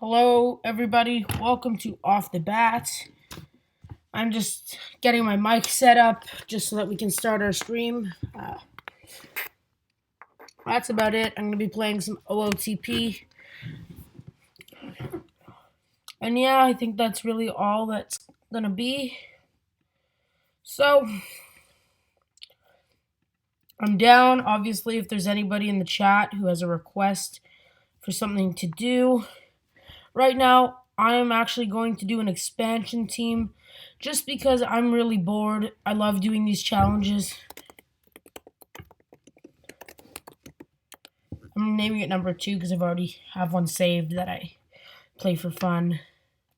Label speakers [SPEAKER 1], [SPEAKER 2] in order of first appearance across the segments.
[SPEAKER 1] Hello, everybody. Welcome to Off the Bat. I'm just getting my mic set up just so that we can start our stream. That's about it. I'm going to be playing some OOTP. And yeah, I think that's really all that's going to be. So, I'm down. Obviously, if there's anybody in the chat who has a request for something to do. Right now, I am actually going to do an expansion team just because I'm really bored. I love doing these challenges. I'm naming it number 2 because I've already have one saved that I play for fun.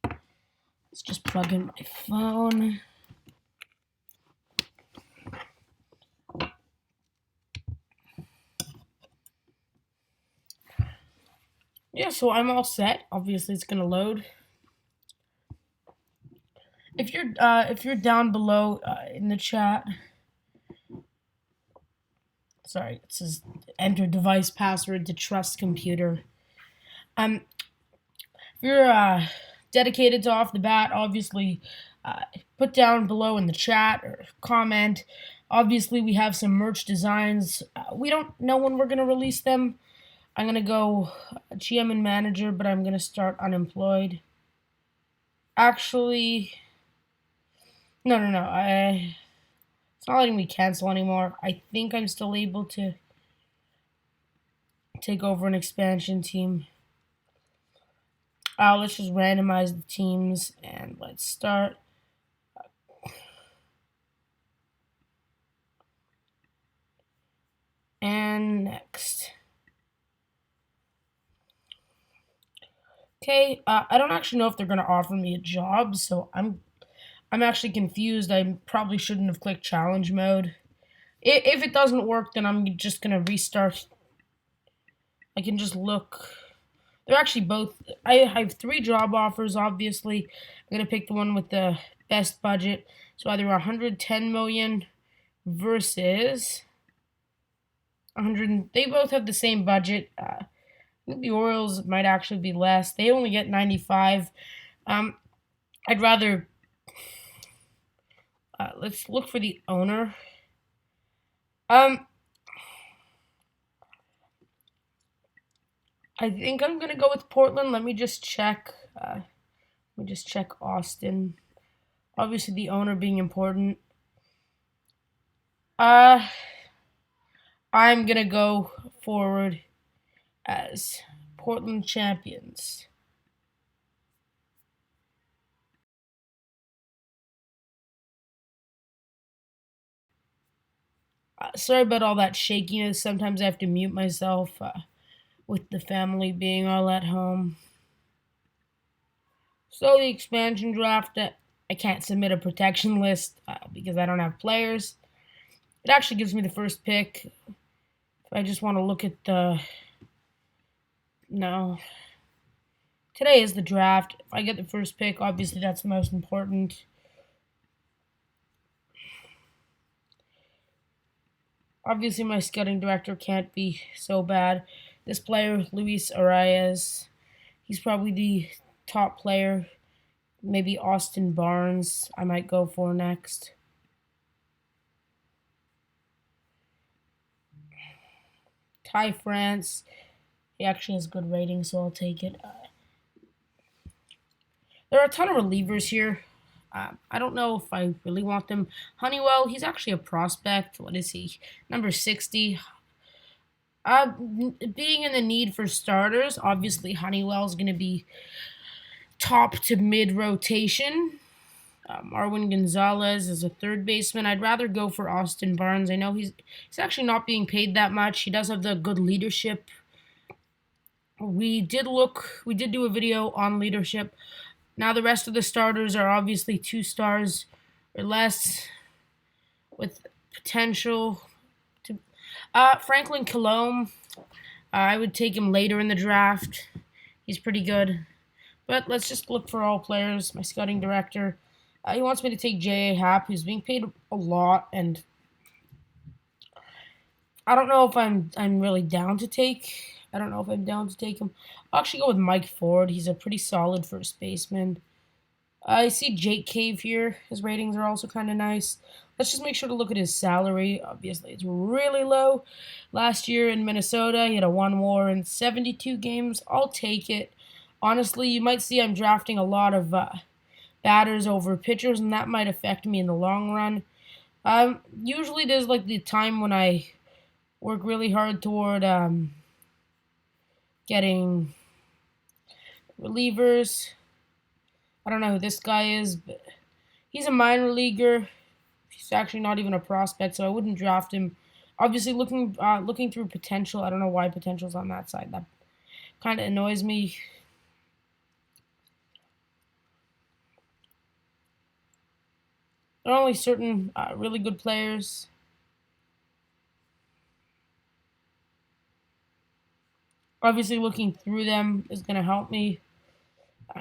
[SPEAKER 1] Let's just plug in my phone. Yeah, so I'm all set. Obviously, it's gonna load. If you're down below in the chat, sorry, it says enter device password to trust computer. If you're dedicated to Off the Bat, obviously, put down below in the chat or comment. Obviously, we have some merch designs. We don't know when we're gonna release them. I'm gonna go GM and manager, but I'm gonna start unemployed. Actually, no. It's not letting me cancel anymore. I think I'm still able to take over an expansion team. Let's just randomize the teams and let's start. And next. Okay, I don't actually know if they're gonna offer me a job, so I'm actually confused. I probably shouldn't have clicked challenge mode. If it doesn't work, then I'm just gonna restart. I can just look. They're actually both. I have 3 job offers. Obviously, I'm gonna pick the one with the best budget. So either 110 million versus 100. They both have the same budget. I think the Orioles might actually be less. They only get 95. I'd rather. Let's look for the owner. I think I'm gonna go with Portland. Let me just check. Let me just check Austin. Obviously, the owner being important. I'm gonna go forward as Portland champions. Sorry about all that shakiness. Sometimes I have to mute myself with the family being all at home. So the expansion draft, I can't submit a protection list because I don't have players. It actually gives me the first pick. If I just want to look at the... No. Today is the draft. If I get the first pick, obviously that's the most important. Obviously, my scouting director can't be so bad. This player, Luis Arias, he's probably the top player. Maybe Austin Barnes, I might go for next. Ty France, he actually has good ratings, so I'll take it. There are a ton of relievers here. I don't know if I really want them. Honeywell, he's actually a prospect. What is he? Number 60. Being in the need for starters, obviously Honeywell is going to be top to mid rotation. Marwin Gonzalez is a third baseman. I'd rather go for Austin Barnes. I know he's actually not being paid that much. He does have the good leadership. We did do a video on leadership. Now the rest of the starters are obviously 2 stars or less with potential to... Franklin Colomb, I would take him later in the draft. He's pretty good. But let's just look for all players. My scouting director, he wants me to take J.A. Happ, who's being paid a lot, and I don't know if I'm really down to take I don't know if I'm down to take him. I'll actually go with Mike Ford. He's a pretty solid first baseman. I see Jake Cave here. His ratings are also kind of nice. Let's just make sure to look at his salary. Obviously, it's really low. Last year in Minnesota, he had a 1 WAR in 72 games. I'll take it. Honestly, you might see I'm drafting a lot of batters over pitchers, and that might affect me in the long run. Usually there's like the time when I work really hard toward getting relievers. I don't know who this guy is, but he's a minor leaguer. He's actually not even a prospect, so I wouldn't draft him. Obviously, looking through potential. I don't know why potential's on that side. That kind of annoys me. There are only certain really good players. Obviously, looking through them is going to help me.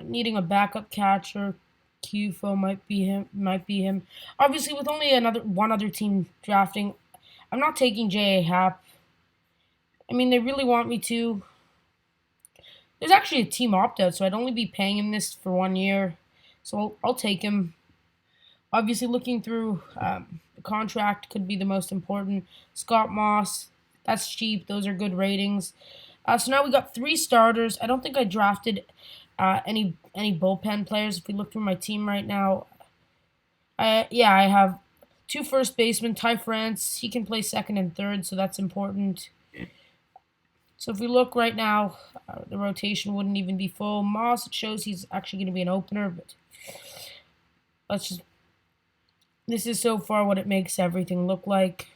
[SPEAKER 1] Needing a backup catcher, QFO might be him. Might be him. Obviously, with only one other team drafting, I'm not taking J.A. Happ. I mean, they really want me to. There's actually a team opt out, so I'd only be paying him this for 1 year. So I'll take him. Obviously, looking through the contract could be the most important. Scott Moss, that's cheap. Those are good ratings. So now we got 3 starters. I don't think I drafted any bullpen players. If we look through my team right now, I have 2 first basemen. Ty France, he can play second and third, so that's important. So if we look right now, the rotation wouldn't even be full. Moss, it shows he's actually going to be an opener, but let's just. This is so far what it makes everything look like.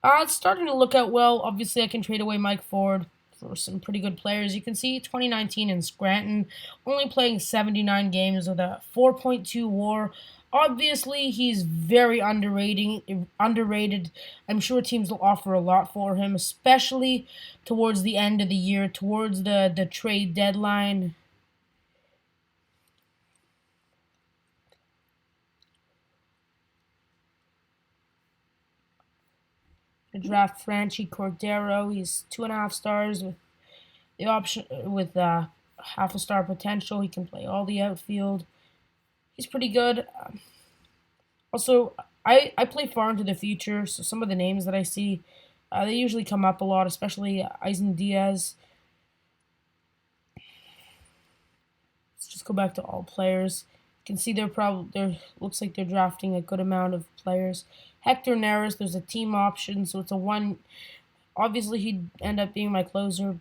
[SPEAKER 1] It's starting to look out well. Obviously, I can trade away Mike Ford for some pretty good players. You can see 2019 in Scranton, only playing 79 games with a 4.2 WAR. Obviously, he's very underrated. I'm sure teams will offer a lot for him, especially towards the end of the year, towards the trade deadline. To draft Franchi Cordero, he's 2.5 stars with the option with half a star potential. He can play all the outfield. He's pretty good. Also, I play far into the future, so some of the names that I see, they usually come up a lot, especially Eisen Diaz. Let's just go back to all players. You can see they're looks like they're drafting a good amount of players. Hector Neris, there's a team option, so it's a one. Obviously, he'd end up being my closer.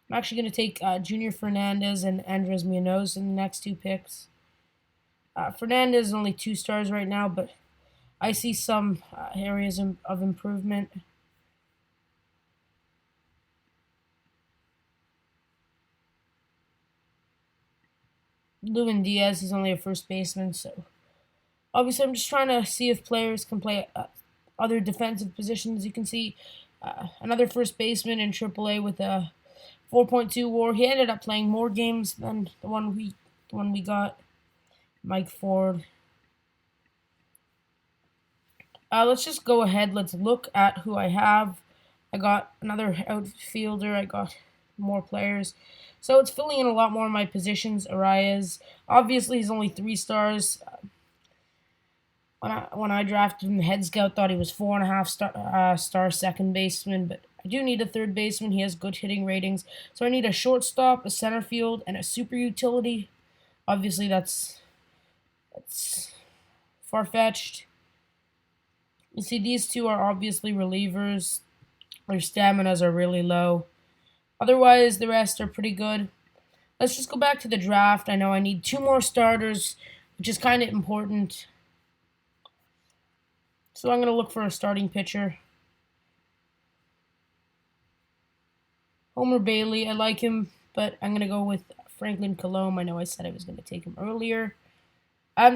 [SPEAKER 1] I'm actually going to take Junior Fernandez and Andres Munoz in the next 2 picks. Fernandez is only 2 stars right now, but I see some areas of improvement. Lewin Diaz, he's only a first baseman, so obviously I'm just trying to see if players can play other defensive positions. You can see another first baseman in AAA with a 4.2 WAR. He ended up playing more games than the one we got. Mike Ford. Let's just go ahead. Let's look at who I have. I got another outfielder. I got more players. So it's filling in a lot more of my positions. Arias, obviously, he's only 3 stars. When I drafted him, the head scout thought he was 4.5 star second baseman, but I do need a third baseman. He has good hitting ratings, so I need a shortstop, a center field, and a super utility. Obviously, that's far fetched. You see, these two are obviously relievers. Their staminas are really low. Otherwise, the rest are pretty good. Let's just go back to the draft. I know I need 2 more starters, which is kind of important. So I'm going to look for a starting pitcher. Homer Bailey, I like him, but I'm going to go with Franklin Colomb. I know I said I was going to take him earlier.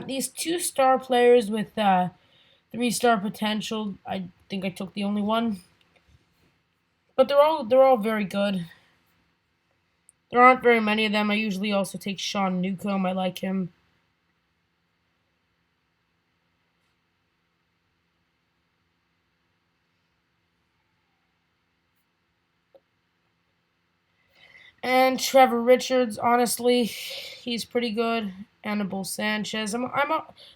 [SPEAKER 1] These 2 star players with 3 star potential, I think I took the only one. But they're all very good. There aren't very many of them. I usually also take Sean Newcomb. I like him. And Trevor Richards, honestly, he's pretty good. Annabelle Sanchez.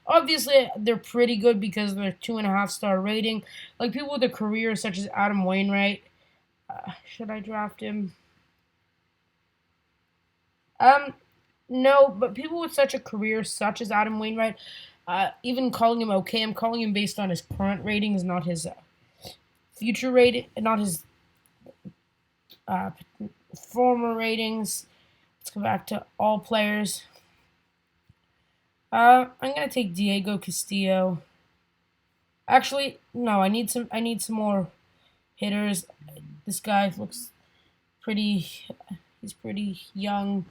[SPEAKER 1] Obviously they're pretty good because they're 2.5 star rating. Like people with a career such as Adam Wainwright. Should I draft him? Um, no, but people with such a career such as Adam Wainwright, even calling him okay, I'm calling him based on his current ratings, not his future rating, not his uh, former ratings. Let's go back to all players. I'm gonna take Diego Castillo. Actually, no, I need some. I need some more hitters. This guy looks pretty. He's pretty young.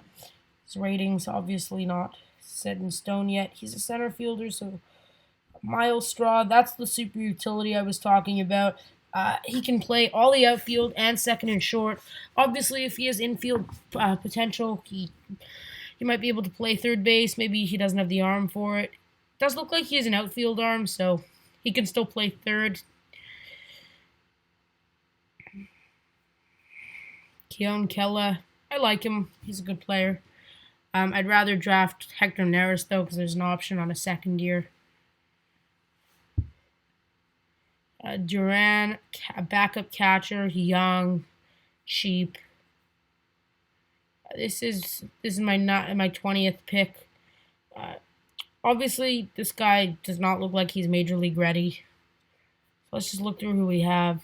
[SPEAKER 1] His ratings obviously not set in stone yet. He's a center fielder, so Miles Straw. That's the super utility I was talking about. He can play all the outfield and second and short. Obviously, if he has infield potential, he might be able to play third base. Maybe he doesn't have the arm for it. Does look like he has an outfield arm, so he can still play third. Keon Kella, I like him. He's a good player. I'd rather draft Hector Neris though, because there's an option on a second year. Duran, a backup catcher, young, cheap. This is my 20th pick. Uh, Obviously, this guy does not look like he's major league ready. Let's just look through who we have.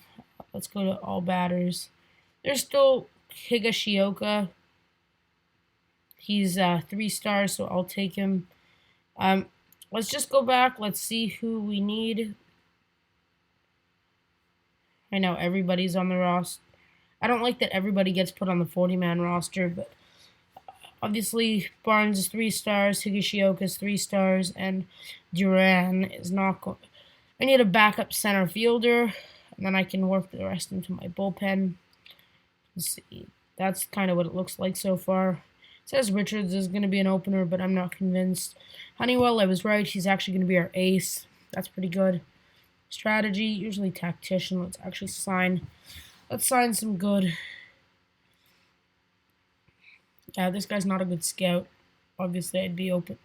[SPEAKER 1] Let's go to all batters. There's still Higashioka. He's 3 stars, so I'll take him. Let's just go back. Let's see who we need. I know everybody's on the roster. I don't like that everybody gets put on the 40-man roster, but obviously Barnes is 3 stars, Higashioka is 3 stars, and Duran is not going. I need a backup center fielder, and then I can work the rest into my bullpen. Let's see. That's kind of what it looks like so far. It says Richards is going to be an opener, but I'm not convinced. Honeywell, I was right. He's actually going to be our ace. That's pretty good. Strategy, usually tactician. Let's actually sign. Let's sign some good. Yeah, this guy's not a good scout. Obviously, I'd be open.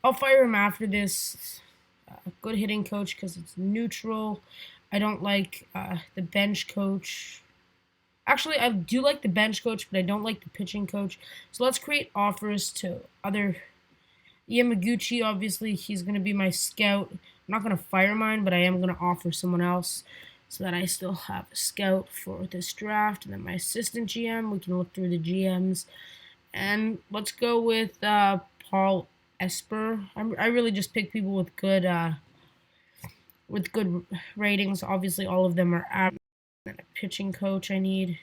[SPEAKER 1] I'll fire him after this. Good hitting coach because it's neutral. I don't like the bench coach. Actually, I do like the bench coach, but I don't like the pitching coach. So let's create offers to other. Yamaguchi, obviously, he's going to be my scout. I'm not going to fire mine, but I am going to offer someone else so that I still have a scout for this draft. And then my assistant GM, we can look through the GMs. And let's go with Paul Esper. I really just pick people with good ratings. Obviously, all of them are average. And a pitching coach I need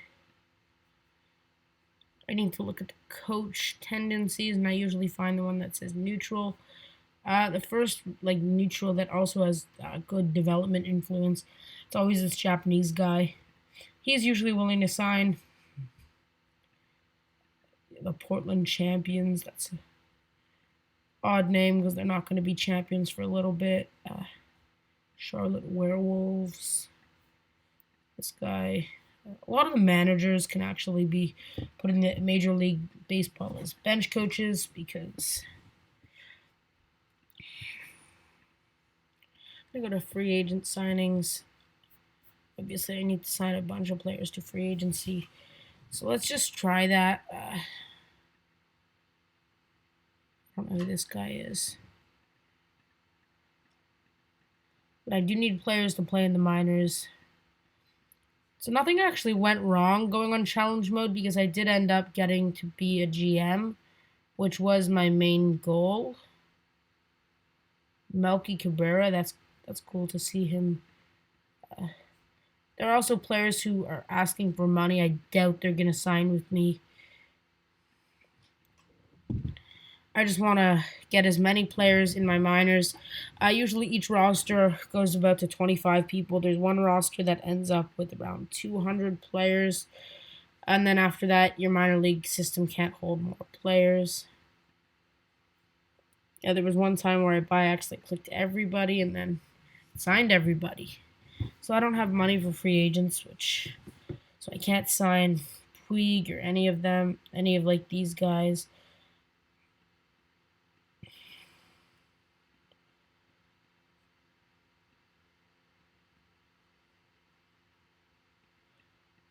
[SPEAKER 1] to look at the coach tendencies, and I usually find the one that says neutral. The first neutral that also has good development influence. It's always this Japanese guy. He's usually willing to sign. The Portland Champions. That's an odd name because they're not going to be champions for a little bit. Charlotte Werewolves. This guy. A lot of the managers can actually be put in the Major League Baseball as bench coaches because I'm going to go to free agent signings. Obviously, I need to sign a bunch of players to free agency. So let's just try that. I don't know who this guy is. But I do need players to play in the minors. So nothing actually went wrong going on challenge mode because I did end up getting to be a GM, which was my main goal. Melky Cabrera, that's cool to see him. There are also players who are asking for money. I doubt they're going to sign with me. I just want to get as many players in my minors. Usually each roster goes about to 25 people. There's one roster that ends up with around 200 players. And then after that, your minor league system can't hold more players. Yeah, there was one time where I by accident clicked everybody and then signed everybody. So I don't have money for free agents, so I can't sign Puig or any of them, any of like these guys.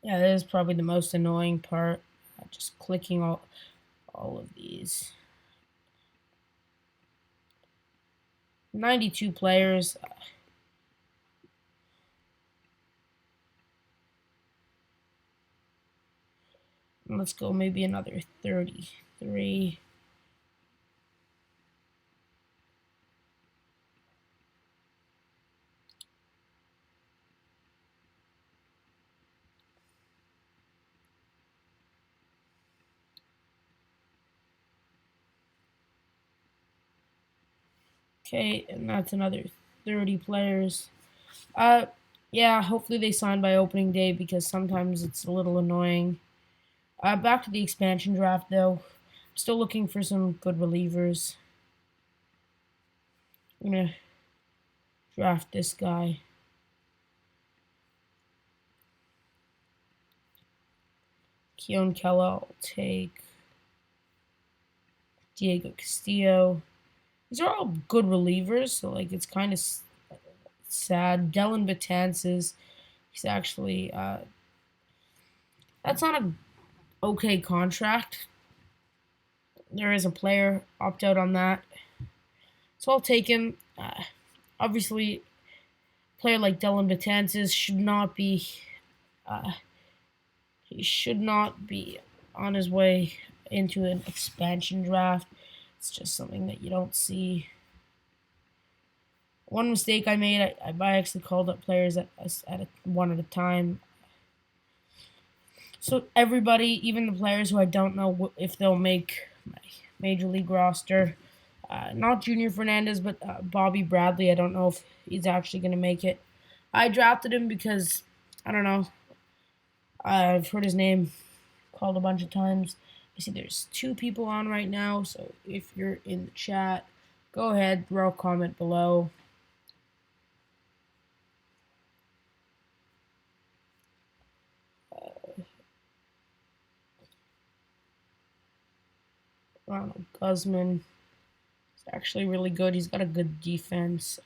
[SPEAKER 1] Yeah, that is probably the most annoying part. Just clicking all of these. 92 players. Let's go maybe another 33. Okay, and that's another 30 players. Yeah, hopefully they sign by opening day because sometimes it's a little annoying. Back to the expansion draft though. Still looking for some good relievers. I'm gonna draft this guy. Keon Keller, I'll take Diego Castillo. These are all good relievers, so like it's kind of sad. Dylan Betances, he's actually that's not a okay contract. There is a player opt out on that, so I'll take him. Obviously, a player like Dylan Betances should not be. He should not be on his way into an expansion draft. It's just something that you don't see. One mistake I made, I actually called up players one at a time. So everybody, even the players who I don't know if they'll make my major league roster, not Junior Fernandez, but Bobby Bradley. I don't know if he's actually going to make it. I drafted him because, I don't know, I've heard his name called a bunch of times. I see there's 2 people on right now, so if you're in the chat, go ahead, throw a comment below. Ronald Guzman is actually really good. He's got a good defense.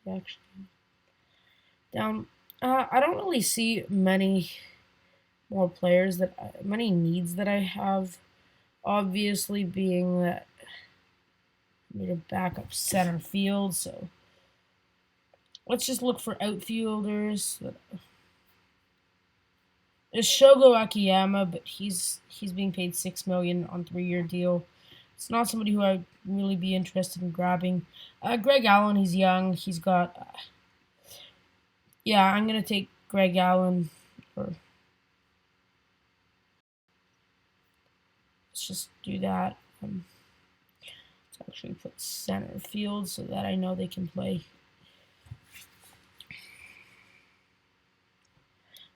[SPEAKER 1] Actually, down. I don't really see many more players many needs that I have. Obviously, being that I need a backup center field, so let's just look for outfielders. There's Shogo Akiyama, but he's being paid $6 million on 3-year deal. It's not somebody who I'd really be interested in grabbing. Greg Allen, he's young. He's got. Yeah, I'm gonna take Greg Allen. Let's just do that. Let's actually put center field so that I know they can play.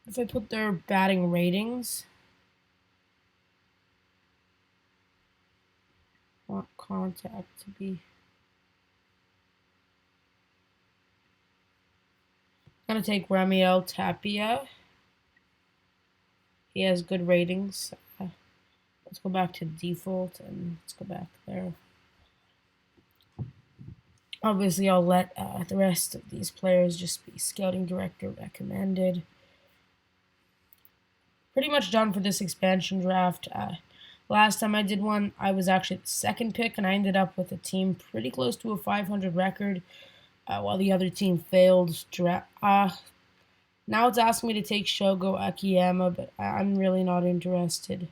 [SPEAKER 1] If I put their batting ratings, I want contact to be. I'm gonna take Ramiel Tapia. He has good ratings. Let's go back to default and let's go back there. Obviously, I'll let the rest of these players just be scouting director recommended. Pretty much done for this expansion draft. Last time I did one, I was actually the 2nd pick, and I ended up with a team pretty close to a 500 record, while the other team failed. Now it's asking me to take Shogo Akiyama, but I'm really not interested.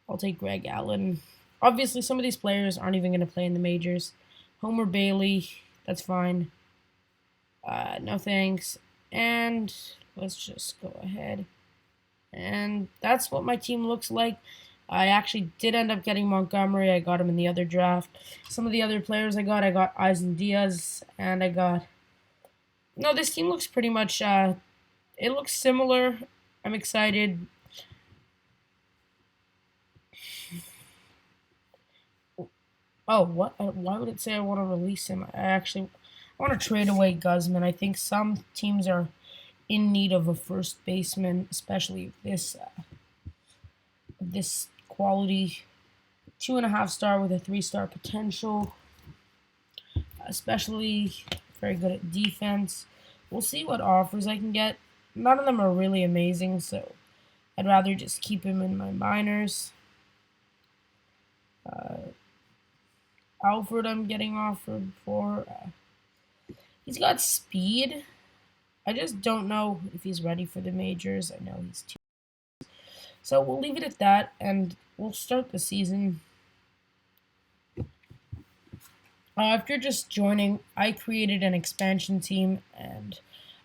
[SPEAKER 1] I'll take Greg Allen. Obviously, some of these players aren't even going to play in the majors. Homer Bailey, that's fine. No thanks. And let's just go ahead. And that's what my team looks like. I actually did end up getting Montgomery. I got him in the other draft. Some of the other players I got Eisen Diaz, and I got. No, this team looks pretty much. It looks similar. I'm excited. Oh, what? Why would it say I want to release him? I want to trade away Guzman. I think some teams are in need of a first baseman, especially this quality. 2.5 star with a 3-star potential, especially very good at defense. We'll see what offers I can get. None of them are really amazing, so I'd rather just keep him in my minors. Alfred, I'm getting offered for. He's got speed. I just don't know if he's ready for the majors. I know he's too. So we'll leave it at that, and we'll start the season. After just joining, I created an expansion team, and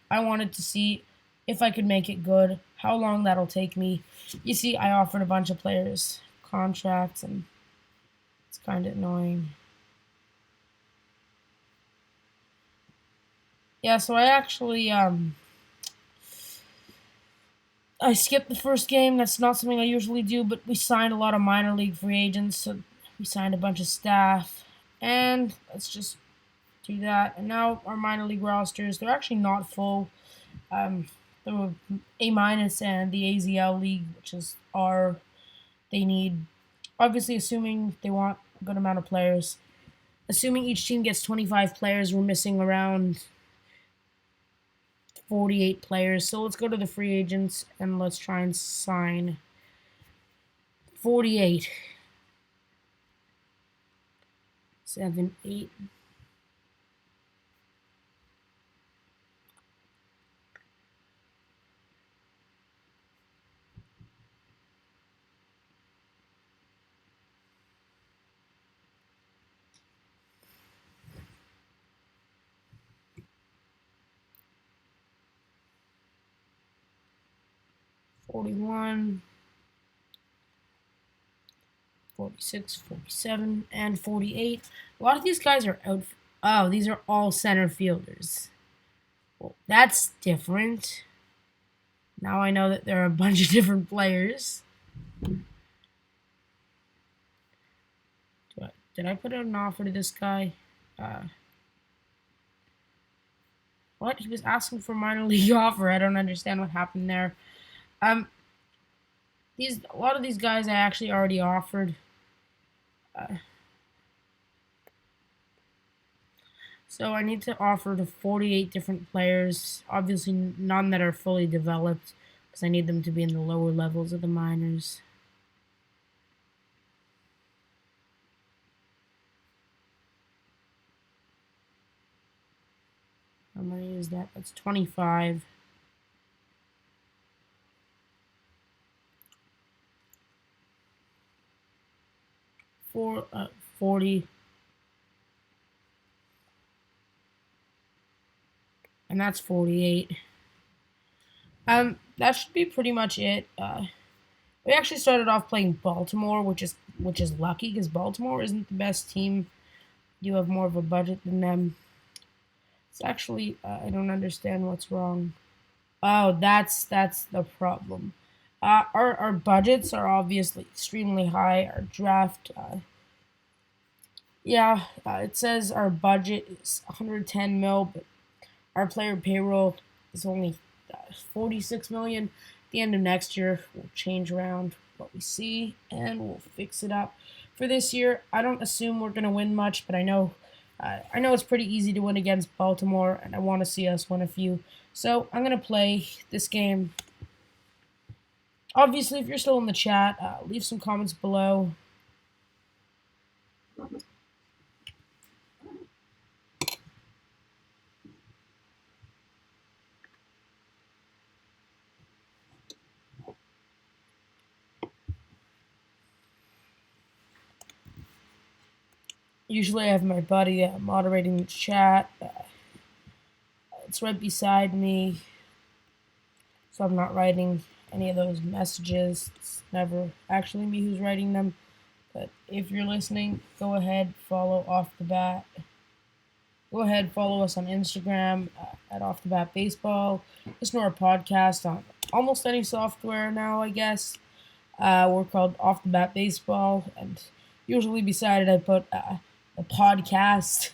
[SPEAKER 1] I wanted to see if I could make it good, how long that'll take me. You see, I offered a bunch of players contracts, and it's kind of annoying. Yeah, so I actually I skipped the first game. That's not something I usually do, but we signed a lot of minor league free agents, so we signed a bunch of staff, and let's just do that. And now our minor league rosters, they're actually not full. The A minus and the AZL league, which is they need, obviously assuming they want a good amount of players. Assuming each team gets 25 players, we're missing around 48 players. So let's go to the free agents and let's try and sign 48. 7, 8. $41, $46, $47, and $48. A lot of these guys are out. Oh, these are all center fielders. Well, that's different. Now I know that there are a bunch of different players. Did I put out an offer to this guy? What? He was asking for minor league offer. I don't understand what happened there. A lot of these guys I actually already offered. So I need to offer to 48 different players. Obviously, none that are fully developed, because I need them to be in the lower levels of the minors. How many is that? That's 25. For 40. And that's 48. That should be pretty much it. We actually started off playing Baltimore, which is lucky because Baltimore isn't the best team. You have more of a budget than them. It's actually I don't understand what's wrong. Oh, that's the problem. Our budgets are obviously extremely high. Our draft, it says our budget is 110 mil, but our player payroll is only 46 million. At the end of next year, we'll change around what we see and we'll fix it up. For this year, I don't assume we're gonna win much, but I know it's pretty easy to win against Baltimore, and I want to see us win a few. So I'm gonna play this game. Obviously, if you're still in the chat, leave some comments below. Usually I have my buddy moderating the chat. It's right beside me, so I'm not writing any of those messages. It's never actually me who's writing them. But if you're listening, go ahead, follow Off the Bat. Go ahead, follow us on Instagram at Off the Bat Baseball. Listen to our podcast on almost any software now, I guess. We're called Off the Bat Baseball, and usually beside it I put the podcast.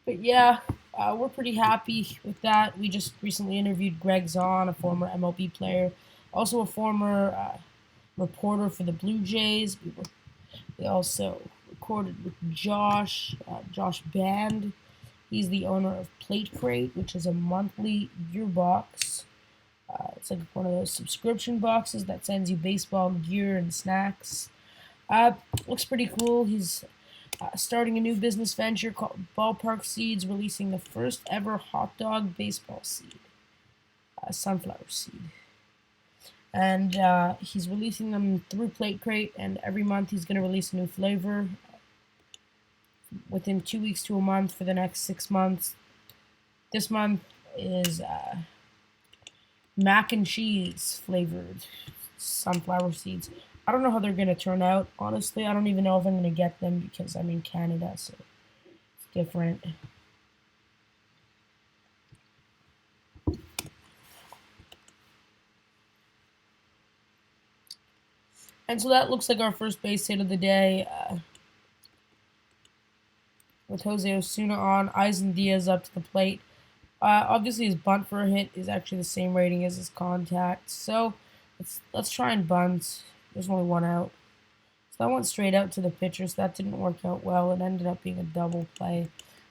[SPEAKER 1] But yeah, we're pretty happy with that. We just recently interviewed Greg Zahn, a former MLB player, also a former reporter for the Blue Jays. We also recorded with Josh Band. He's the owner of Plate Crate, which is a monthly gear box. It's like one of those subscription boxes that sends you baseball gear and snacks. Uh, Looks pretty cool. He's starting a new business venture called Ballpark Seeds, releasing the first ever hot dog baseball seed, sunflower seed. And he's releasing them through Plate Crate, and every month he's going to release a new flavor within 2 weeks to a month for the next 6 months. This month is mac and cheese flavored sunflower seeds. I don't know how they're going to turn out, honestly. I don't even know if I'm going to get them because I'm in Canada, so it's different. And so that looks like our first base hit of the day. With Jose Osuna on, Eisen Diaz up to the plate. Obviously, his bunt for a hit is actually the same rating as his contact. So let's try and bunt. There's only one out. So that went straight out to the pitcher, so that didn't work out well. It ended up being a double play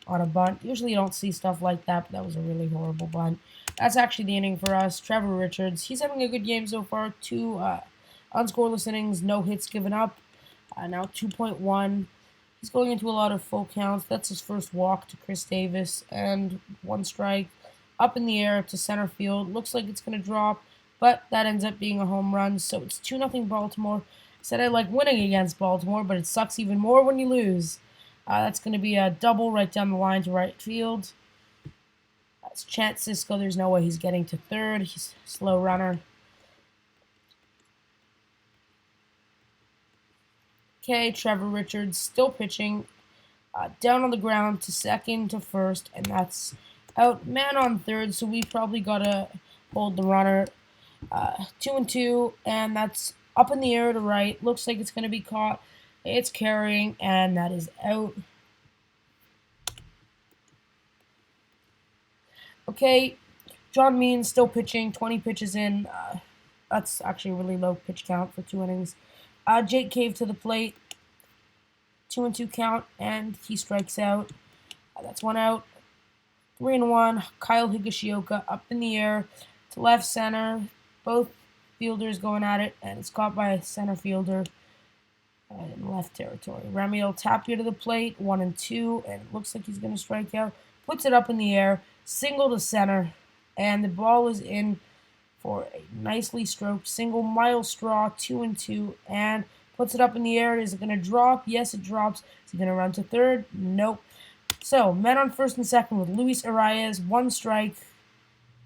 [SPEAKER 1] on a bunt. Usually you don't see stuff like that, but that was a really horrible bunt. That's actually the inning for us. Trevor Richards, he's having a good game so far. 2 unscoreless innings, no hits given up. Now 2.1. He's going into a lot of full counts. That's his first walk to Chris Davis, and 1 strike. Up in the air to center field. Looks like it's going to drop, but that ends up being a home run. So it's 2-0 Baltimore. I said I like winning against Baltimore, but it sucks even more when you lose. That's going to be a double right down the line to right field. That's Chance Sisco. There's no way he's getting to third. He's a slow runner. Okay, Trevor Richards still pitching. Down on the ground to second to first, and that's out. Man on third, so we probably got to hold the runner. 2-2, and that's up in the air to right. Looks like it's going to be caught. It's carrying, and that is out. Okay, John Means still pitching, 20 pitches in. That's actually a really low pitch count for 2 innings. Jake Cave to the plate, 2-2 count, and he strikes out. That's 1 out. 3-1. Kyle Higashioka up in the air to left center. Both fielders going at it, and it's caught by a center fielder in left territory. Ramiel Tapia to the plate, 1-2, and it looks like he's going to strike out. Puts it up in the air, single to center, and the ball is in for a nicely stroked single. Miles Straw, 2-2, and puts it up in the air. Is it going to drop? Yes, it drops. Is he going to run to third? Nope. So, men on first and second with Luis Arias, 1 strike,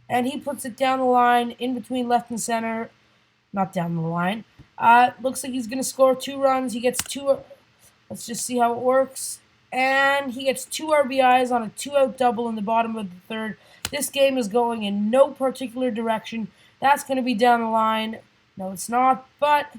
[SPEAKER 1] and he puts it down the line, in between left and center. Not down the line. Looks like he's going to score 2 runs. He gets 2. Let's just see how it works. And he gets 2 RBIs on a 2-out double in the bottom of the third. This game is going in no particular direction. That's going to be down the line. No, it's not, but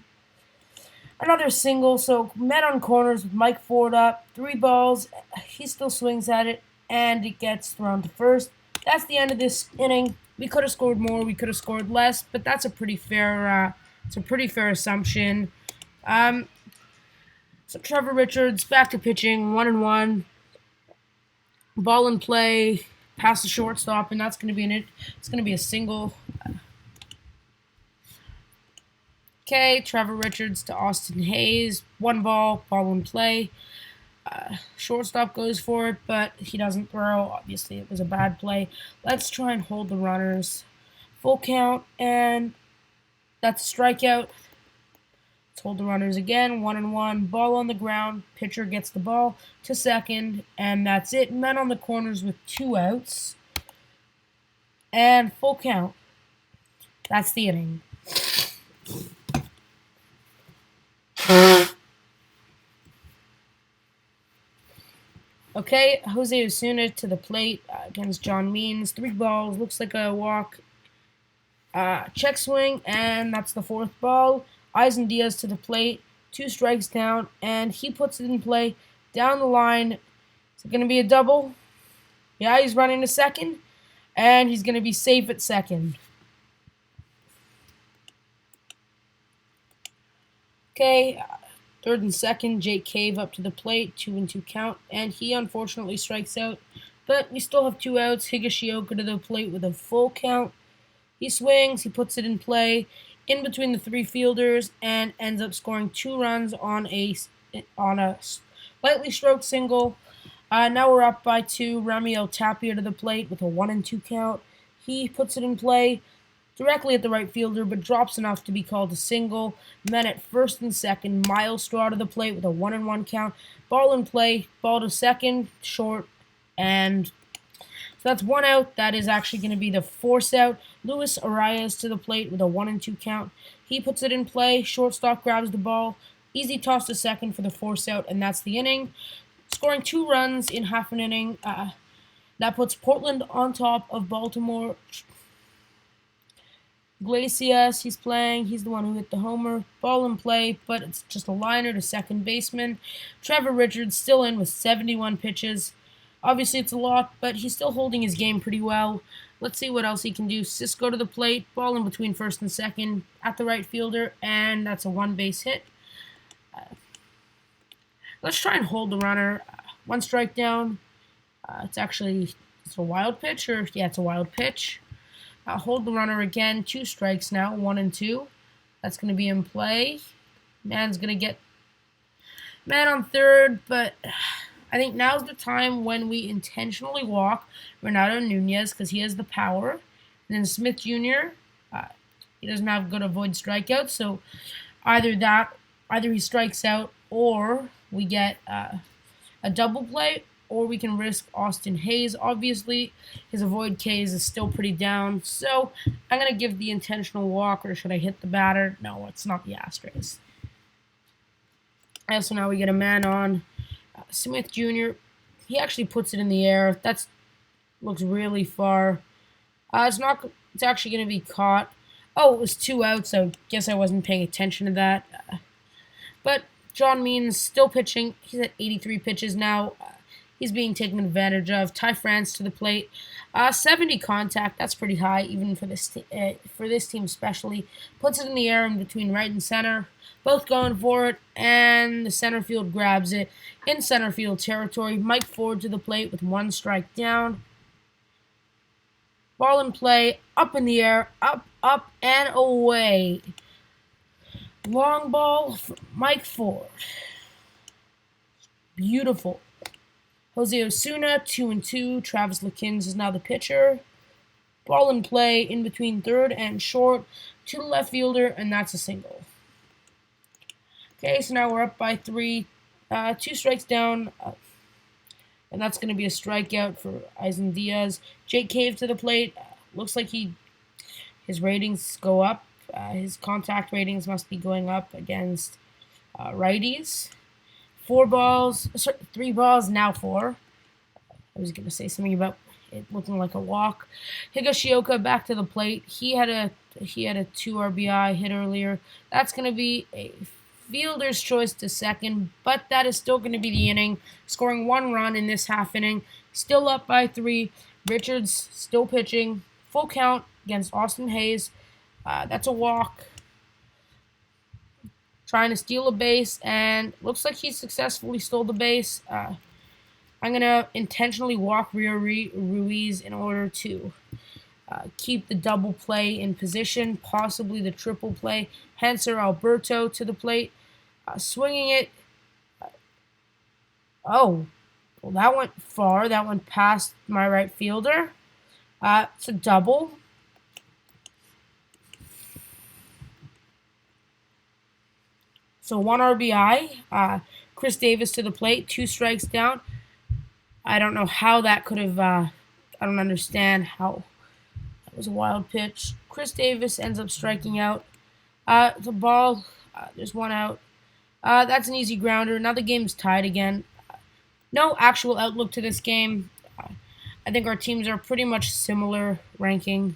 [SPEAKER 1] another single. So men on corners with Mike Ford up. 3 balls. He still swings at it, and it gets thrown to first. That's the end of this inning. We could have scored more. We could have scored less, but that's a pretty fair. It's a pretty fair assumption. So Trevor Richards back to pitching, 1-1. Ball in play, past the shortstop, and that's going to be it's going to be a single. Okay, Trevor Richards to Austin Hayes, 1 ball, ball in play. Shortstop goes for it, but he doesn't throw. Obviously, it was a bad play. Let's try and hold the runners. Full count, and that's a strikeout. Let's hold the runners again. 1-1. Ball on the ground. Pitcher gets the ball to second, and that's it. Men on the corners with 2 outs. And full count. That's the inning. Okay, Jose Osuna to the plate against John Means. 3 balls, looks like a walk. Check swing, and that's the 4th ball. Eisen Diaz to the plate, 2 strikes down, and he puts it in play down the line. Is it going to be a double? Yeah, he's running to second, and he's going to be safe at second. Okay, third and second, Jake Cave up to the plate, 2-2 count, and he unfortunately strikes out. But we still have 2 outs. Higashioka to the plate with a full count. He swings, he puts it in play, in between the 3 fielders, and ends up scoring 2 runs on a slightly stroked single. Now we're up by 2. Ramiel Tapia to the plate with a 1-2 count. He puts it in play directly at the right fielder, but drops enough to be called a single. And then at first and second, Miles Straw to the plate with a 1-1 count. Ball in play, ball to second, short, and so that's 1 out. That is actually going to be the force out. Luis Arias to the plate with a 1-2 count. He puts it in play. Shortstop grabs the ball. Easy toss to second for the force out, and that's the inning. Scoring 2 runs in half an inning. That puts Portland on top of Baltimore. Iglesias, he's playing. He's the one who hit the homer. Ball in play, but it's just a liner to second baseman. Trevor Richards still in with 71 pitches. Obviously, it's a lot, but he's still holding his game pretty well. Let's see what else he can do. Cisco to the plate. Ball in between first and second at the right fielder, and that's a 1-base hit. Let's try and hold the runner. 1 strike down. It's a wild pitch, or yeah, it's a wild pitch. Hold the runner again. 2 strikes now, 1-2. That's going to be in play. Man's going to get man on third, but I think now's the time when we intentionally walk Renato Nunez because he has the power. And then Smith Jr., he doesn't have good avoid strikeouts, so either he strikes out or we get a double play, or we can risk Austin Hayes. Obviously, his avoid Ks is still pretty down, so I'm going to give the intentional walk, or should I hit the batter? No, it's not the Astros. So now we get a man on. Smith Jr., he actually puts it in the air. That looks really far. It's actually going to be caught. Oh, it was 2 outs, so I guess I wasn't paying attention to that. But John Means still pitching. He's at 83 pitches now. He's being taken advantage of. Ty France to the plate. 70 contact. That's pretty high, even for this team especially. Puts it in the air in between right and center. Both going for it, and the center field grabs it. In center field territory, Mike Ford to the plate with 1 strike down. Ball in play, up in the air, up, and away. Long ball for Mike Ford. Beautiful. Jose Osuna, 2-2. Travis Lakins is now the pitcher. Ball in play in between third and short to the left fielder, and that's a single. Okay, so now we're up by 3. 2 strikes down, and that's going to be a strikeout for Eisen Diaz. Jake Cave to the plate. Looks like his ratings go up. His contact ratings must be going up against righties. 3 balls, now 4. I was going to say something about it looking like a walk. Higashioka back to the plate. He had a 2 RBI hit earlier. That's going to be a fielder's choice to second, but that is still going to be the inning. Scoring 1 run in this half inning. Still up by 3. Richards still pitching. Full count against Austin Hayes. That's a walk. Trying to steal a base, and looks like he successfully stole the base. I'm going to intentionally walk Rio Ruiz in order to keep the double play in position, possibly the triple play. Hanser Alberto to the plate, swinging it. Well, that went far. That went past my right fielder. It's a double. So 1 RBI. Chris Davis to the plate, 2 strikes down. I don't know how that could have. I don't understand how. That was a wild pitch. Chris Davis ends up striking out. The ball. There's 1 out. That's an easy grounder. Now the game's tied again. No actual outlook to this game. I think our teams are pretty much similar ranking.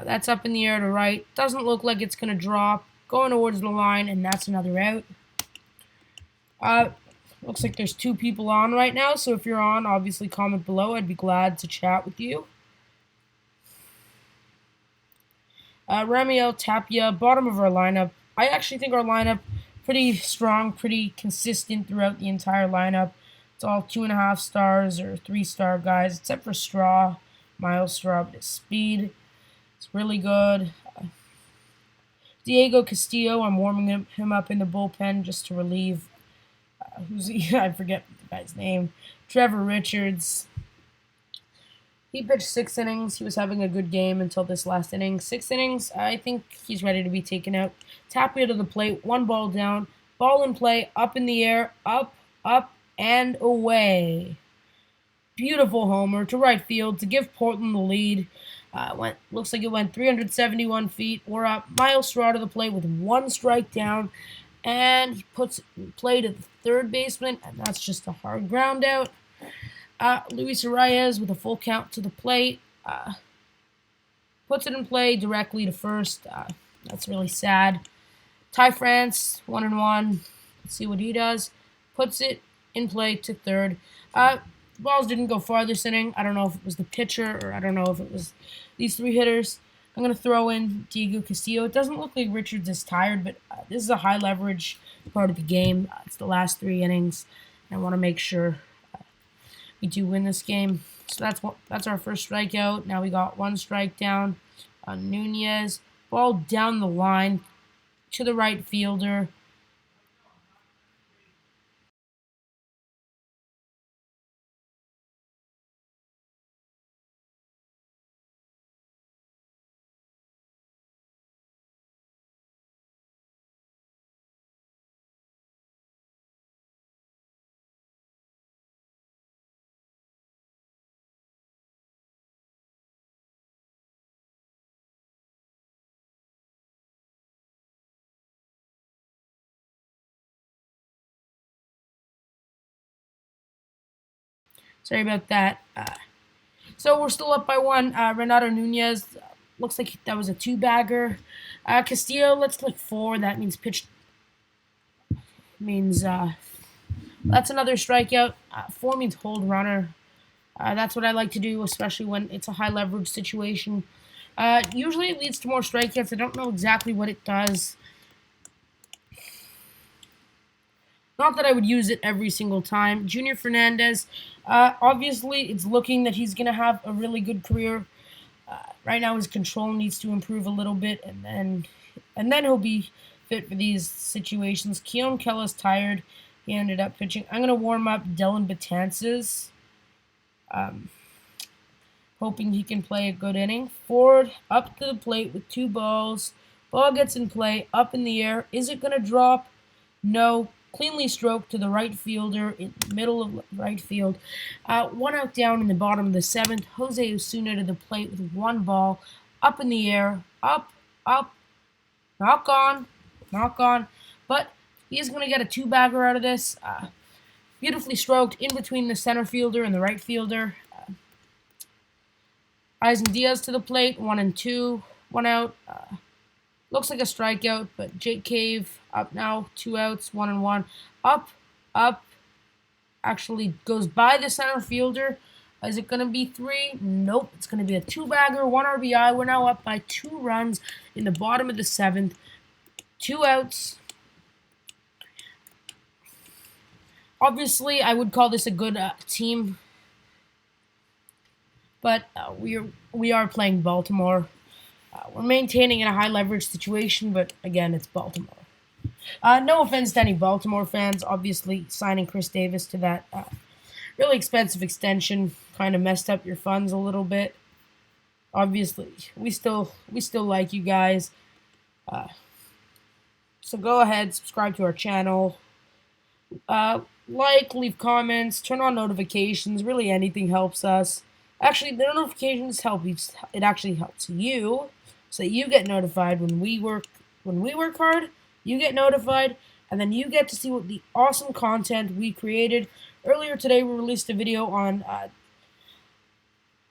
[SPEAKER 1] That's up in the air to right. Doesn't look like it's going to drop. Going towards the line, and that's another out. Looks like there's 2 people on right now, so if you're on, obviously comment below. I'd be glad to chat with you. Ramiel, Tapia, bottom of our lineup. I actually think our lineup pretty strong, pretty consistent throughout the entire lineup. It's all 2.5 stars or 3-star guys, except for Straw, Miles Straw, but his speed is really good. Diego Castillo, I'm warming him up in the bullpen just to relieve, I forget the guy's name, Trevor Richards. He pitched 6 innings. He was having a good game until this last inning. 6 innings, I think he's ready to be taken out. Tapia to the plate, 1 ball down, ball in play, up in the air, up, and away. Beautiful homer to right field to give Portland the lead. Looks like it went 371 feet. We're up. Miles Straw to the plate with 1 strike down, and he puts it in play to the third baseman, and that's just a hard ground out. Luis Arias with a full count to the plate. Puts it in play directly to first. That's really sad. Ty France, 1-1. Let's see what he does. Puts it in play to third. Balls didn't go far this inning. I don't know if it was the pitcher or I don't know if it was these 3 hitters. I'm going to throw in Diego Castillo. It doesn't look like Richards is tired, but this is a high leverage part of the game. It's the last 3 innings. I want to make sure we do win this game. So that's our first strikeout. Now we got 1 strike down on Nunez. Ball down the line to the right fielder. Sorry about that. So we're still up by 1. Renato Nunez, looks like that was a 2-bagger. Castillo, let's click 4. That means pitch. Means that's another strikeout. 4 means hold runner. That's what I like to do, especially when it's a high leverage situation. Usually it leads to more strikeouts. I don't know exactly what it does. Not that I would use it every single time. Junior Fernandez, obviously it's looking that he's going to have a really good career. Right now his control needs to improve a little bit, and then he'll be fit for these situations. Keon Kella's tired. He ended up pitching. I'm going to warm up Dylan Betances. Hoping he can play a good inning. Ford up to the plate with 2 balls. Ball gets in play, up in the air. Is it going to drop? No. Cleanly stroked to the right fielder in the middle of right field. 1 out down in the bottom of the 7th. Jose Osuna to the plate with 1 ball. Up in the air. Up. Knock on. But he is going to get a 2-bagger out of this. Beautifully stroked in between the center fielder and the right fielder. Eisen Diaz to the plate. 1-2. 1 out. Looks like a strikeout, but Jake Cave up now, 2 outs, 1-1. Up. Actually goes by the center fielder. Is it going to be 3? Nope. It's going to be a 2-bagger, 1 RBI. We're now up by 2 runs in the bottom of the 7th. 2 outs. Obviously, I would call this a good team, but we are playing Baltimore. We're maintaining in a high leverage situation, but again, it's Baltimore. No offense to any Baltimore fans. Obviously, signing Chris Davis to that really expensive extension kind of messed up your funds a little bit. Obviously, we still like you guys. So go ahead, subscribe to our channel. Like, leave comments, turn on notifications. Really, anything helps us. Actually, the notifications help. It actually helps you, so that you get notified when we work hard. You get notified, and then you get to see what the awesome content we created. Earlier today, we released a video on I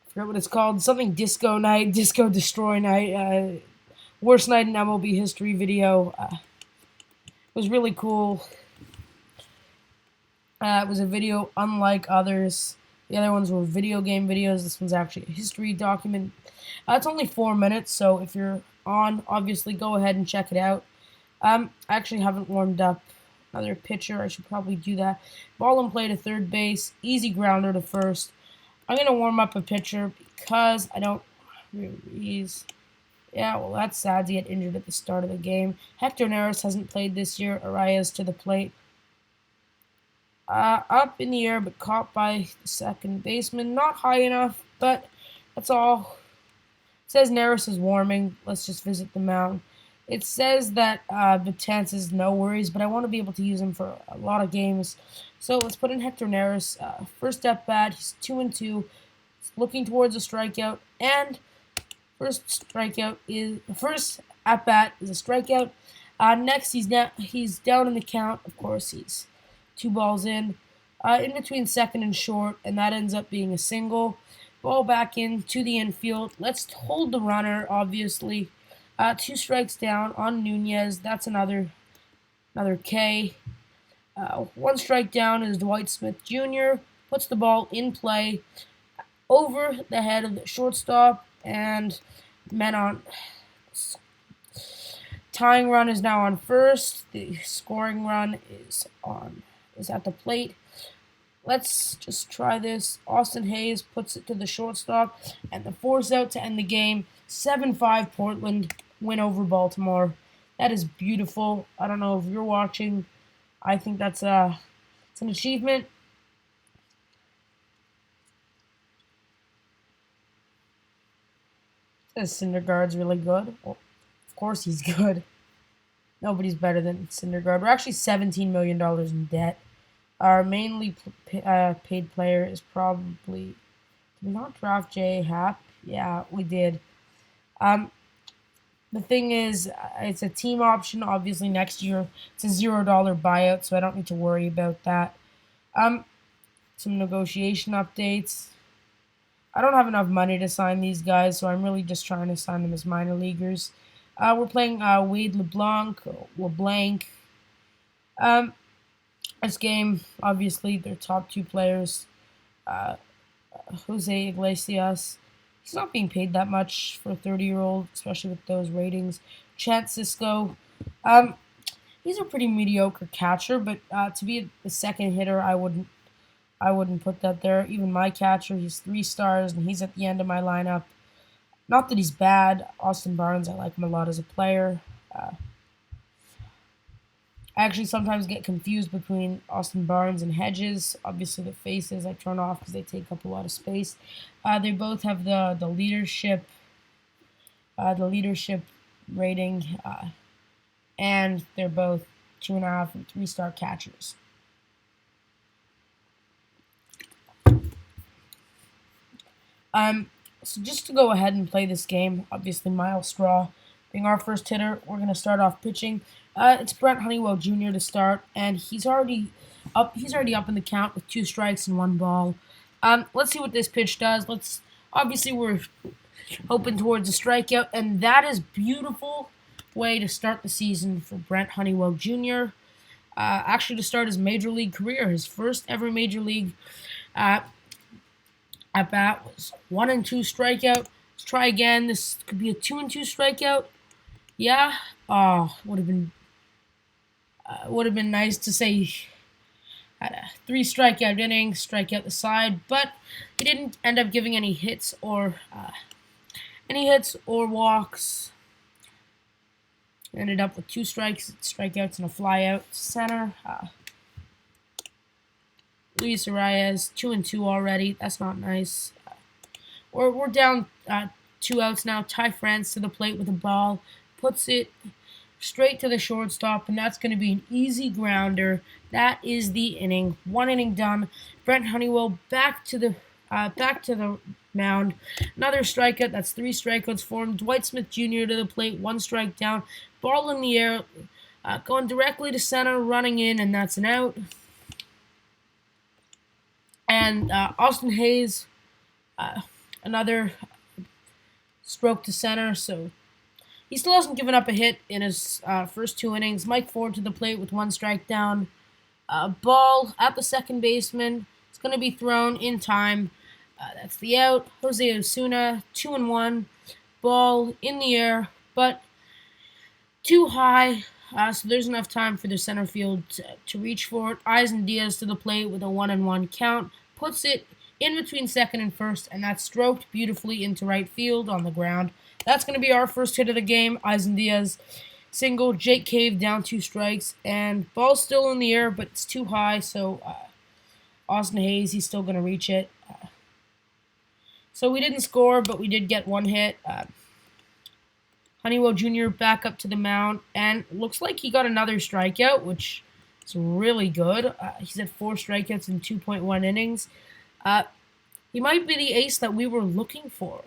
[SPEAKER 1] forgot what it's called. Something Disco Night, Disco Destroy Night. Worst night in MLB history video. It was really cool. It was a video unlike others. The other ones were video game videos. This one's actually a history document. It's only 4 minutes, so if you're on, obviously go ahead and check it out. I actually haven't warmed up another pitcher. I should probably do that. Ball in play to third base. Easy grounder to first. I'm going to warm up a pitcher because I don't... Yeah, well, that's sad to get injured at the start of the game. Hector Neris hasn't played this year. Arias to the plate. Up in the air, but caught by the second baseman. Not high enough, but that's all. It says Neris is warming. Let's just visit the mound. It says that Vitance is no worries, but I want to be able to use him for a lot of games. So let's put in Hector Neris. First at bat, he's 2-2. He's looking towards a strikeout, and first at bat is a strikeout. Next, he's down in the count. Of course, he's 2 balls in between second and short, and that ends up being a single. Ball back in to the infield. Let's hold the runner, obviously. 2 strikes down on Nunez. That's another K. 1 strike down is Dwight Smith Jr. Puts the ball in play over the head of the shortstop, and men on. Tying run is now on first. The scoring run is at the plate. Let's just try this. Austin Hayes puts it to the shortstop, and the force out to end the game. 7-5 Portland win over Baltimore. That is beautiful. I don't know if you're watching. I think that's it's an achievement. This Syndergaard's really good. Well, of course he's good. Nobody's better than Syndergaard. We're actually $17 million in debt. Our mainly paid player is probably... Did we not draft J. Happ? Yeah, we did. The thing is, it's a team option. Obviously, next year it's a $0 buyout, so I don't need to worry about that. Some negotiation updates. I don't have enough money to sign these guys, so I'm really just trying to sign them as minor leaguers. We're playing Wade LeBlanc. This game, obviously, their top 2 players, Jose Iglesias. He's not being paid that much for a 30-year-old, especially with those ratings. Chance Cisco. He's a pretty mediocre catcher, but to be the second hitter, I wouldn't put that there. Even my catcher, he's 3 stars, and he's at the end of my lineup. Not that he's bad. Austin Barnes, I like him a lot as a player. I actually sometimes get confused between Austin Barnes and Hedges. Obviously, the faces I turn off because they take up a lot of space. They both have the leadership rating, and they're both 2.5 and 3-star catchers. So just to go ahead and play this game, obviously Miles Straw being our first hitter, we're going to start off pitching. It's Brent Honeywell Jr. to start, and he's already up in the count with 2 strikes and 1 ball. Let's see what this pitch does. Obviously we're hoping towards a strikeout, and that is beautiful way to start the season for Brent Honeywell Jr. Actually to start his major league career, his first ever major league at bat was 1-2 strikeout. Let's try again. This could be a 2-2 strikeout. Yeah. Would have been nice to say he had a 3 strikeout inning, strike out the side, but he didn't end up giving any hits or walks. Ended up with 2 strikeouts and a fly out to center. Luis Arias, 2-2 already. That's not nice. We're down 2 outs now. Ty France to the plate with a ball. Puts it straight to the shortstop, and that's going to be an easy grounder. That is the inning. 1 inning done. Brent Honeywell back to the mound. Another strikeout. That's 3 strikeouts for him. Dwight Smith Jr. to the plate. 1 strike down. Ball in the air. Going directly to center. Running in, and that's an out. And Austin Hayes, another stroke to center. So he still hasn't given up a hit in his first 2 innings. Mike Ford to the plate with 1 strike down. Ball at the second baseman. It's going to be thrown in time. That's the out. Jose Osuna, 2-1. Ball in the air, but too high. So there's enough time for the center field to reach for it. Eisen Diaz to the plate with a 1-1 count. Puts it in between second and first, and that's stroked beautifully into right field on the ground. That's going to be our first hit of the game. Eisen Diaz single. Jake Cave down 2 strikes, and ball's still in the air, but it's too high, so Austin Hayes, he's still going to reach it. So we didn't score, but we did get 1 hit. Honeywell Jr. back up to the mound, and looks like he got another strikeout, which is really good. He's had 4 strikeouts in 2.1 innings. He might be the ace that we were looking for.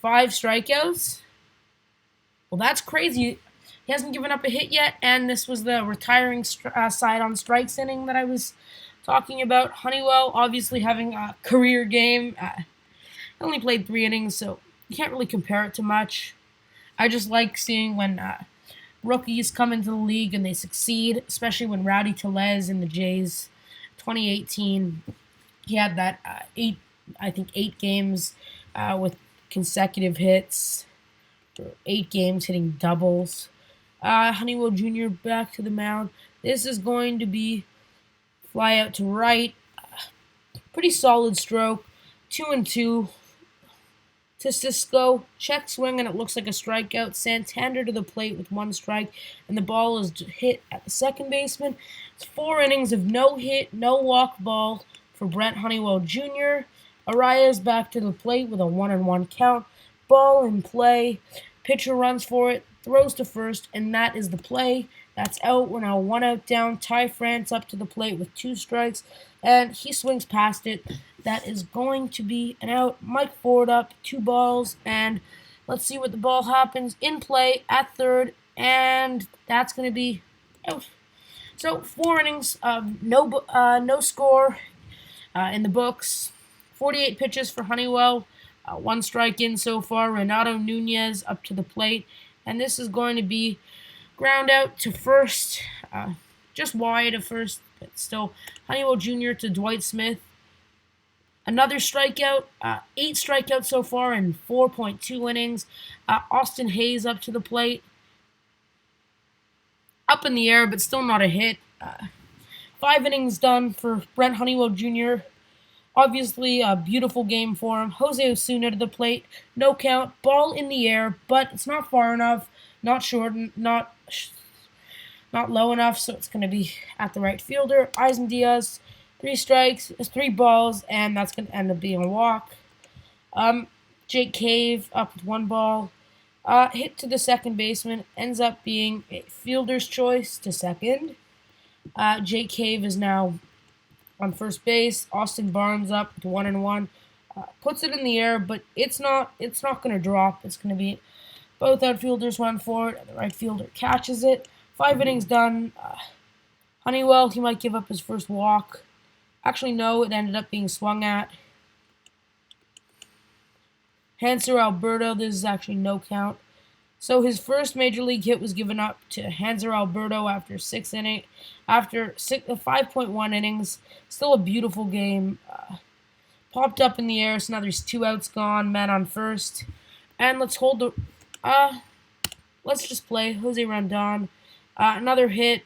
[SPEAKER 1] 5 strikeouts. Well, that's crazy. He hasn't given up a hit yet, and this was the retiring side on strikes inning that I was talking about. Honeywell obviously having a career game. Only played 3 innings, so you can't really compare it to much. I just like seeing when rookies come into the league and they succeed, especially when Rowdy Tellez in the Jays, 2018, he had that 8 games with consecutive hits, 8 games hitting doubles. Honeywell Jr. back to the mound. This is going to be fly out to right. Pretty solid stroke. 2-2. To Cisco, check swing, and it looks like a strikeout. Santander to the plate with 1 strike, and the ball is hit at the second baseman. It's 4 innings of no hit, no walk ball for Brent Honeywell Jr. Arias back to the plate with a 1-1 count. Ball in play. Pitcher runs for it, throws to first, and that is the play. That's out. We're now 1 out down. Ty France up to the plate with 2 strikes, and he swings past it. That is going to be an out. Mike Ford up, 2 balls, and let's see what the ball happens. In play at third, and that's going to be out. So 4 innings of no score in the books. 48 pitches for Honeywell. 1 strike in so far. Renato Nunez up to the plate, and this is going to be ground out to first, just wide of first, but still. Honeywell Jr. to Dwight Smith. Another strikeout, 8 strikeouts so far in 4.2 innings. Austin Hayes up to the plate. Up in the air, but still not a hit. 5 innings done for Brent Honeywell Jr. Obviously, a beautiful game for him. Jose Osuna to the plate. No count. Ball in the air, but it's not far enough. Not short, not low enough, so it's going to be at the right fielder. Eisen Diaz. 3 strikes, 3 balls, and that's going to end up being a walk. Jake Cave up with 1 ball. Hit to the second baseman, ends up being a fielder's choice to second. Jake Cave is now on first base. Austin Barnes up with 1-1. Puts it in the air, but it's not going to drop. It's going to be both outfielders run for it, and the right fielder catches it. 5 innings done. Honeywell, he might give up his first walk. Actually, no, it ended up being swung at. Hanser Alberto, this is actually no count. So his first major league hit was given up to Hanser Alberto after 5.1 innings. Still a beautiful game. Popped up in the air, so now there's 2 outs gone, man on first. And let's hold the... let's just play Jose Rondon. Another hit.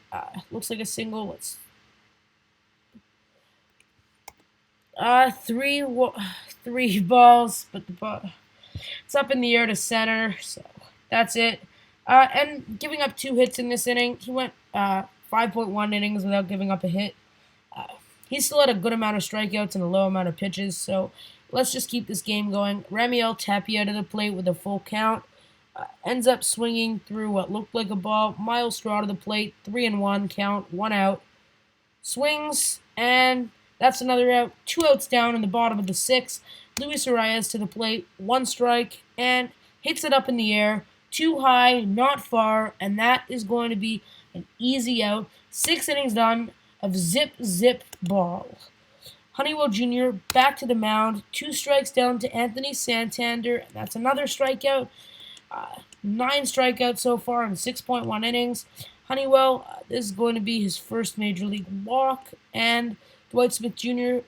[SPEAKER 1] Looks like a single. Let's... 3 balls, but the ball, it's up in the air to center, so that's it. And giving up 2 hits in this inning. He went 5.1 innings without giving up a hit. He still had a good amount of strikeouts and a low amount of pitches, so let's just keep this game going. Ramiel Tapia to the plate with a full count. Ends up swinging through what looked like a ball. Miles Straw to the plate, 3-1 count, 1 out. Swings, and that's another out. 2 outs down in the bottom of the 6th. Luis Arias to the plate, 1 strike, and hits it up in the air. Too high, not far, and that is going to be an easy out. 6 innings done of zip ball. Honeywell Jr. back to the mound. 2 strikes down to Anthony Santander, and that's another strikeout. 9 strikeouts so far in 6.1 innings. Honeywell, this is going to be his first major league walk, and Dwight Smith Jr.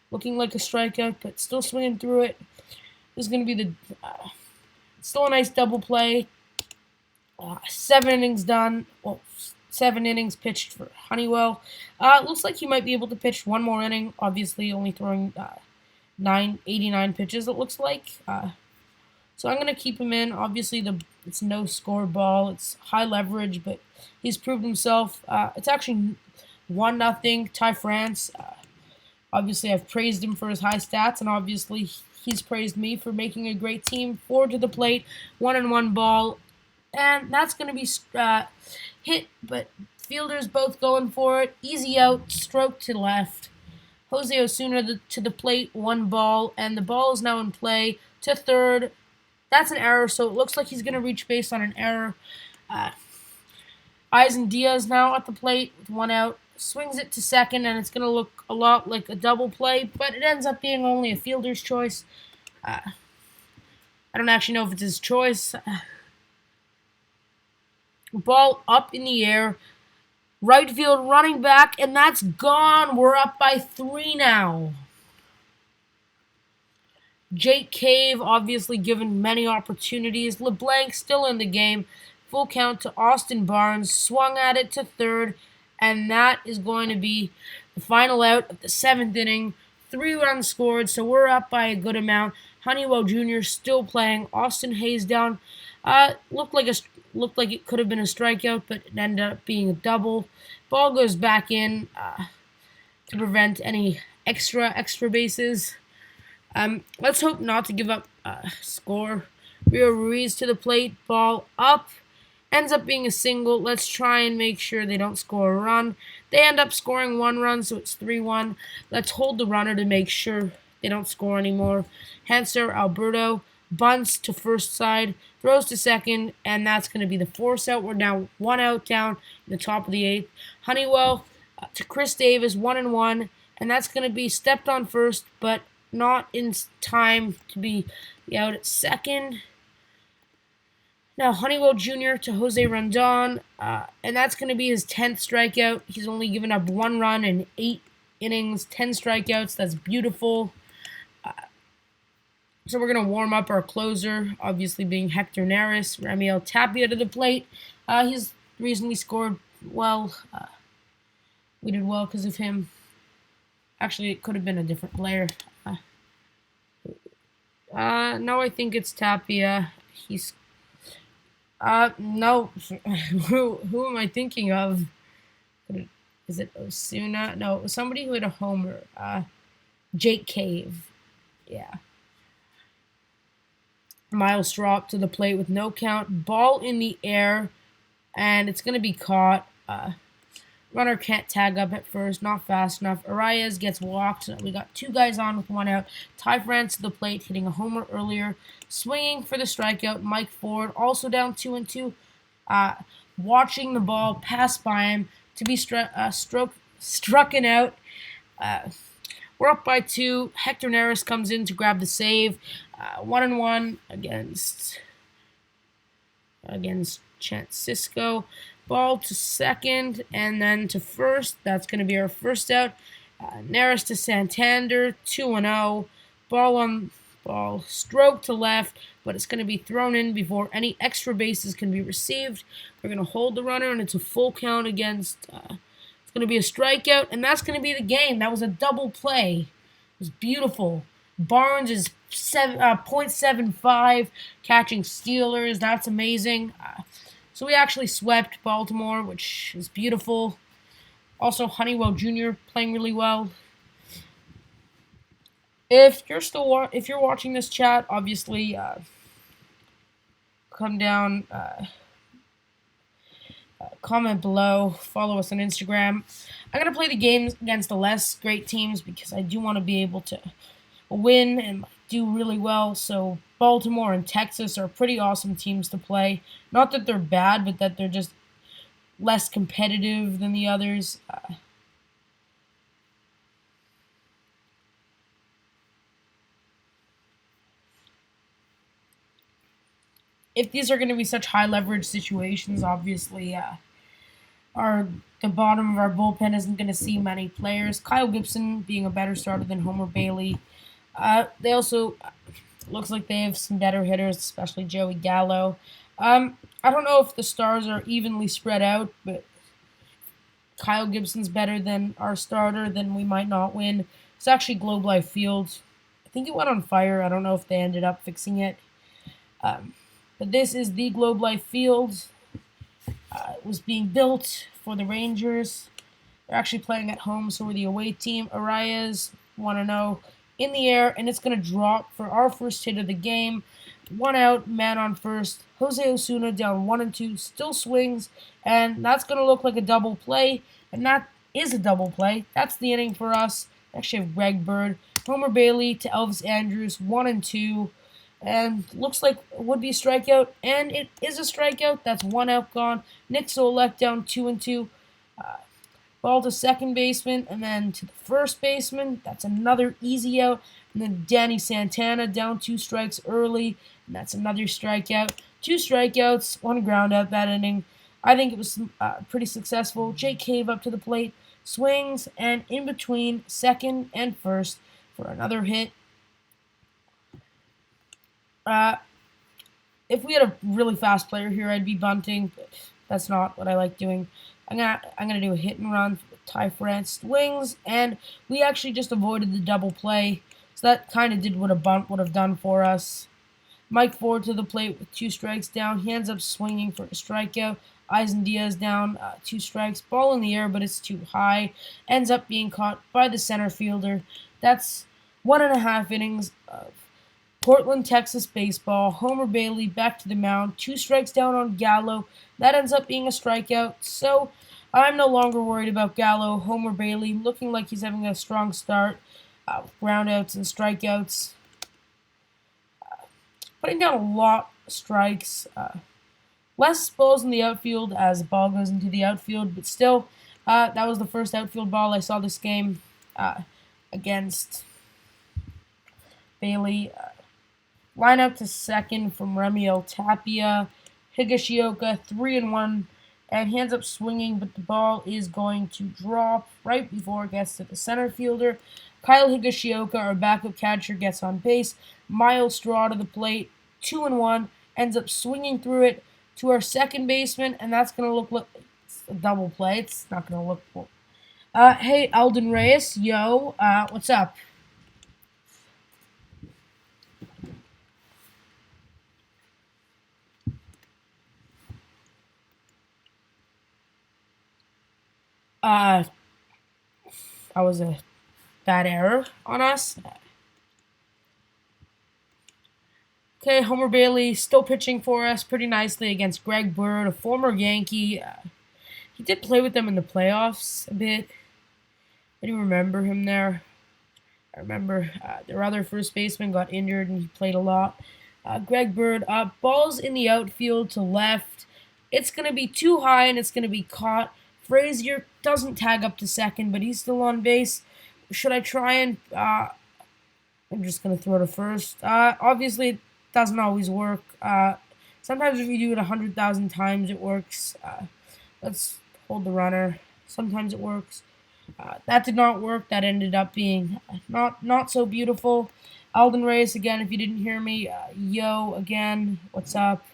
[SPEAKER 1] looking like a strikeout, but still swinging through it. This is going to be still a nice double play. 7 innings done. Well, 7 innings pitched for Honeywell. Looks like he might be able to pitch one more inning. Obviously, only throwing 89 pitches. It looks like. So I'm gonna keep him in. Obviously, it's no score ball. It's high leverage, but he's proved himself. It's actually 1-0 Ty France. Obviously, I've praised him for his high stats, and obviously he's praised me for making a great team. 4 to the plate, 1-1 ball, and that's gonna be hit, but fielders both going for it. Easy out, stroke to left. Jose Osuna to the plate, 1 ball, and the ball is now in play to third. That's an error, so it looks like he's going to reach base on an error. Eisen Diaz now at the plate with 1 out. Swings it to second, and it's going to look a lot like a double play, but it ends up being only a fielder's choice. I don't actually know if it's his choice. Ball up in the air. Right field running back, and that's gone. We're up by 3 now. Jake Cave obviously given many opportunities. LeBlanc still in the game. Full count to Austin Barnes. Swung at it to third. And that is going to be the final out of the 7th inning. 3 runs scored, so we're up by a good amount. Honeywell Jr. still playing. Austin Hayes down. Looked like it could have been a strikeout, but it ended up being a double. Ball goes back in to prevent any extra bases. Let's hope not to give up score. Rio Ruiz to the plate, ball up, ends up being a single. Let's try and make sure they don't score a run. They end up scoring 1 run, so it's 3-1. Let's hold the runner to make sure they don't score anymore. Hanser Alberto bunts to first side, throws to second, and that's going to be the force out. We're now 1 out down in the top of the 8th. Honeywell to Chris Davis, 1-1, and that's going to be stepped on first, but not in time to be out at second. Now Honeywell Jr. to Jose Rondon, and that's going to be his 10th strikeout. He's only given up 1 run in 8 innings, 10 strikeouts. That's beautiful. So we're going to warm up our closer, obviously being Hector Neris. Ramiel Tapia to the plate. He's recently scored well. We did well because of him. Actually, it could have been a different player. No, I think it's Tapia. He's no. Who am I thinking of? Is it Osuna? No, it was somebody who had a homer. Jake Cave. Yeah. Miles Straw to the plate with no count. Ball in the air, and it's going to be caught. Runner can't tag up at first, not fast enough. Arias gets walked. We got 2 guys on with 1 out. Ty France to the plate, hitting a homer earlier. Swinging for the strikeout, Mike Ford, also down 2-2. Watching the ball pass by him to be strucken out. We're up by 2. Hector Neris comes in to grab the save. 1-1 against Chance Cisco. Ball to second and then to first. That's going to be our first out. Neris to Santander, 2-0. Ball on ball, stroke to left, but it's going to be thrown in before any extra bases can be received. We're going to hold the runner, and it's a full count against. It's going to be a strikeout, and that's going to be the game. That was a double play. It was beautiful. Barnes is 0.75, catching stealers. That's amazing. So we actually swept Baltimore, which is beautiful. Also, Honeywell Jr. playing really well. If you're watching this chat, obviously, come down, comment below, follow us on Instagram. I'm gonna play the games against the less great teams because I do want to be able to win and do really well. So Baltimore and Texas are pretty awesome teams to play. Not that they're bad, but that they're just less competitive than the others. If these are going to be such high leverage situations, obviously, our the bottom of our bullpen isn't going to see many players. Kyle Gibson being a better starter than Homer Bailey. They also looks like they have some better hitters, especially Joey Gallo. I don't know if the stars are evenly spread out, but Kyle Gibson's better than our starter, then we might not win. It's actually Globe Life Field. I think it went on fire. I don't know if they ended up fixing it. Um, but this is the Globe Life Field. It was being built for the Rangers. They're actually playing at home, so we're the away team. Arias 1-0 in the air, and it's going to drop for our first hit of the game. 1 out, man on first. Jose Osuna down 1-2, still swings, and that's going to look like a double play, and that is a double play. That's the inning for us. Actually, have Greg Bird, Homer Bailey to Elvis Andrus, 1-2, and looks like it would be a strikeout, and it is a strikeout. That's 1 out gone. Nick Solek down 2-2. Ball to second baseman, and then to the first baseman. That's another easy out. And then Danny Santana down 2 strikes early, and that's another strikeout. 2 strikeouts, 1 ground out that inning. I think it was pretty successful. Jake Cave up to the plate, swings, and in between second and first for another hit. If we had a really fast player here, I'd be bunting, but that's not what I like doing. I'm gonna do a hit and run with Ty France swings, and we actually just avoided the double play, so that kind of did what a bunt would have done for us. Mike Ford to the plate with 2 strikes down. He ends up swinging for a strikeout. Eisen Diaz down 2 strikes. Ball in the air, but it's too high. Ends up being caught by the center fielder. That's 1.5 innings of Portland, Texas baseball. Homer Bailey back to the mound. 2 strikes down on Gallo. That ends up being a strikeout. So I'm no longer worried about Gallo. Homer Bailey looking like he's having a strong start with groundouts and strikeouts. Putting down a lot of strikes. Less balls in the outfield as the ball goes into the outfield, but still, that was the first outfield ball I saw this game against Bailey. Line out to second from Remiel Tapia. Higashioka 3-1, and he ends up swinging, but the ball is going to drop right before it gets to the center fielder. Kyle Higashioka, our backup catcher, gets on base. Miles Straw to the plate, 2-1, ends up swinging through it to our second baseman, and that's going to look like a double play. It's not going to look cool. Hey, Alden Reyes, yo, what's up? That was a bad error on us. Okay, Homer Bailey still pitching for us pretty nicely against Greg Bird, a former Yankee. He did play with them in the playoffs a bit. I do remember him there. I remember their other first baseman got injured and he played a lot. Greg Bird, balls in the outfield to left. It's going to be too high and it's going to be caught. Frazier doesn't tag up to second, but he's still on base. Should I try and... I'm just going to throw to first. Obviously, it doesn't always work. Sometimes if you do it 100,000 times, it works. Let's hold the runner. Sometimes it works. That did not work. That ended up being not so beautiful. Alden Reyes again, if you didn't hear me. Yo again, what's up?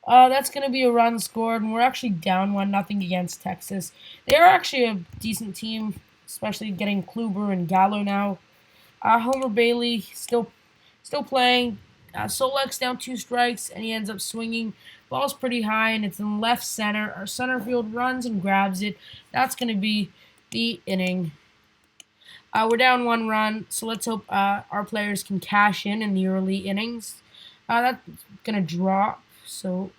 [SPEAKER 1] That's going to be a run scored, and we're actually down 1-0 against Texas. They're actually a decent team, especially getting Kluber and Gallo now. Homer Bailey still playing. Solek's down 2 strikes, and he ends up swinging. Ball's pretty high, and it's in left center. Our center field runs and grabs it. That's going to be the inning. We're down 1 run, so let's hope our players can cash in the early innings. That's going to drop, so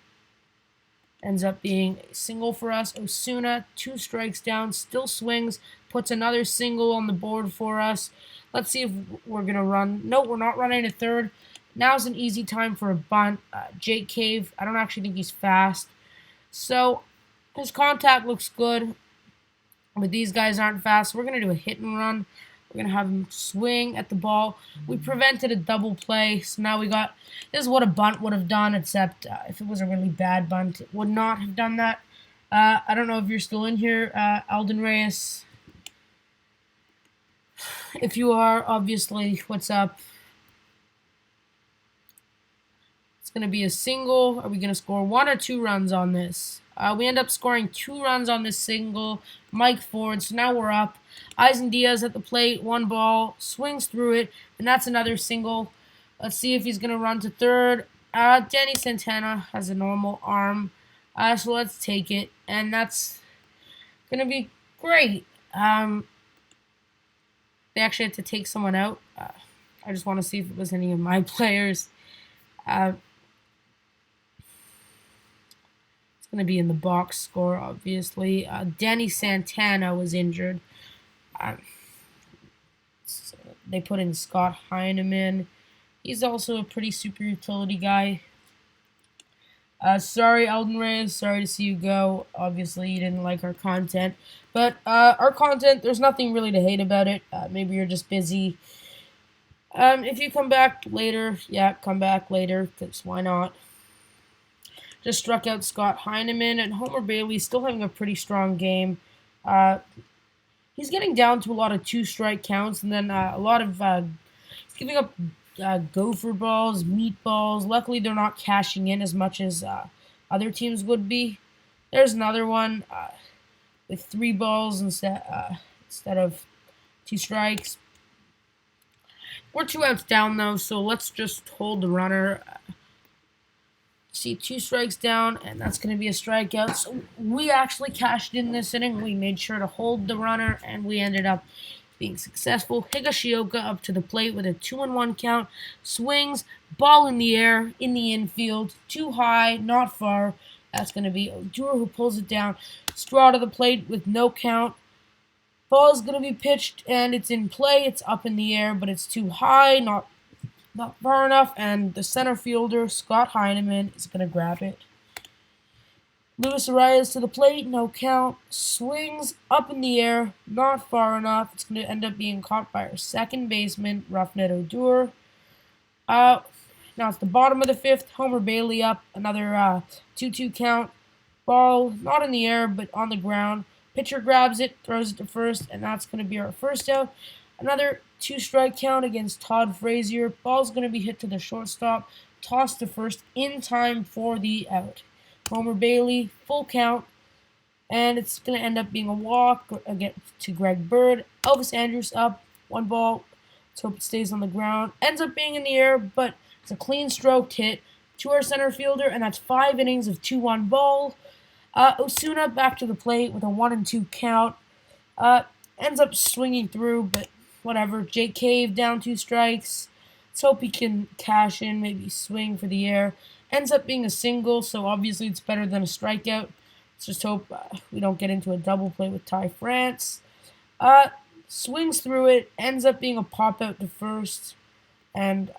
[SPEAKER 1] ends up being a single for us. Osuna, 2 strikes down, still swings, puts another single on the board for us. Let's see if we're going to run. No, we're not running a third. Now's an easy time for a bunt. Jake Cave, I don't actually think he's fast. So his contact looks good, but these guys aren't fast. So we're going to do a hit and run. We're going to have him swing at the ball. We prevented a double play, so now this is what a bunt would have done, except if it was a really bad bunt, it would not have done that. I don't know if you're still in here, Alden Reyes. If you are, obviously, what's up? It's going to be a single. Are we going to score 1 or 2 runs on this? We end up scoring 2 runs on this single. Mike Ford. So now we're up. Eisen Diaz at the plate. 1 ball. Swings through it. And that's another single. Let's see if he's going to run to third. Danny Santana has a normal arm. So let's take it. And that's going to be great. They actually had to take someone out. I just want to see if it was any of my players. It's going to be in the box score, obviously. Danny Santana was injured. So they put in Scott Heineman. He's also a pretty super utility guy. Sorry, Alden Reyes. Sorry to see you go. Obviously, you didn't like our content. But our content, there's nothing really to hate about it. Maybe you're just busy. If you come back later, yeah, come back later, because why not? Just struck out Scott Heineman, and Homer Bailey still having a pretty strong game. He's getting down to a lot of 2-strike counts, and then a lot of he's giving up gopher balls, meatballs. Luckily, they're not cashing in as much as other teams would be. There's another one with 3 balls instead of 2 strikes. We're 2 outs down, though, so let's just hold the runner. See, 2 strikes down, and that's going to be a strikeout. So we actually cashed in this inning. We made sure to hold the runner, and we ended up being successful. Higashioka up to the plate with a 2-1 count. Swings, ball in the air, in the infield. Too high, not far. That's going to be Odor who pulls it down. Straw to the plate with no count. Ball is going to be pitched, and it's in play. It's up in the air, but it's too high, not far enough, and the center fielder, Scott Heineman, is going to grab it. Luis Arias to the plate, no count. Swings up in the air, not far enough. It's going to end up being caught by our second baseman, Roughneck Odor. Now it's the bottom of the 5th. Homer Bailey up, another 2-2 count. Ball not in the air, but on the ground. Pitcher grabs it, throws it to first, and that's going to be our first out. Another 2-strike count against Todd Frazier. Ball's going to be hit to the shortstop, tossed to first in time for the out. Homer Bailey, full count, and it's going to end up being a walk again to Greg Bird. Elvis Andrus up, 1 ball. Let's hope it stays on the ground. Ends up being in the air, but it's a clean stroked hit to our center fielder, and that's 5 innings of 2-1 ball. Osuna back to the plate with a 1-2 count. Ends up swinging through, but whatever. Jake Cave down 2 strikes. Let's hope he can cash in, maybe swing for the air. Ends up being a single, so obviously it's better than a strikeout. Let's just hope we don't get into a double play with Ty France. Swings through it, ends up being a pop out to first, and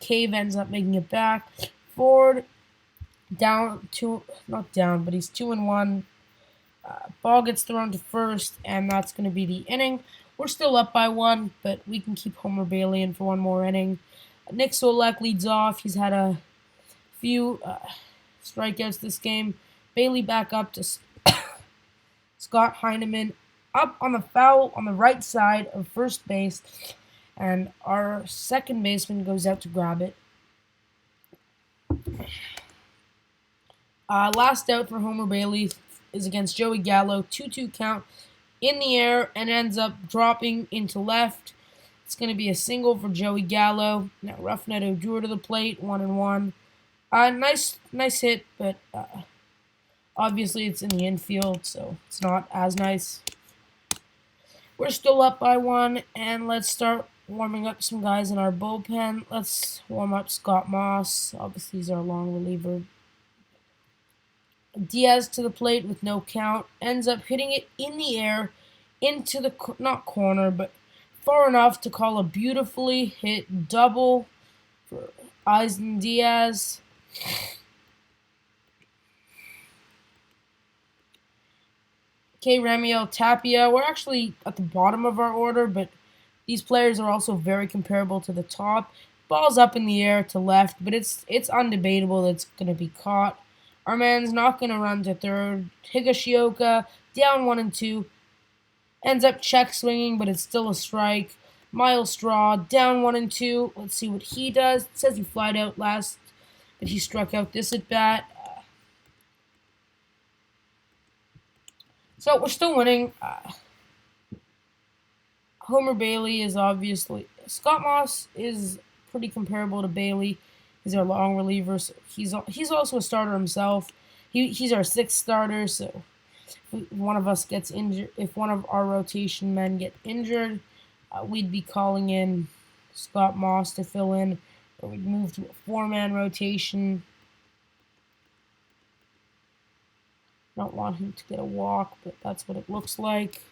[SPEAKER 1] Cave ends up making it back. Ford down 2, not down, but he's 2-1. Ball gets thrown to first, and that's going to be the inning. We're still up by 1, but we can keep Homer Bailey in for 1 more inning. Nick Solak leads off. He's had a few strikeouts this game. Bailey back up to Scott Heineman. Up on the foul on the right side of first base, and our second baseman goes out to grab it. Last out for Homer Bailey is against Joey Gallo. 2-2 count in the air and ends up dropping into left. It's going to be a single for Joey Gallo. Now Roughneck Odor to the plate, 1-1. Nice hit, but obviously it's in the infield, so it's not as nice. We're still up by 1, and let's start warming up some guys in our bullpen. Let's warm up Scott Moss. Obviously he's our long reliever. Diaz to the plate with no count. Ends up hitting it in the air into the, not corner, but far enough to call a beautifully hit double for Eisen Diaz. Okay, Ramiel Tapia. We're actually at the bottom of our order, but these players are also very comparable to the top. Ball's up in the air to left, but it's undebatable that it's going to be caught. Our man's not going to run to third. Higashioka down 1-2. Ends up check swinging, but it's still a strike. Miles Straw down 1-2. Let's see what he does. It says he flied out last, but he struck out this at bat. So we're still winning. Homer Bailey is obviously Scott Moss is pretty comparable to Bailey. He's our long reliever. So he's also a starter himself. He's our sixth starter. So if one of us gets injured, if one of our rotation men get injured, we'd be calling in Scott Moss to fill in, or we'd move to a four-man rotation. Don't want him to get a walk, but that's what it looks like.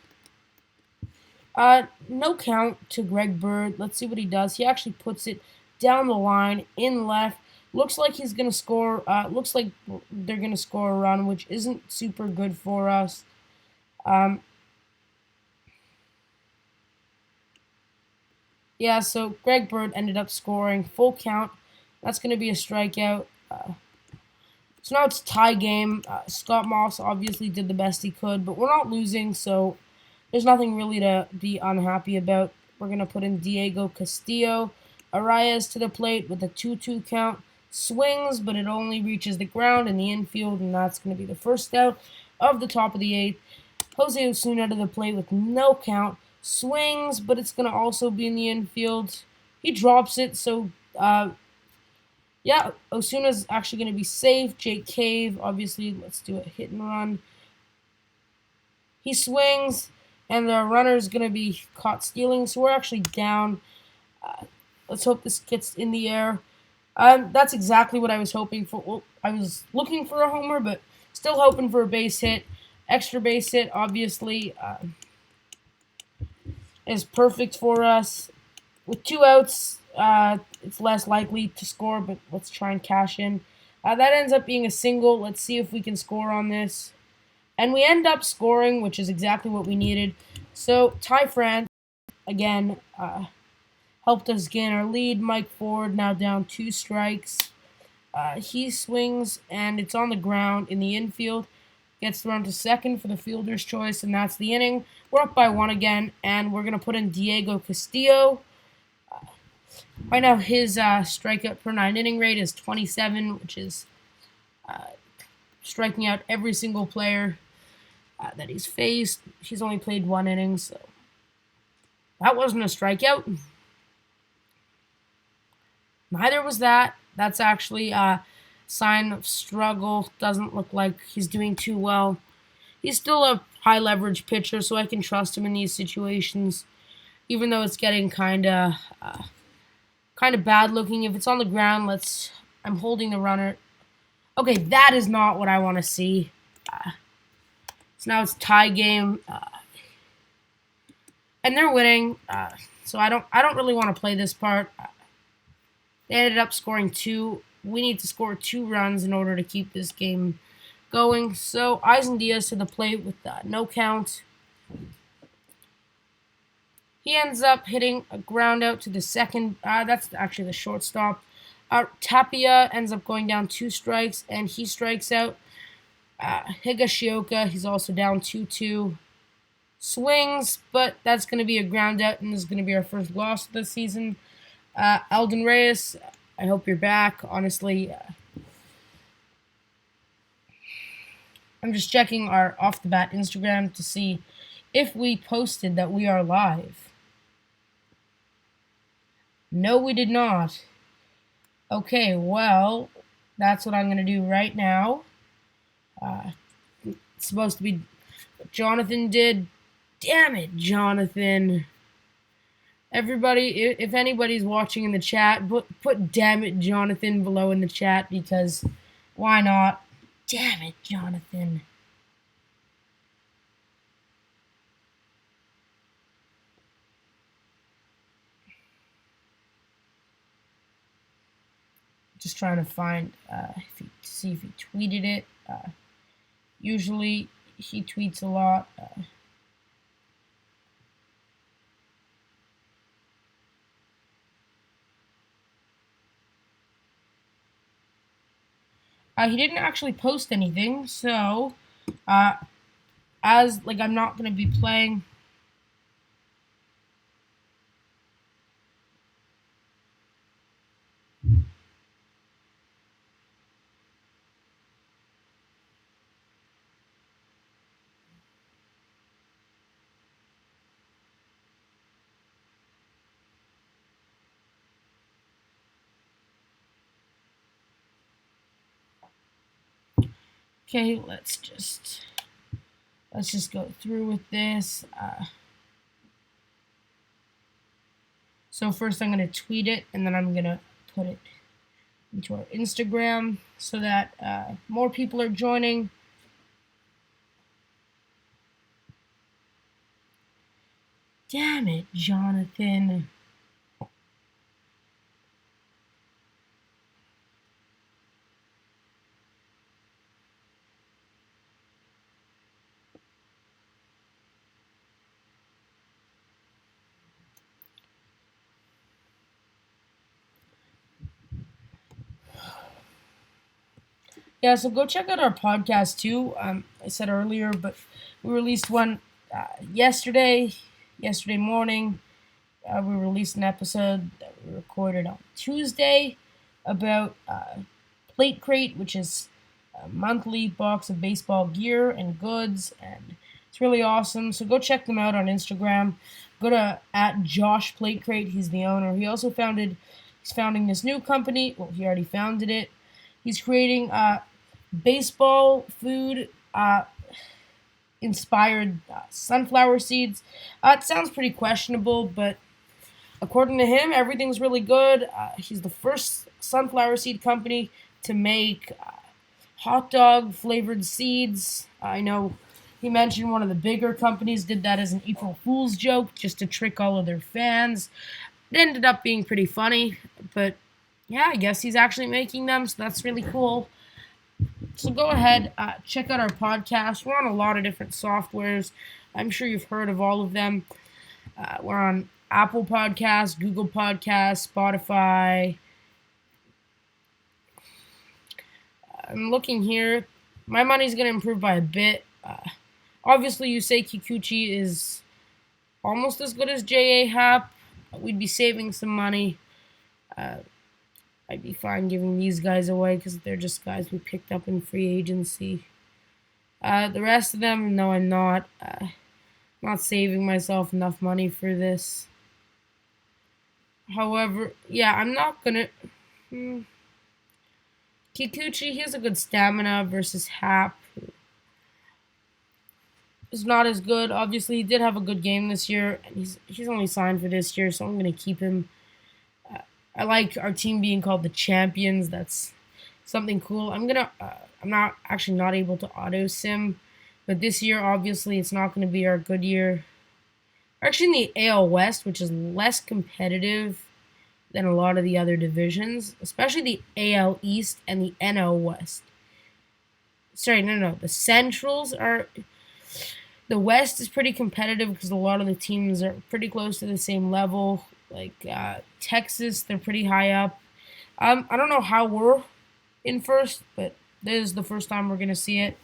[SPEAKER 1] No count to Greg Bird. Let's see what he does. He actually puts it down the line in left. Looks like he's going to score. Looks like they're going to score a run, which isn't super good for us. Yeah, so Greg Bird ended up scoring. Full count. That's going to be a strikeout. So now it's a tie game. Scott Moss obviously did the best he could, but we're not losing, so there's nothing really to be unhappy about. We're going to put in Diego Castillo. Arias to the plate with a 2-2 count. Swings, but it only reaches the ground in the infield, and that's going to be the first out of the top of the eighth. Jose Osuna to the plate with no count. Swings, but it's going to also be in the infield. He drops it, so yeah, Osuna's actually going to be safe. Jake Cave, obviously, let's do a hit and run. He swings, and the runner's going to be caught stealing, so we're actually down. Let's hope this gets in the air. That's exactly what I was hoping for. Well, I was looking for a homer, but still hoping for a base hit. Extra base hit, obviously, is perfect for us. With 2 outs, it's less likely to score, but let's try and cash in. That ends up being a single. Let's see if we can score on this. And we end up scoring, which is exactly what we needed. So, Ty France, again, helped us gain our lead. Mike Ford now down 2 strikes. He swings, and it's on the ground in the infield. Gets thrown to second for the fielder's choice, and that's the inning. We're up by 1 again, and we're going to put in Diego Castillo. Right now, his strikeout per 9 inning rate is 27, which is striking out every single player that he's faced. He's only played 1 inning, so that wasn't a strikeout. Neither was that. That's actually a sign of struggle. Doesn't look like he's doing too well. He's still a high leverage pitcher, so I can trust him in these situations, even though it's getting kind of bad looking. If it's on the ground, I'm holding the runner. Okay, that is not what I want to see. So now it's tie game, and they're winning. So I don't really want to play this part. They ended up scoring 2. We need to score 2 runs in order to keep this game going. So Eisen Diaz to the plate with no count. He ends up hitting a ground out to the second. That's actually the shortstop. Tapia ends up going down 2 strikes, and he strikes out. Higashioka, he's also down 2-2. Swings, but that's going to be a ground out, and this is going to be our first loss of the season. Alden Reyes, I hope you're back. Honestly, I'm just checking our off-the-bat Instagram to see if we posted that we are live. No, we did not. Okay, well, that's what I'm going to do right now. It's supposed to be what Jonathan did. Damn it, Jonathan. Everybody, if anybody's watching in the chat, put damn it, Jonathan below in the chat, because why not? Damn it, Jonathan. Just trying to find, see if he tweeted it. Usually he tweets a lot. He didn't actually post anything, so uh, as like I'm not gonna be playing. Okay, let's just go through with this. So first I'm gonna tweet it, and then I'm gonna put it into our Instagram so that more people are joining. Damn it, Jonathan. Yeah, so go check out our podcast too. I said earlier, but we released one yesterday morning. We released an episode that we recorded on Tuesday about Plate Crate, which is a monthly box of baseball gear and goods, and it's really awesome. So go check them out on Instagram. Go to at Josh Plate Crate. He's the owner. He's founding this new company. Well, he already founded it. He's creating baseball food inspired sunflower seeds. It sounds pretty questionable, but according to him, everything's really good. He's the first sunflower seed company to make hot dog flavored seeds. I know he mentioned one of the bigger companies did that as an April Fool's joke just to trick all of their fans. It ended up being pretty funny, but yeah, I guess he's actually making them, so that's really cool. So go ahead, check out our podcast. We're on a lot of different softwares. I'm sure you've heard of all of them. We're on Apple Podcasts, Google Podcasts, Spotify. I'm looking here. My money's going to improve by a bit. Obviously, Yusei Kikuchi is almost as good as J.A. Happ. We'd be saving some money. I'd be fine giving these guys away because they're just guys we picked up in free agency. The rest of them, no, I'm not. Not saving myself enough money for this. However, yeah, I'm not gonna. Kikuchi, he has a good stamina versus Happ. Is not as good. Obviously, he did have a good game this year, and he's only signed for this year, so I'm gonna keep him. I like our team being called the champions. That's something cool. I'm not actually not able to auto sim, but this year obviously it's not going to be our good year. Actually, in the AL West, which is less competitive than a lot of the other divisions, especially the AL East and the NL West. Sorry, no. The Centrals are. The West is pretty competitive because a lot of the teams are pretty close to the same level. Like Texas, they're pretty high up. I don't know how we're in first, but this is the first time we're gonna see it.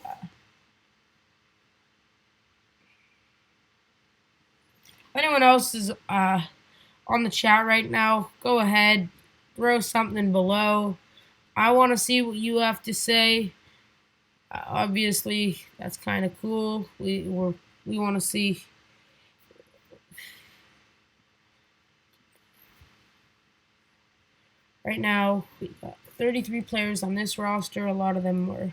[SPEAKER 1] If anyone else is on the chat right now, go ahead, throw something below. I want to see what you have to say. Obviously, that's kind of cool. We want to see. Right now, we've got 33 players on this roster. A lot of them were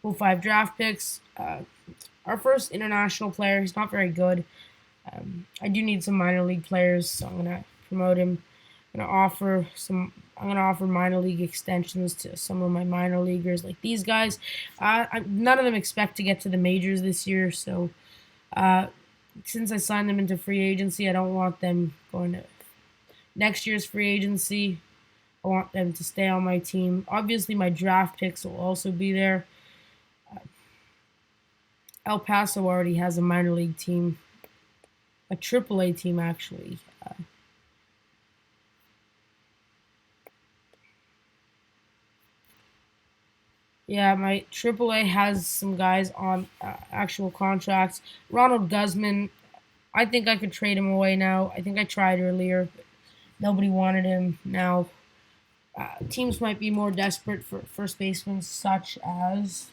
[SPEAKER 1] 05 draft picks. Our first international player, he's not very good. I do need some minor league players, so I'm gonna promote him. I'm gonna offer minor league extensions to some of my minor leaguers, like these guys. None of them expect to get to the majors this year, so since I signed them into free agency, I don't want them going to next year's free agency. I want them to stay on my team. Obviously, my draft picks will also be there. El Paso already has a minor league team, a AAA team actually. Yeah, my AAA has some guys on actual contracts. Ronald Guzman, I think I could trade him away now. I think I tried earlier, but nobody wanted him. Now, teams might be more desperate for first basemen, such as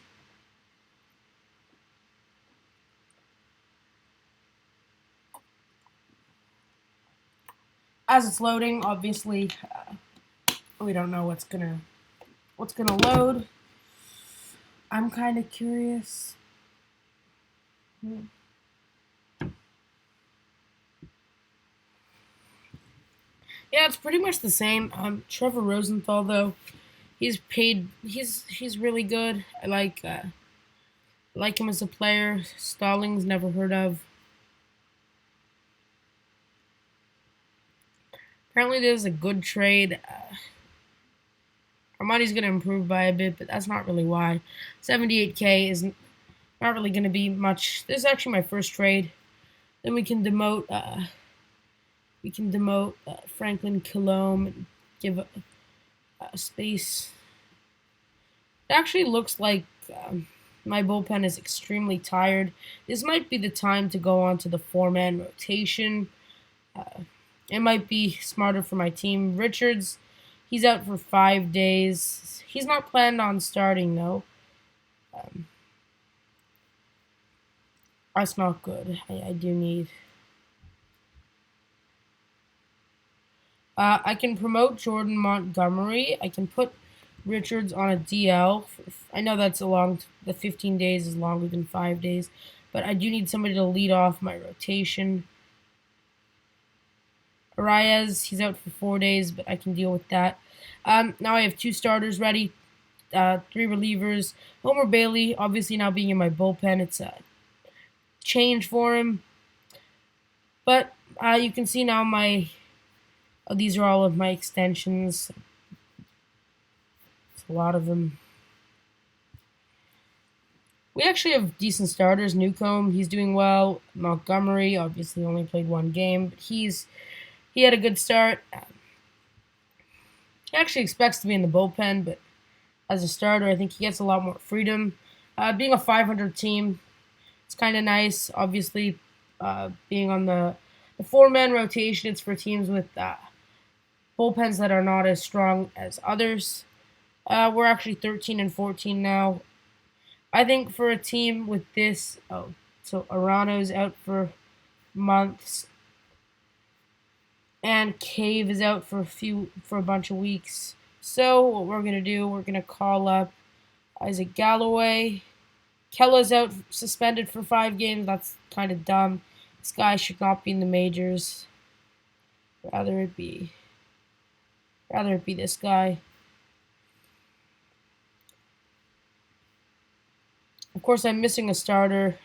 [SPEAKER 1] it's loading. Obviously, we don't know what's gonna load. I'm kind of curious. Yeah, it's pretty much the same. Trevor Rosenthal though, he's paid. He's really good. I like him as a player. Stallings never heard of. Apparently, there's a good trade. Our money's gonna improve by a bit, but that's not really why. 78K is not really gonna be much. This is actually my first trade. Then we can demote Franklin Kilome and give space. It actually looks like my bullpen is extremely tired. This might be the time to go on to the four-man rotation. Uh, it might be smarter for my team. Richards, he's out for 5 days. He's not planned on starting though. Um, that's not good. I do need. I can promote Jordan Montgomery. I can put Richards on a DL. I know that's a long. The 15 days is longer than 5 days, but I do need somebody to lead off my rotation. Arias, he's out for 4 days, but I can deal with that. Now I have two starters ready, three relievers. Homer Bailey, obviously now being in my bullpen, it's a change for him. But you can see now these are all of my extensions. It's a lot of them. We actually have decent starters. Newcomb, he's doing well. Montgomery, obviously only played one game, but he had a good start. He actually expects to be in the bullpen, but as a starter, I think he gets a lot more freedom. Being a 500 team, it's kind of nice. Obviously, being on the four-man rotation, it's for teams with bullpens that are not as strong as others. We're actually 13 and 14 now. I think for a team with this, so Arano's out for months, and Cave is out for a bunch of weeks. So what we're gonna do, we're gonna call up Isaac Galloway. Kella's out suspended for 5 games. That's kind of dumb. This guy should not be in the majors. Rather it be this guy. Of course, I'm missing a starter.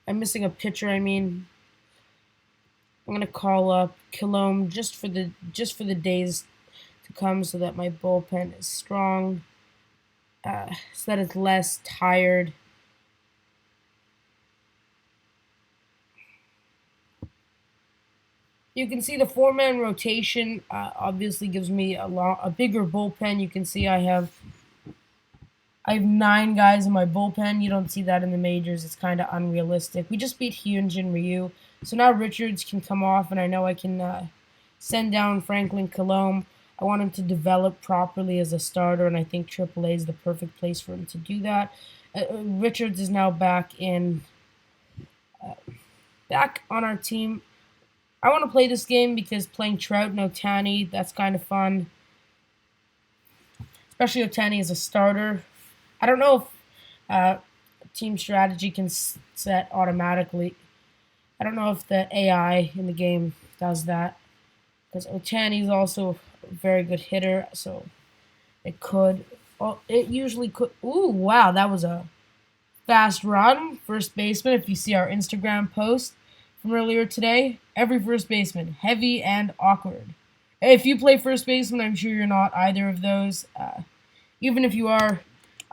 [SPEAKER 1] I'm missing a pitcher. I mean, I'm gonna call up Kilome just for the days to come, so that my bullpen is strong, so that it's less tired. You can see the four-man rotation obviously gives me a bigger bullpen. You can see I have 9 guys in my bullpen. You don't see that in the majors. It's kind of unrealistic. We just beat Hyunjin Ryu, so now Richards can come off, and I know I can send down Franklin Kilome. I want him to develop properly as a starter, and I think AAA is the perfect place for him to do that. Richards is now back on our team. I want to play this game because playing Trout and Otani, that's kind of fun. Especially Otani as a starter. I don't know if team strategy can set automatically. I don't know if the AI in the game does that. Because Otani is also a very good hitter, so it could. Oh, it usually could. Ooh, wow, that was a fast run. First baseman, if you see our Instagram post from earlier today, every first baseman, heavy and awkward. If you play first baseman, I'm sure you're not either of those. Even if you are,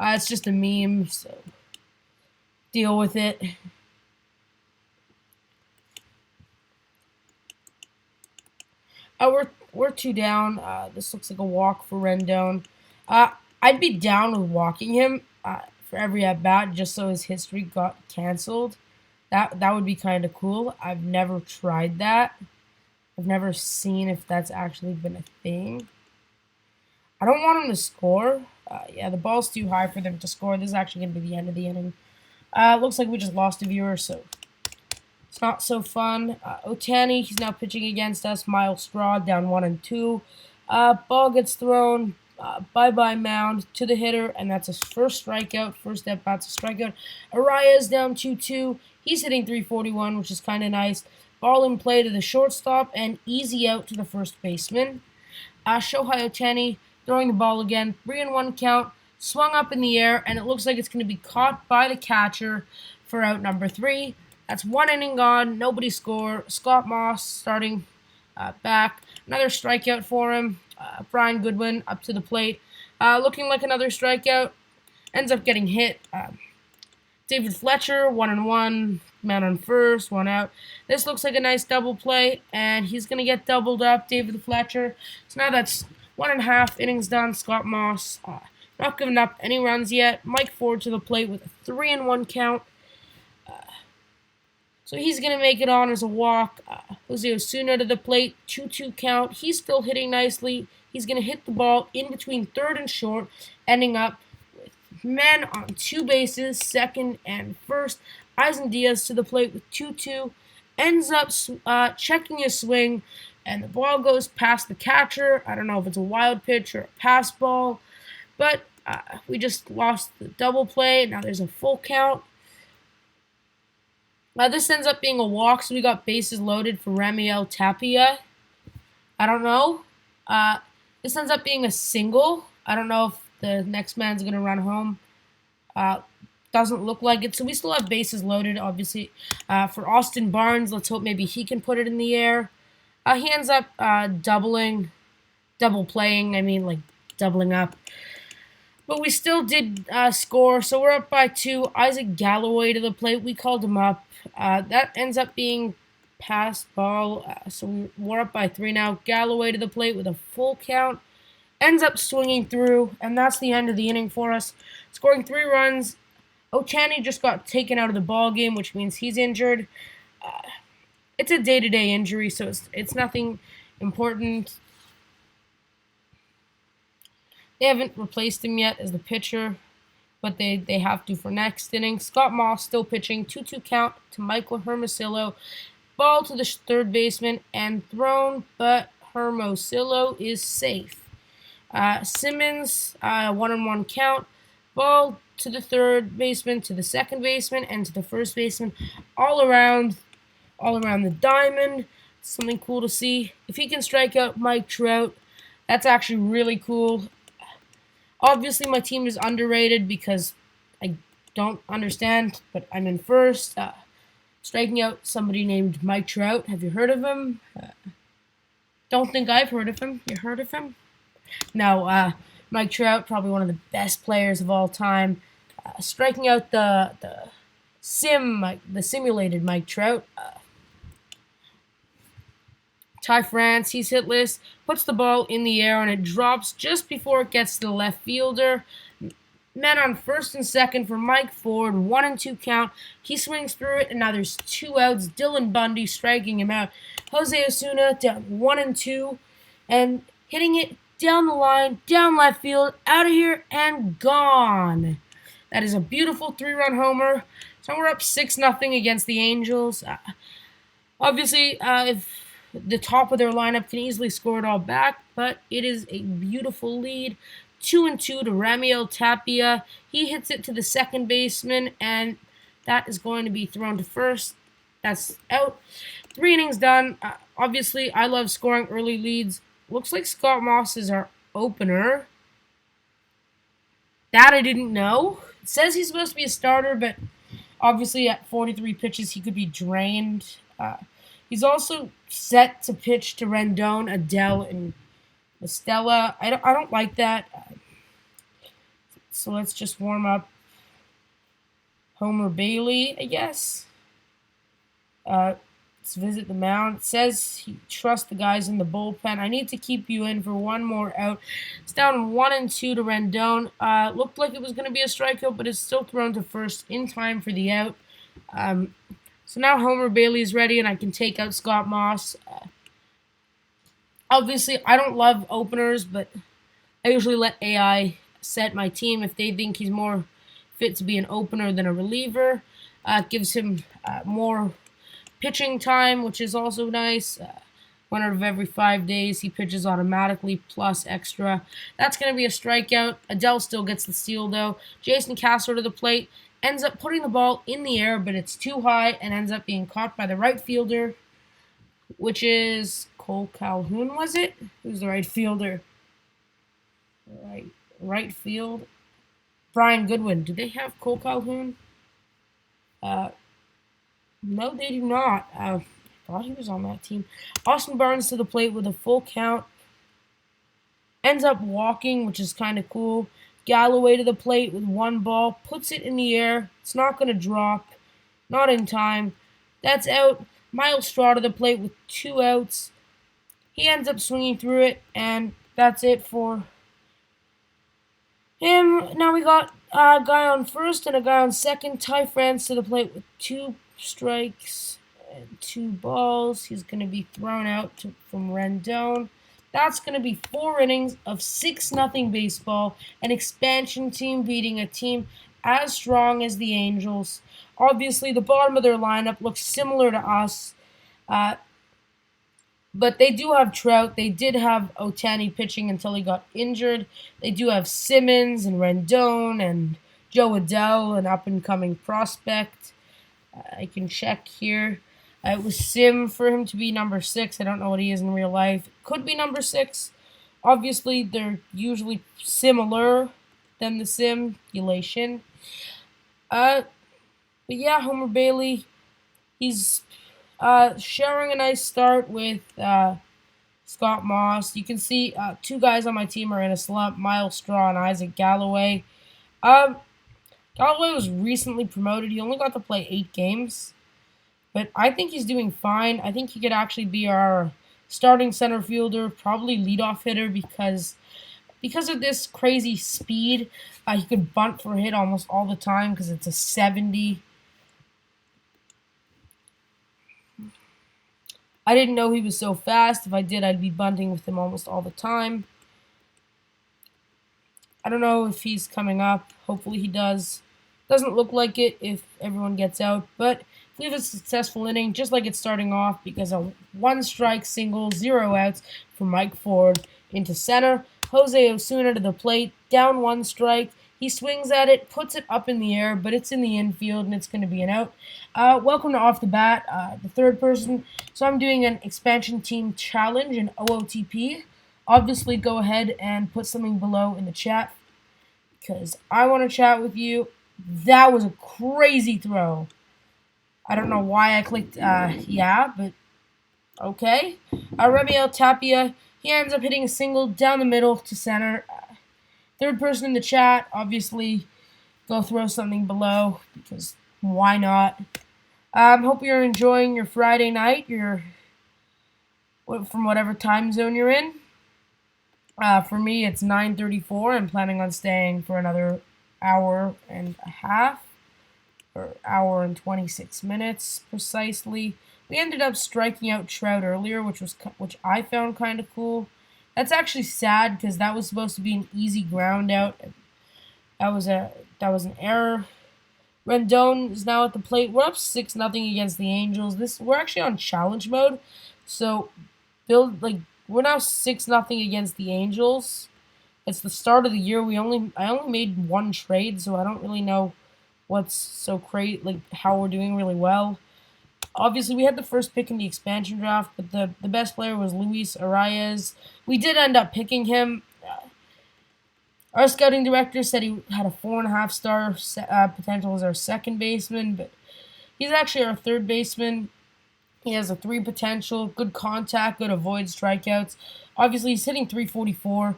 [SPEAKER 1] it's just a meme, so deal with it. We're 2 down. This looks like a walk for Rendon. I'd be down with walking him for every at bat just so his history got canceled. That would be kind of cool. I've never tried that. I've never seen if that's actually been a thing. I don't want him to score. Yeah, the ball's too high for them to score. This is actually going to be the end of the inning. Looks like we just lost a viewer, so it's not so fun. Ohtani, he's now pitching against us. Miles Straw down 1-2. Ball gets thrown. Bye-bye mound to the hitter, and that's his first strikeout. First at bat's a strikeout. Arias down 2-2. He's hitting 341, which is kind of nice. Ball in play to the shortstop, and easy out to the first baseman. Shohei Ohtani throwing the ball again. 3-1 count. Swung up in the air, and it looks like it's going to be caught by the catcher for out number 3. That's 1 inning gone. Nobody scored. Scott Moss starting back. Another strikeout for him. Brian Goodwin up to the plate. Looking like another strikeout. Ends up getting hit. David Fletcher, 1-1. Man on first, 1 out. This looks like a nice double play, and he's going to get doubled up, David Fletcher. So now that's 1.5 innings done. Scott Moss not giving up any runs yet. Mike Ford to the plate with a 3-1 count. So he's going to make it on as a walk. Jose Osuna to the plate, 2-2 count. He's still hitting nicely. He's going to hit the ball in between third and short, ending up with men on 2 bases, second and first. Eisen Diaz to the plate with 2-2. Ends up checking his swing, and the ball goes past the catcher. I don't know if it's a wild pitch or a pass ball, but we just lost the double play. Now there's a full count. This ends up being a walk, so we got bases loaded for Ramiel Tapia. I don't know. This ends up being a single. I don't know if the next man's going to run home. Doesn't look like it. So we still have bases loaded, obviously. For Austin Barnes, let's hope maybe he can put it in the air. He ends up double playing, like doubling up. But we still did score, so we're up by 2. Isaac Galloway to the plate. We called him up. That ends up being pass ball, so we're up by 3 now. Galloway to the plate with a full count. Ends up swinging through, and that's the end of the inning for us. Scoring 3 runs. Ohtani just got taken out of the ball game, which means he's injured. It's a day-to-day injury, so it's nothing important. They haven't replaced him yet as the pitcher, but they have to for next inning. Scott Moss still pitching, 2-2 count to Michael Hermosillo. Ball to the third baseman and thrown, but Hermosillo is safe. Simmons, 1-1 count. Ball to the third baseman, to the second baseman, and to the first baseman. All around the diamond. Something cool to see. If he can strike out Mike Trout, that's actually really cool. Obviously, my team is underrated because I don't understand, but I'm in first. Striking out somebody named Mike Trout. Have you heard of him? Don't think I've heard of him. You heard of him? No, Mike Trout, probably one of the best players of all time. Striking out the simulated Mike Trout. Ty France, he's hitless, puts the ball in the air, and it drops just before it gets to the left fielder. Men on first and second for Mike Ford, 1-2 count. He swings through it, and now there's 2 outs. Dylan Bundy striking him out. Jose Osuna down 1-2, and hitting it down the line, down left field, out of here, and gone. That is a beautiful 3-run homer. So we're up 6-0 against the Angels. Obviously, if the top of their lineup can easily score it all back, but it is a beautiful lead. 2-2 to Ramiel Tapia. He hits it to the second baseman, and that is going to be thrown to first. That's out. 3 innings done. Obviously, I love scoring early leads. Looks like Scott Moss is our opener. That I didn't know. It says he's supposed to be a starter, but obviously at 43 pitches, he could be drained. He's also set to pitch to Rendon, Adele, and Estella. I don't like that. So let's just warm up Homer Bailey, I guess. Let's visit the mound. It says he trusts the guys in the bullpen. I need to keep you in for one more out. It's down 1-2 to Rendon. Looked like it was going to be a strikeout, but it's still thrown to first in time for the out. So now Homer Bailey is ready, and I can take out Scott Moss. Obviously, I don't love openers, but I usually let AI set my team if they think he's more fit to be an opener than a reliever. Gives him more pitching time, which is also nice. 1 out of every 5 days, he pitches automatically plus extra. That's going to be a strikeout. Adele still gets the steal, though. Jason Castro to the plate. Ends up putting the ball in the air, but it's too high and ends up being caught by the right fielder, which is Cole Calhoun, was it? Who's the right fielder? Right field. Brian Goodwin. Do they have Cole Calhoun? No, they do not. I thought he was on that team. Austin Barnes to the plate with a full count. Ends up walking, which is kind of cool. Galloway to the plate with 1 ball. Puts it in the air. It's not going to drop. Not in time. That's out. Miles Straw to the plate with 2 outs. He ends up swinging through it, and that's it for him. Now we got a guy on first and a guy on second. Ty France to the plate with 2 strikes and 2 balls. He's going to be thrown out from Rendon. That's going to be 4 innings of 6-0 baseball. An expansion team beating a team as strong as the Angels. Obviously, the bottom of their lineup looks similar to us. But they do have Trout. They did have Ohtani pitching until he got injured. They do have Simmons and Rendon and Joe Adele, an up-and-coming prospect. I can check here. It was Sim for him to be number 6. I don't know what he is in real life. Could be number 6. Obviously, they're usually similar than the simulation. But yeah, Homer Bailey, he's sharing a nice start with Scott Moss. You can see 2 guys on my team are in a slump, Miles Straw and Isaac Galloway. Galloway was recently promoted. He only got to play 8 games. But I think he's doing fine. I think he could actually be our starting center fielder, probably leadoff hitter, because of this crazy speed. He could bunt for a hit almost all the time because it's a 70. I didn't know he was so fast. If I did, I'd be bunting with him almost all the time. I don't know if he's coming up. Hopefully he does. Doesn't look like it if everyone gets out, but we have a successful inning, just like it's starting off, because a 1-strike single, 0 outs for Mike Ford into center. Jose Osuna to the plate, down 1 strike. He swings at it, puts it up in the air, but it's in the infield, and it's going to be an out. Welcome to Off the Bat, the third person. So I'm doing an expansion team challenge in OOTP. Obviously, go ahead and put something below in the chat, because I want to chat with you. That was a crazy throw. I don't know why I clicked yeah, but okay. Remiel Tapia, he ends up hitting a single down the middle to center. Third person in the chat, obviously, go throw something below, because why not? Hope you're enjoying your Friday night, from whatever time zone you're in. For me, it's 9:34. I'm planning on staying for another hour and a half, or hour and 26 minutes precisely. We ended up striking out Trout earlier, which I found kind of cool. That's actually sad because that was supposed to be an easy ground out. That was an error. Rendon is now at the plate. We're up 6-0 against the Angels. We're actually on challenge mode, so we're now 6-0 against the Angels. It's the start of the year. I only made 1 trade, so I don't really know what's so great, how we're doing really well. Obviously, we had the first pick in the expansion draft, but the best player was Luis Arias. We did end up picking him. Our scouting director said he had a 4.5-star potential as our second baseman, but he's actually our third baseman. He has a 3 potential, good contact, good avoid strikeouts. Obviously, he's hitting .344.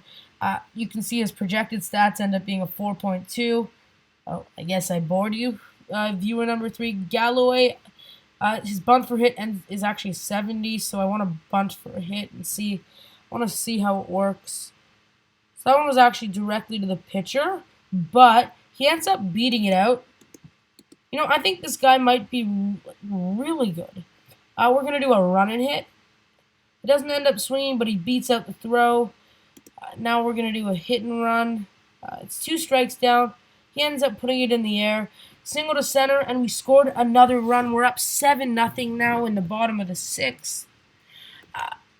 [SPEAKER 1] You can see his projected stats end up being a 4.2. Oh, I guess I bored you. Viewer number 3, Galloway. His bunt for hit is actually 70, so I want to bunt for a hit and see. I want to see how it works. So that one was actually directly to the pitcher, but he ends up beating it out. I think this guy might be really good. We're going to do a run and hit. It doesn't end up swinging, but he beats out the throw. Now we're going to do a hit and run. It's 2 strikes down. He ends up putting it in the air. Single to center, and we scored another run. We're up 7-0 now in the bottom of the 6th.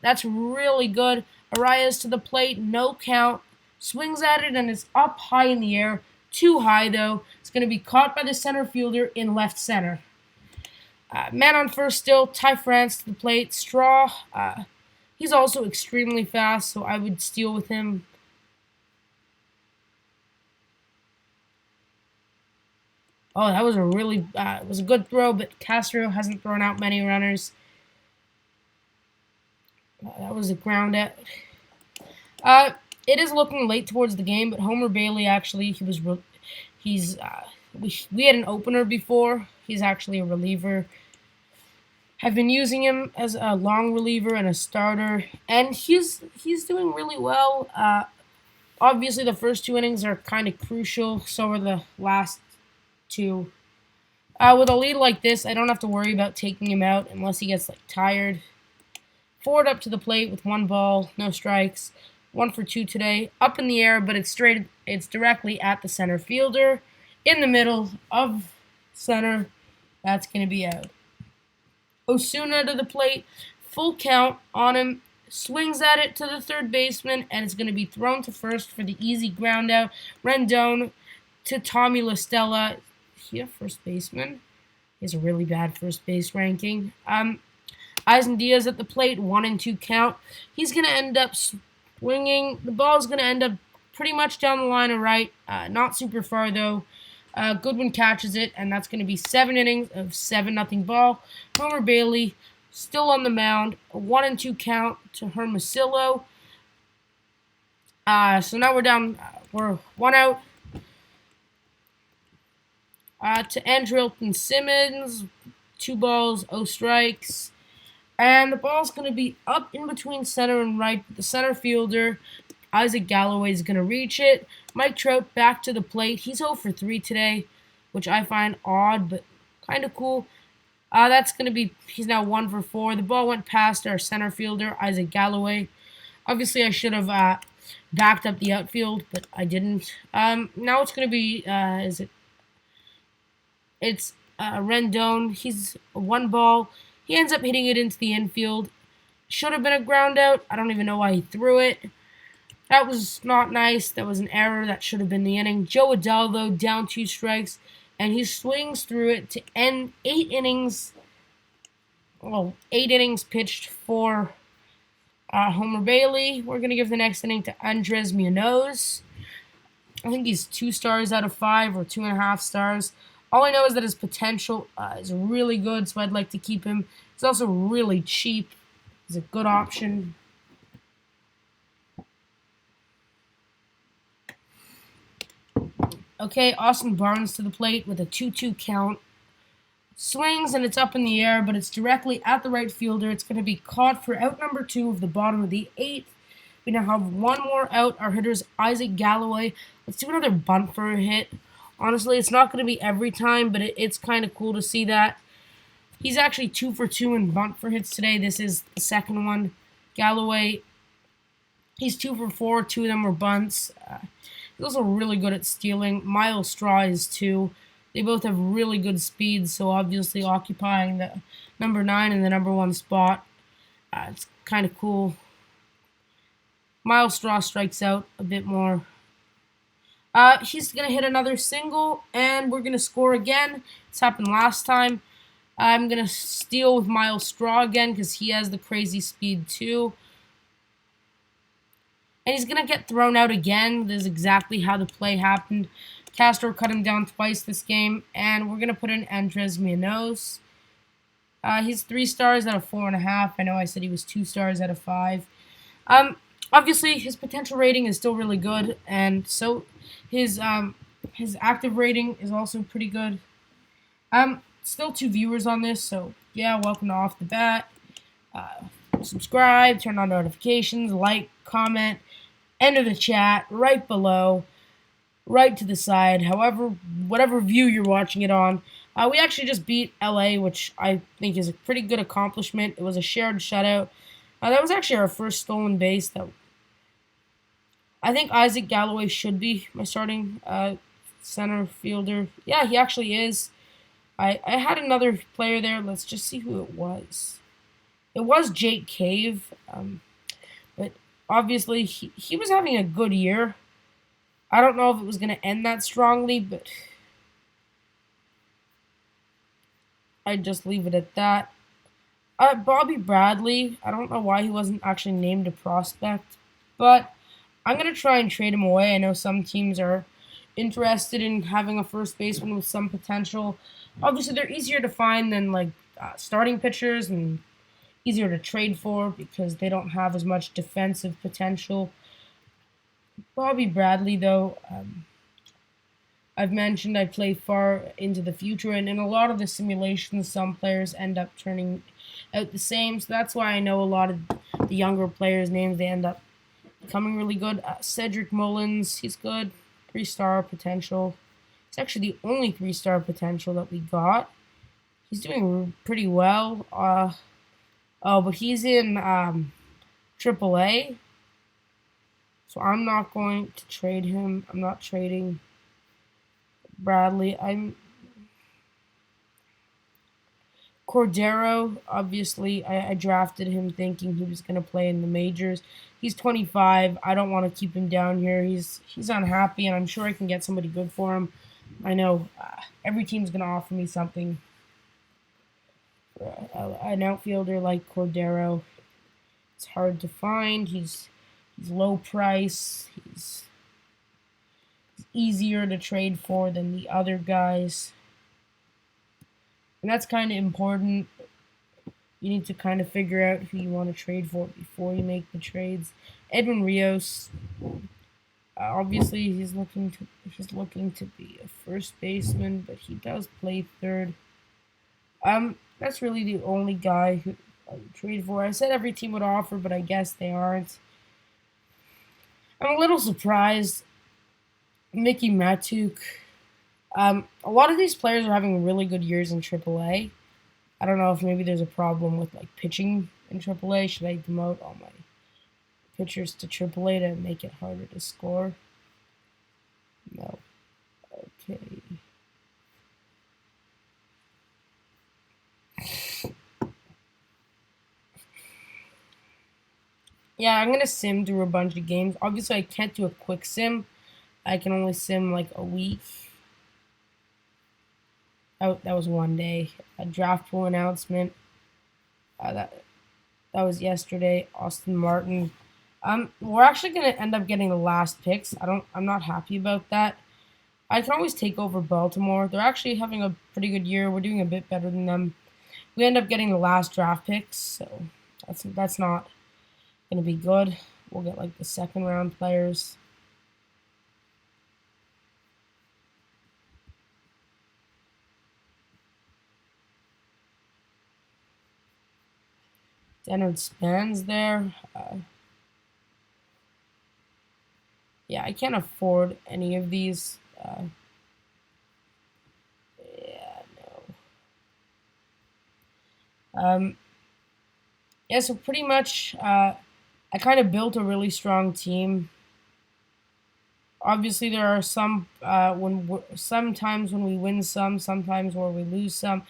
[SPEAKER 1] That's really good. Arias to the plate, no count. Swings at it, and it's up high in the air. Too high, though. It's going to be caught by the center fielder in left center. Man on first still. Ty France to the plate. Straw. He's also extremely fast, so I would steal with him. Oh, that was it was a good throw, but Castro hasn't thrown out many runners. That was a ground out. It is looking late towards the game, but Homer Bailey actually we had an opener before. He's actually a reliever. I've been using him as a long reliever and a starter, and he's doing really well. Obviously, the first 2 innings are kind of crucial. So are the last 2. With a lead like this, I don't have to worry about taking him out unless he gets tired. Forward up to the plate with 1 ball, no strikes. 1 for 2 today. Up in the air, but it's directly at the center fielder. In the middle of center, that's going to be out. Osuna to the plate, full count on him. Swings at it to the third baseman, and it's going to be thrown to first for the easy ground out. Rendon to Tommy La Stella. Is he a first baseman? He has a really bad first base ranking. Eisen Diaz at the plate, 1 and 2 count. He's going to end up swinging. The ball's going to end up pretty much down the line of right. Not super far, though. Goodwin catches it, and that's going to be 7 innings of 7-0 ball. Homer Bailey still on the mound. A 1 and 2 count to Hermosillo. So now we're down. We're 1 out. To Andrelton Simmons. 2 balls, 0 strikes. And the ball's going to be up in between center and right. The center fielder, Isaac Galloway, is going to reach it. Mike Trout back to the plate. He's 0 for 3 today, which I find odd, but kind of cool. He's now 1 for 4. The ball went past our center fielder, Isaac Galloway. Obviously, I should have backed up the outfield, but I didn't. Now it's going to be, It's Rendon. He's 1 ball. He ends up hitting it into the infield. Should have been a ground out. I don't even know why he threw it. That was not nice. That was an error. That should have been the inning. Joe Adell, though, down 2 strikes, and he swings through it to end 8 innings. Well, 8 innings pitched for Homer Bailey. We're going to give the next inning to Andres Munoz. I think he's 2 stars out of 5 or 2.5 stars. All I know is that his potential is really good, so I'd like to keep him. He's also really cheap. He's a good option. Okay, Austin Barnes to the plate with a 2-2 count. Swings, and it's up in the air, but it's directly at the right fielder. It's going to be caught for out number 2 of the bottom of the 8th. We now have 1 more out. Our hitter's Isaac Galloway. Let's do another bunt for a hit. Honestly, it's not going to be every time, but it's kind of cool to see that. He's actually 2 for 2 in bunt for hits today. This is the second one. Galloway, he's 2 for 4. 2 of them were bunts. He's also really good at stealing. Miles Straw is 2. They both have really good speed, so obviously occupying the number 9 and the number 1 spot. It's kind of cool. Miles Straw strikes out a bit more. He's going to hit another single, and we're going to score again. This happened last time. I'm going to steal with Miles Straw again because he has the crazy speed too. And he's going to get thrown out again. This is exactly how the play happened. Castro cut him down twice this game, and we're going to put in Andres Munoz. He's 3 stars out of 4.5. I know I said he was 2 stars out of 5. Obviously, his potential rating is still really good, and so his active rating is also pretty good. still 2 viewers on this, so yeah, welcome to Off the Bat. Uh, Subscribe, turn on notifications, like, comment, enter the chat right below, right to the side, whatever view you're watching it on. We actually just beat LA, which I think is a pretty good accomplishment. It was a shared shutout. That was actually our first stolen base. That I think Isaac Galloway should be my starting center fielder. Yeah, he actually is. I had another player there. Let's just see who it was. It was Jake Cave, but obviously he was having a good year. I don't know if it was going to end that strongly, but I'd just leave it at that. Bobby Bradley, I don't know why he wasn't actually named a prospect, but I'm going to try and trade him away. I know some teams are interested in having a first baseman with some potential. Obviously, they're easier to find than like starting pitchers and easier to trade for because they don't have as much defensive potential. Bobby Bradley, though, I've mentioned I play far into the future, and in a lot of the simulations, some players end up turning out the same. So that's why I know a lot of the younger players' names, they end up becoming really good. Cedric Mullins, he's good. 3-star potential. It's actually the only 3-star potential that we got. He's doing pretty well. But he's in AAA. So I'm not going to trade him. I'm not trading Bradley. Cordero, obviously, I drafted him thinking he was going to play in the majors. He's 25. I don't want to keep him down here. He's unhappy, and I'm sure I can get somebody good for him. I know every team's going to offer me something. An outfielder like Cordero, it's hard to find. He's low price. He's easier to trade for than the other guys. And that's kind of important. You need to kind of figure out who you want to trade for before you make the trades. Edwin Rios, obviously he's looking to be a first baseman, but he does play third. That's really the only guy who I would trade for. I said every team would offer, but I guess they aren't. I'm a little surprised. Mickey Matuk. A lot of these players are having really good years in AAA. I don't know if maybe there's a problem with like pitching in AAA. Should I demote all my pitchers to AAA to make it harder to score? No. Okay. Yeah, I'm gonna sim through a bunch of games. Obviously, I can't do a quick sim. I can only sim like a week. Oh, that was one day. A draft pool announcement. That was yesterday. Austin Martin. We're actually gonna end up getting the last picks. I'm not happy about that. I can always take over Baltimore. They're actually having a pretty good year. We're doing a bit better than them. We end up getting the last draft picks, so that's not gonna be good. We'll get like the second round players. Leonard Span's there. Yeah, I can't afford any of these. Yeah, no. Yeah, so pretty much, I kind of built a really strong team. Obviously, there are sometimes when we win some, sometimes where we lose some.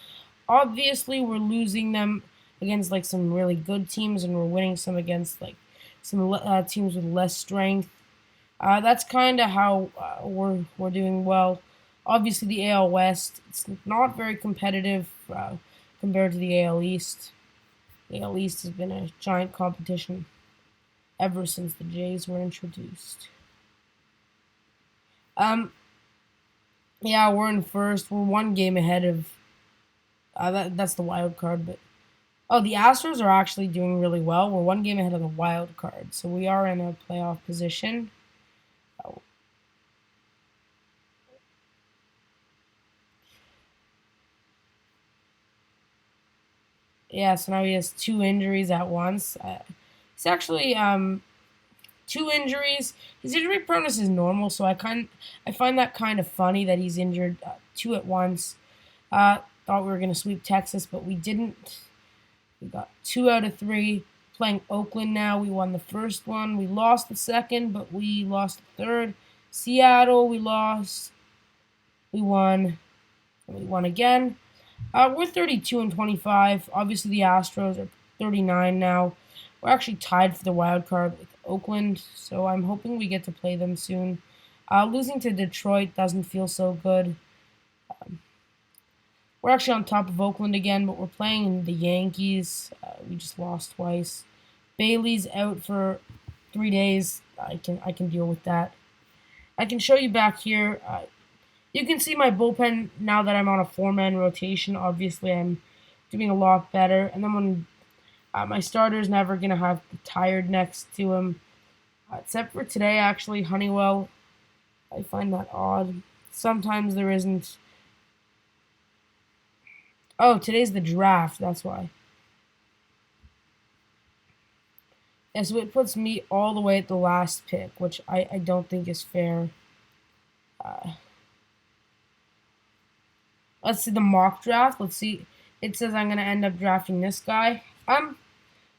[SPEAKER 1] Obviously, we're losing them against like some really good teams, and we're winning some against like some teams with less strength. That's kind of how we're doing well. Obviously, the AL West, it's not very competitive compared to the AL East. The AL East has been a giant competition ever since the Jays were introduced. Yeah, we're in first. We're one game ahead of. That's the wild card, but the Astros are actually doing really well. We're one game ahead of the wild card, so we are in a playoff position. Yeah, so now he has two injuries at once. He's actually two injuries. His injury proneness is normal, so I find that kind of funny that he's injured two at once. Thought we were gonna sweep Texas, but we didn't. We got 2 out of 3. Playing Oakland now. We won the first one. We lost the second, but we lost the third. Seattle, we lost. We won. And we won again. We're 32 and 25. Obviously, the Astros are 39 now. We're actually tied for the wild card with Oakland, so I'm hoping we get to play them soon. Losing to Detroit doesn't feel so good. We're actually on top of Oakland again, but we're playing the Yankees. We just lost twice. Bailey's out for 3 days. I can deal with that. I can show you back here. You can see my bullpen now that I'm on a 4-man rotation. Obviously, I'm doing a lot better. And then when my starter's never gonna have the tired next to him, except for today. Actually, Honeywell. I find that odd. Sometimes there isn't. Oh, today's the draft. That's why. Yeah, so it puts me all the way at the last pick, which I don't think is fair. Uh, let's see the mock draft. Let's see. It says I'm gonna end up drafting this guy. I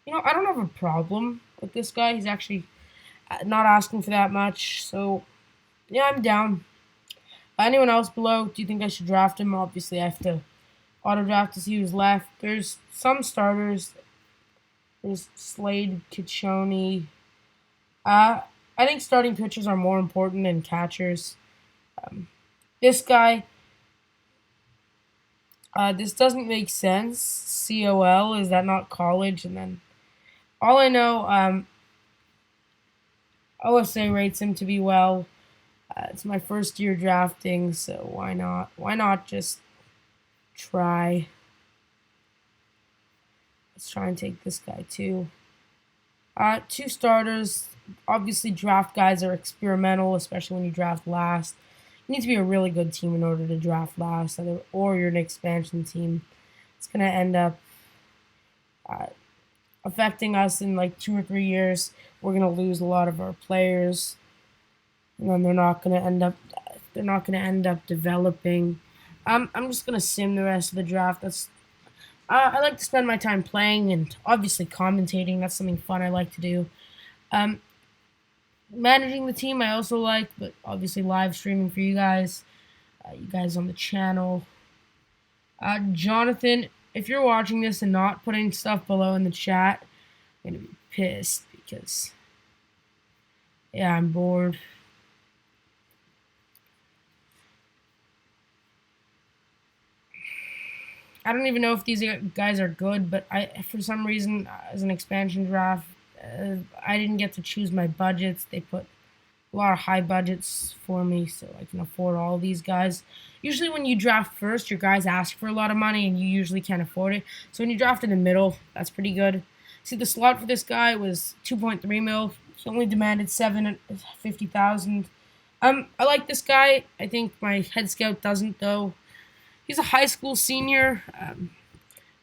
[SPEAKER 1] don't have a problem with this guy. He's actually not asking for that much, so yeah, I'm down. Anyone else below? Do you think I should draft him? Obviously, I have to auto draft to see who's left. There's some starters. There's Slade, Kachoni. I think starting pitchers are more important than catchers. Um, this guy, this doesn't make sense. COL, is that not college? And then all I know, OSA rates him to be well. It's my first year drafting, so why not? Why not just try? Let's try and take this guy too. Two starters. Obviously, draft guys are experimental, especially when you draft last. You need to be a really good team in order to draft last, or you're an expansion team. It's going to end up uh, affecting us in like 2 or 3 years. We're going to lose a lot of our players, and then they're not going to end up. They're not going to end up developing. I'm just going to sim the rest of the draft. I like to spend my time playing and obviously commentating. That's something fun I like to do. Um, Managing the team I also like, but obviously live streaming for you guys on the channel. Jonathan, if you're watching this and not putting stuff below in the chat, I'm gonna be pissed because yeah, I'm bored. I don't even know if these guys are good, but for some reason, as an expansion draft, I didn't get to choose my budgets. They put a lot of high budgets for me, so I can afford all these guys. Usually, when you draft first, your guys ask for a lot of money, and you usually can't afford it. So when you draft in the middle, that's pretty good. See, the slot for this guy was 2.3 mil. He only demanded 750,000. I like this guy. I think my head scout doesn't though. He's a high school senior,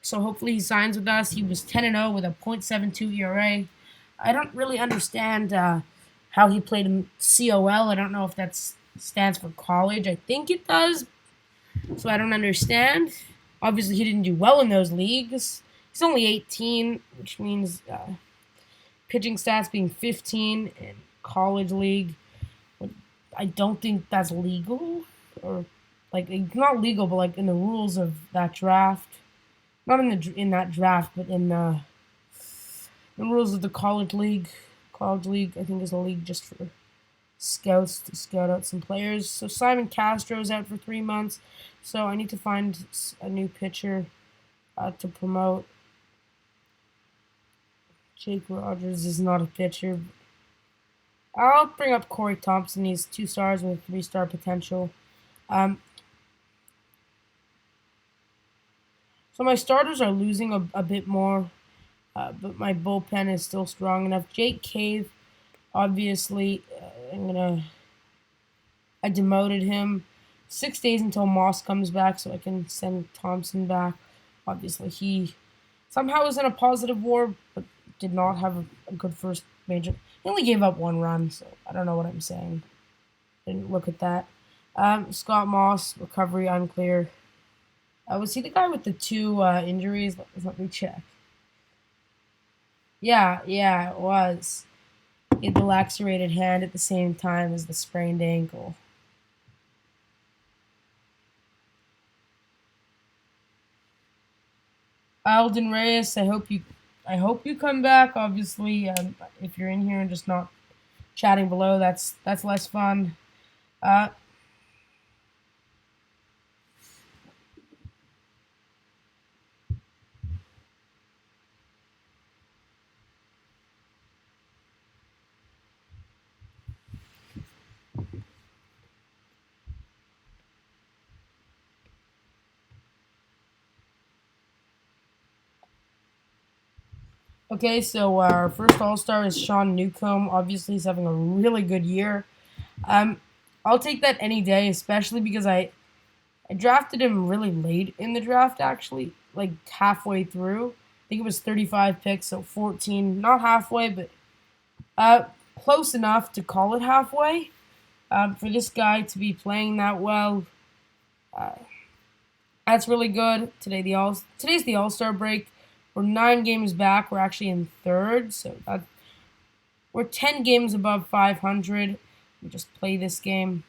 [SPEAKER 1] so hopefully he signs with us. He was 10-0 with a .72 ERA. I don't really understand how he played in COL. I don't know if that stands for college. I think it does, so I don't understand. Obviously, he didn't do well in those leagues. He's only 18, which means pitching stats being 15 in college league. I don't think that's legal, or like not legal, but like in the rules of that draft. Not in that draft, but in the rules of the college league. College league, I think, is a league just for scouts to scout out some players. So Simon Castro's out for 3 months, so I need to find a new pitcher to promote. Jake Rogers is not a pitcher. I'll bring up Corey Thompson. He's 2 stars with 3-star potential. So my starters are losing a bit more, but my bullpen is still strong enough. Jake Cave, obviously, I demoted him. 6 days until Moss comes back, so I can send Thompson back. Obviously, he Somehow was in a positive WAR, but did not have a good first major. He only gave up 1 run, so I don't know what I'm saying. Didn't look at that. Scott Moss, recovery unclear. Was he the guy with the 2 injuries? Let me check. Yeah, it was. He had the lacerated hand at the same time as the sprained ankle. Alden Reyes, I hope you come back. Obviously, if you're in here and just not chatting below, that's less fun. Uh, okay, so our first All Star is Sean Newcomb. Obviously, he's having a really good year. Um, I'll take that any day, especially because I drafted him really late in the draft, actually, like halfway through. I think it was 35 picks, so 14, not halfway, but uh, close enough to call it halfway. For this guy to be playing that well, uh, that's really good. Today's the All Star break. We're 9 games back. We're actually in third, so we're 10 games above 500. We just play this game.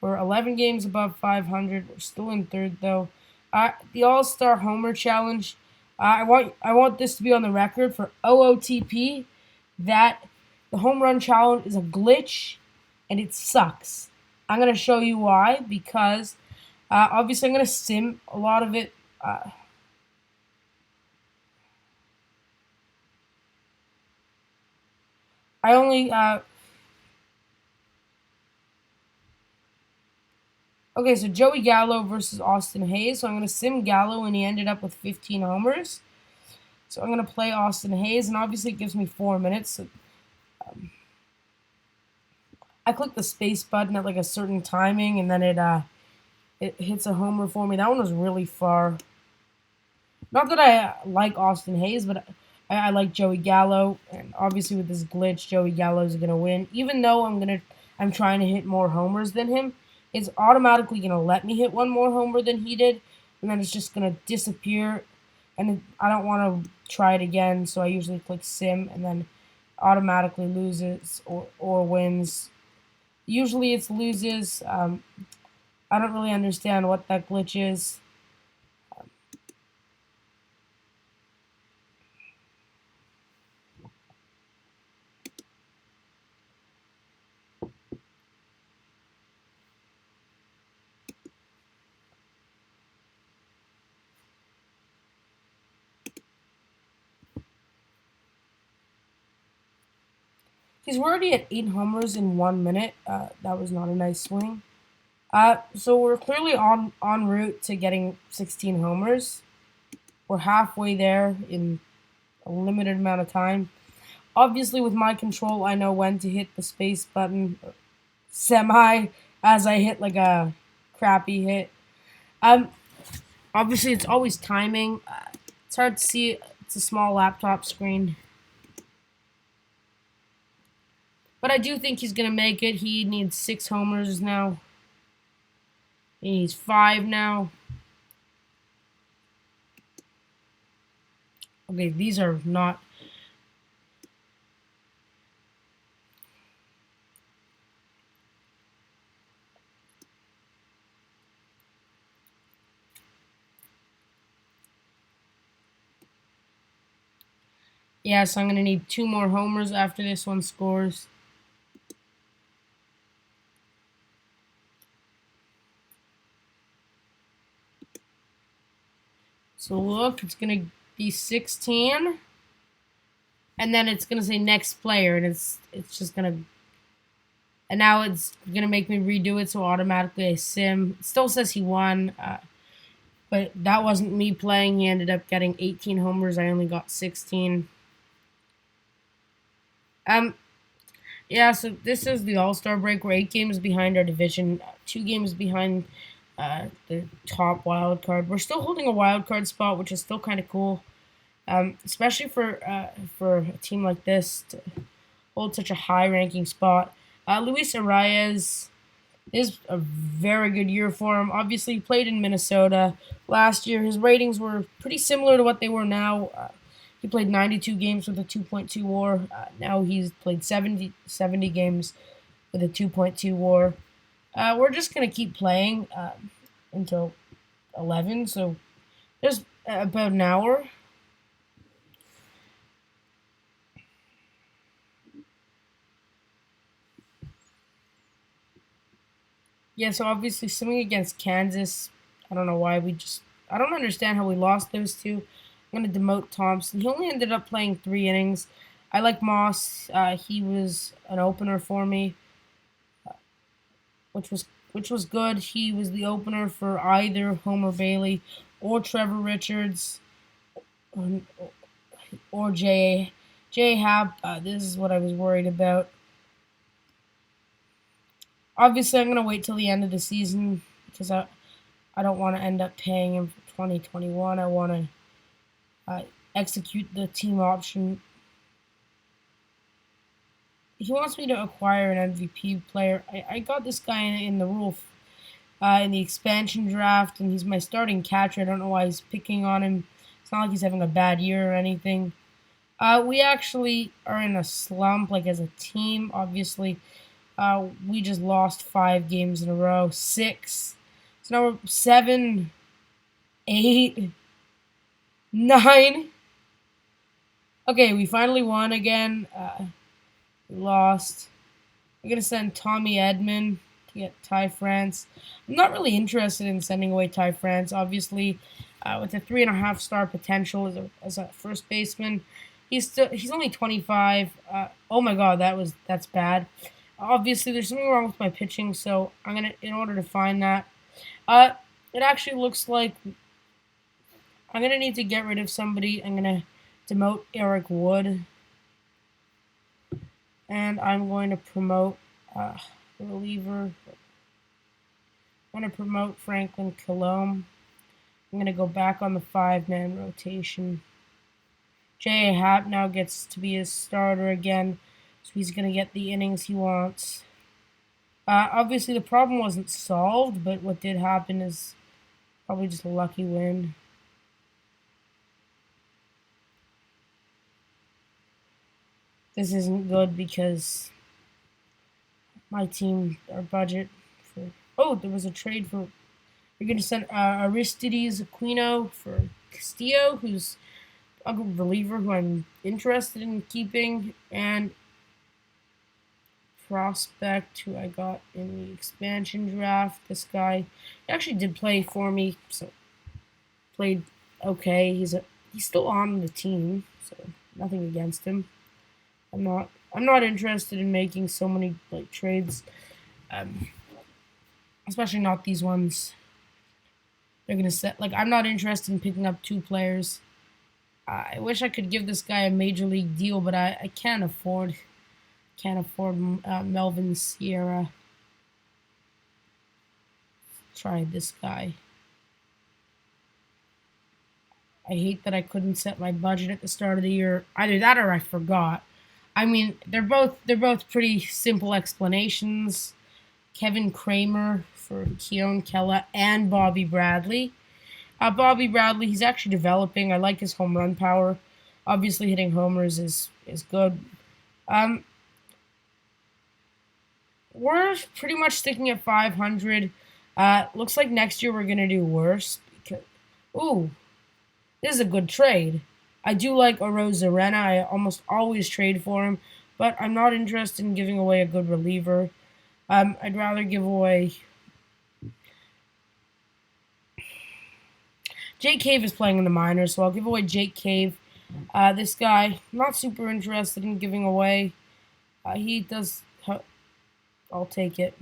[SPEAKER 1] We're 11 games above 500. We're still in third though. The All Star Homer Challenge. I want this to be on the record for OOTP that the home run challenge is a glitch and it sucks. I'm gonna show you why because obviously I'm gonna sim a lot of it. I only Okay, so Joey Gallo versus Austin Hayes. So I'm going to sim Gallo, and he ended up with 15 homers. So I'm going to play Austin Hayes, and obviously it gives me 4 minutes. So, I click the space button at like a certain timing, and then it hits a homer for me. That one was really far. Not that I like Austin Hayes, but I like Joey Gallo, and obviously with this glitch, Joey Gallo is going to win. Even though I'm trying to hit more homers than him, it's automatically going to let me hit one more homer than he did, and then it's just going to disappear. And I don't want to try it again, so I usually click sim and then automatically loses or wins. Usually it's loses. I don't really understand what that glitch is. He's already at 8 homers in 1 minute. That was not a nice swing. So we're clearly on route to getting 16 homers. We're halfway there in a limited amount of time. Obviously, with my control, I know when to hit the space button semi as I hit like a crappy hit. Um, Obviously, it's always timing. It's hard to see. It's a small laptop screen. But I do think he's going to make it. He needs 6 homers now. He needs 5 now. Okay, these are not. Yeah, so I'm going to need 2 more homers after this one scores. So look, it's going to be 16. And then it's going to say next player. And it's just going to. And now it's going to make me redo it. So automatically I sim. It still says he won. But that wasn't me playing. He ended up getting 18 homers. I only got 16. Yeah, so this is the All-Star break. We're 8 games behind our division, 2 games behind the top wild card. We're still holding a wild card spot, which is still kind of cool, especially for a team like this to hold such a high ranking spot. Luis Arias is a very good year for him. Obviously, he played in Minnesota last year. His ratings were pretty similar to what they were now. He played 92 games with a 2.2 WAR. Now he's played 70 games with a 2.2 WAR. We're just gonna keep playing until 11. So there's about an hour. Yeah, so obviously swimming against Kansas, I don't know why I don't understand how we lost those two. I'm gonna demote Thompson. He only ended up playing 3 innings. I like Moss. He was an opener for me, which was good. He was the opener for either Homer Bailey or Trevor Richards um, or J. Happ. This is what I was worried about. Obviously, I'm gonna wait till the end of the season because I don't want to end up paying him for 2021. I want to execute the team option. He wants me to acquire an MVP player. I got this guy in the rule in the expansion draft, and he's my starting catcher. I don't know why he's picking on him. It's not like he's having a bad year or anything. We actually are in a slump, like as a team. Obviously, we just lost 5 games in a row, 6. So now we're 7, 8, 9. Okay, we finally won again. We lost. I'm gonna send Tommy Edman to get Ty France. I'm not really interested in sending away Ty France. Obviously, with a 3.5 star potential as a first baseman, he's only 25. Oh my God, that's bad. Obviously, there's something wrong with my pitching, so in order to find that, it actually looks like I'm gonna need to get rid of somebody. I'm gonna demote Eric Wood, and I'm going to promote the reliever. I'm going to promote Franklin Kilome. I'm going to go back on the 5-man rotation. J.A. Happ now gets to be a starter again, so he's going to get the innings he wants. Obviously, the problem wasn't solved, but what did happen is probably just a lucky win. This isn't good because my team, our budget for... Oh, there was a trade for... We're going to send Aristides Aquino for Castillo, who's a reliever who I'm interested in keeping, and prospect who I got in the expansion draft. This guy actually did play for me, so played okay. He's still on the team, so nothing against him. I'm not interested in making so many like trades, especially not these ones. They're gonna set like I'm not interested in picking up 2 players. I wish I could give this guy a major league deal, but I can't afford Melvin Sierra. Try this guy. I hate that I couldn't set my budget at the start of the year. Either that or I forgot. I mean, they're both pretty simple explanations. Kevin Kramer for Keone Kela and Bobby Bradley. Bobby Bradley, he's actually developing. I like his home run power. Obviously, hitting homers is good. We're pretty much sticking at 500. Looks like next year we're gonna do worse. Ooh, this is a good trade. I do like Arozarena. I almost always trade for him, but I'm not interested in giving away a good reliever. I'd rather give away... Jake Cave is playing in the minors, so I'll give away Jake Cave. This guy, not super interested in giving away. He does... I'll take it.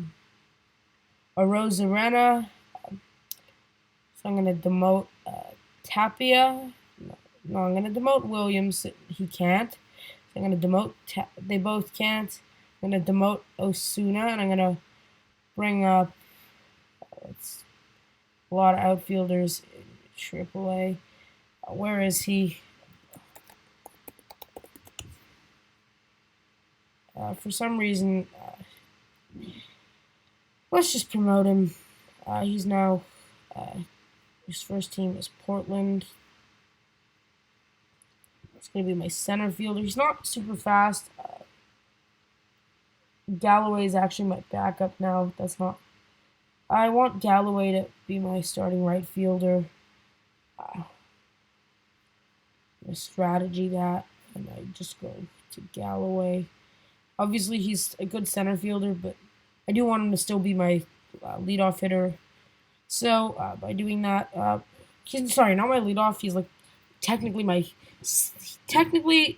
[SPEAKER 1] Arozarena. So I'm going to demote Tapia. No, I'm going to demote Williams. He can't. So I'm going to demote... They both can't. I'm going to demote Osuna, and I'm going to bring up... a lot of outfielders in AAA. Where is he? For some reason, let's just promote him. He's now, his first team is Portland. It's going to be my center fielder. He's not super fast. Galloway is actually my backup now. That's not. I want Galloway to be my starting right fielder. A strategy that, and I just go to Galloway. Obviously, he's a good center fielder, but I do want him to still be my leadoff hitter. So by doing that, sorry, not my leadoff. He's like technically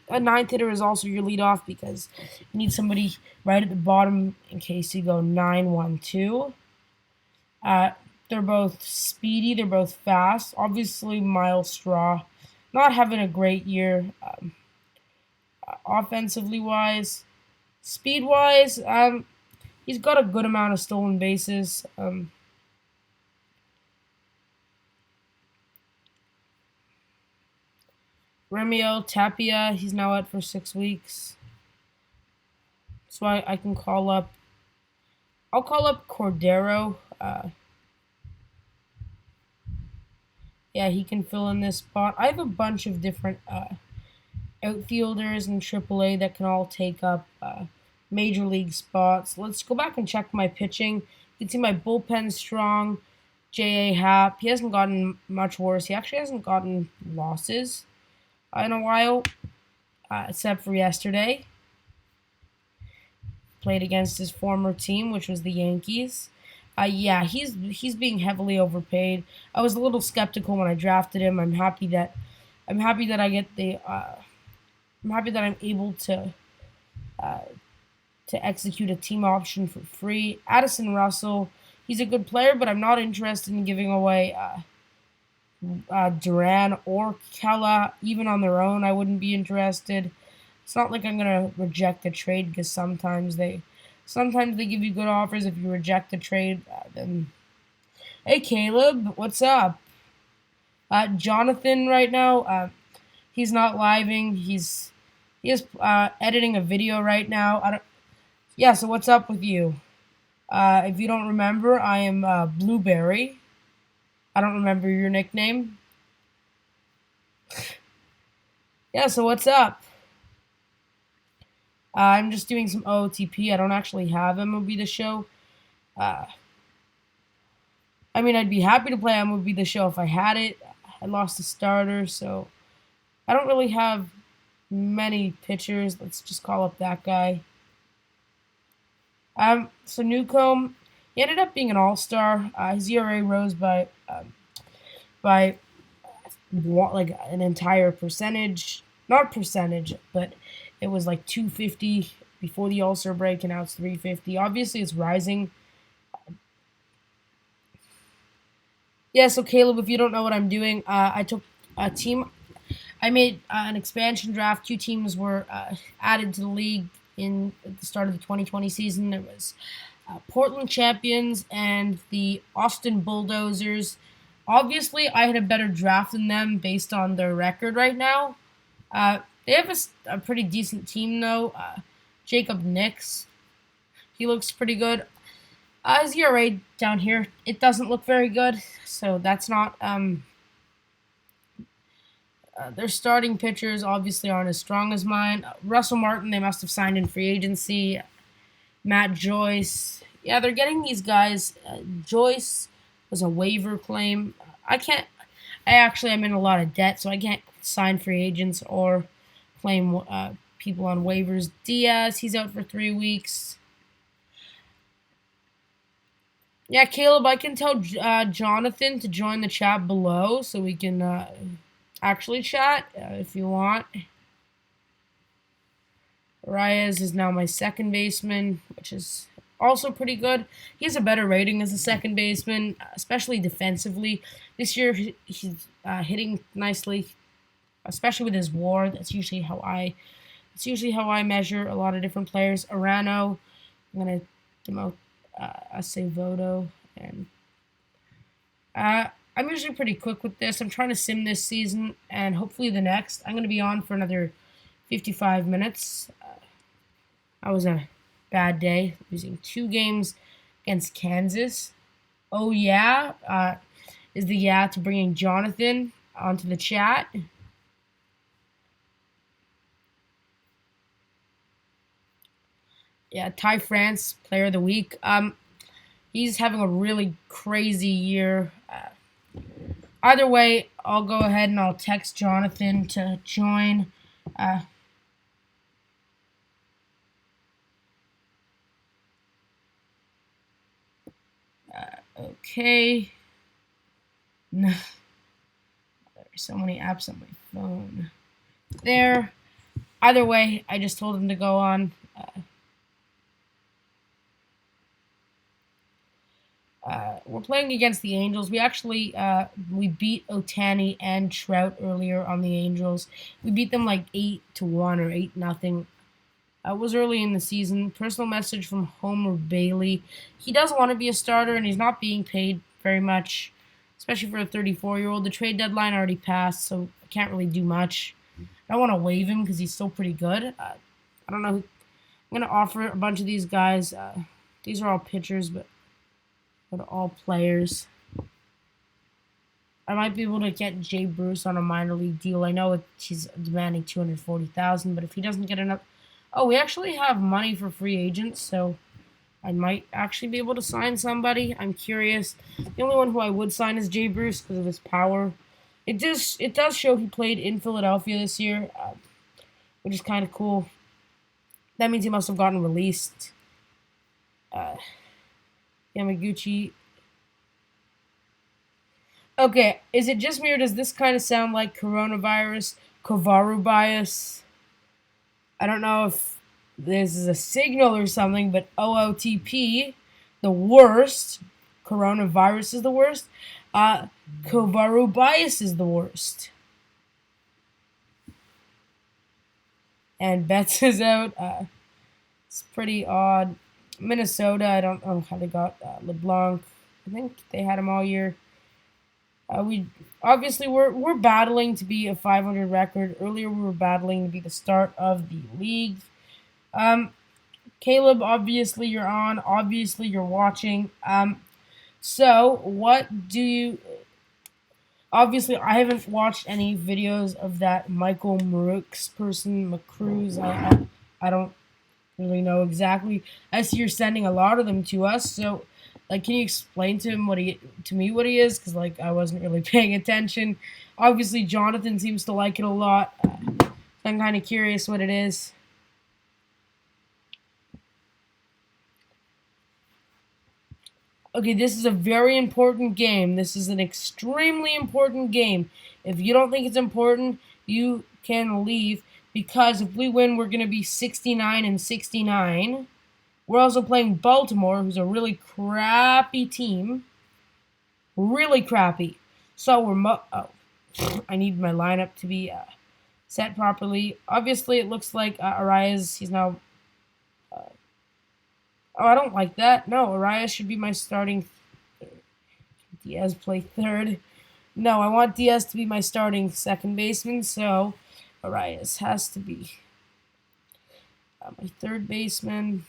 [SPEAKER 1] a ninth hitter is also your leadoff because you need somebody right at the bottom in case you go 9-1-2. They're both speedy. They're both fast. Obviously, Miles Straw not having a great year offensively wise. Speed wise, he's got a good amount of stolen bases. Remio Tapia, he's now out for 6 weeks. So I can call up. I'll call up Cordero. Yeah, he can fill in this spot. I have a bunch of different outfielders in AAA that can all take up major league spots. Let's go back and check my pitching. You can see my bullpen strong. J.A. Happ, he hasn't gotten much worse. He actually hasn't gotten losses in a while, except for yesterday. Played against his former team, which was the Yankees. Yeah, he's being heavily overpaid. I was a little skeptical when I drafted him. I'm happy that I get the. I'm happy that I'm able to execute a team option for free. Addison Russell, he's a good player, but I'm not interested in giving away Duran or Kella. Even on their own, I wouldn't be interested. It's not like I'm gonna reject the trade because sometimes they give you good offers. If you reject the trade, then hey Caleb, what's up? Jonathan right now, he's not living. He is editing a video right now. Yeah, so what's up with you? If you don't remember, I am Blueberry. I don't remember your nickname. Yeah, so what's up? I'm just doing some OOTP. I don't actually have MLB The Show. I mean, I'd be happy to play MLB The Show if I had it. I lost a starter, so I don't really have many pitchers. Let's just call up that guy. So Newcomb, he ended up being an all-star. His ERA rose by like an entire percentage. Not percentage, but it was like 250 before the All-Star break, and now it's 350. Obviously, it's rising. Yeah, so Caleb, if you don't know what I'm doing, I took a team. I made an expansion draft. 2 teams were added to the league at the start of the 2020 season. There was Portland Champions and the Austin Bulldozers. Obviously, I had a better draft than them based on their record right now. They have a pretty decent team, though. Jacob Nix, he looks pretty good. His ERA down here, it doesn't look very good, so that's not. Their starting pitchers obviously aren't as strong as mine. Russell Martin, they must have signed in free agency. Matt Joyce, yeah, they're getting these guys. Joyce was a waiver claim. I am in a lot of debt, so I can't sign free agents or claim people on waivers. Diaz, he's out for 3 weeks. Yeah, Caleb, I can tell Jonathan to join the chat below so we can actually chat if you want. Reyes is now my second baseman, which is also pretty good. He has a better rating as a second baseman, especially defensively. This year, he's hitting nicely, especially with his WAR. That's usually how I measure a lot of different players. Arano, I'm gonna demote Acevedo, and I'm usually pretty quick with this. I'm trying to sim this season and hopefully the next. I'm going to be on for another 55 minutes. That was a bad day, losing 2 games against Kansas. Oh, yeah, is the yeah to bringing Jonathan onto the chat. Yeah, Ty France, Player of the Week. He's having a really crazy year. Either way, I'll go ahead and I'll text Jonathan to join. Uh, okay. No, there's so many apps on my phone. There. Either way, I just told him to go on. We're playing against the Angels. We actually we beat Otani and Trout earlier on the Angels. We beat them like 8-1 or 8-0. It was early in the season. Personal message from Homer Bailey. He doesn't want to be a starter, and he's not being paid very much, especially for a 34-year-old. The trade deadline already passed, so I can't really do much. I don't want to waive him because he's still pretty good. I don't know. I'm going to offer a bunch of these guys. These are all pitchers, but all players. I might be able to get Jay Bruce on a minor league deal. I know he's demanding $240,000, but if he doesn't get enough, we actually have money for free agents, so I might actually be able to sign somebody. I'm curious. The only one who I would sign is Jay Bruce because of his power. It does show he played in Philadelphia this year, which is kind of cool. That means he must have gotten released. Yamaguchi. Okay, is it just me or does this kind of sound like coronavirus, Kovaru bias? I don't know if this is a signal or something, but OOTP, the worst. Coronavirus is the worst. Kovaru bias is the worst. And Betts is out. It's pretty odd. Minnesota, I don't know how they got LeBlanc. I think they had him all year. We're battling to be a 500 record. Earlier, we were battling to be the start of the league. Caleb, obviously you're on. Obviously you're watching. So what do you? Obviously, I haven't watched any videos of that Michael Marooks person, McCruz. I don't really know exactly. I see you're sending a lot of them to us. So, like, can you explain to me what he is? Because like I wasn't really paying attention. Obviously, Jonathan seems to like it a lot. I'm kind of curious what it is. Okay, this is a very important game. This is an extremely important game. If you don't think it's important, you can leave because if we win, we're going to be 69-69. We're also playing Baltimore, who's a really crappy team. Really crappy. So I need my lineup to be set properly. Obviously, it looks like Arias, he's now... I don't like that. No, Arias should be my starting... Diaz play third. No, I want Diaz to be my starting second baseman, so Arias has to be my third baseman.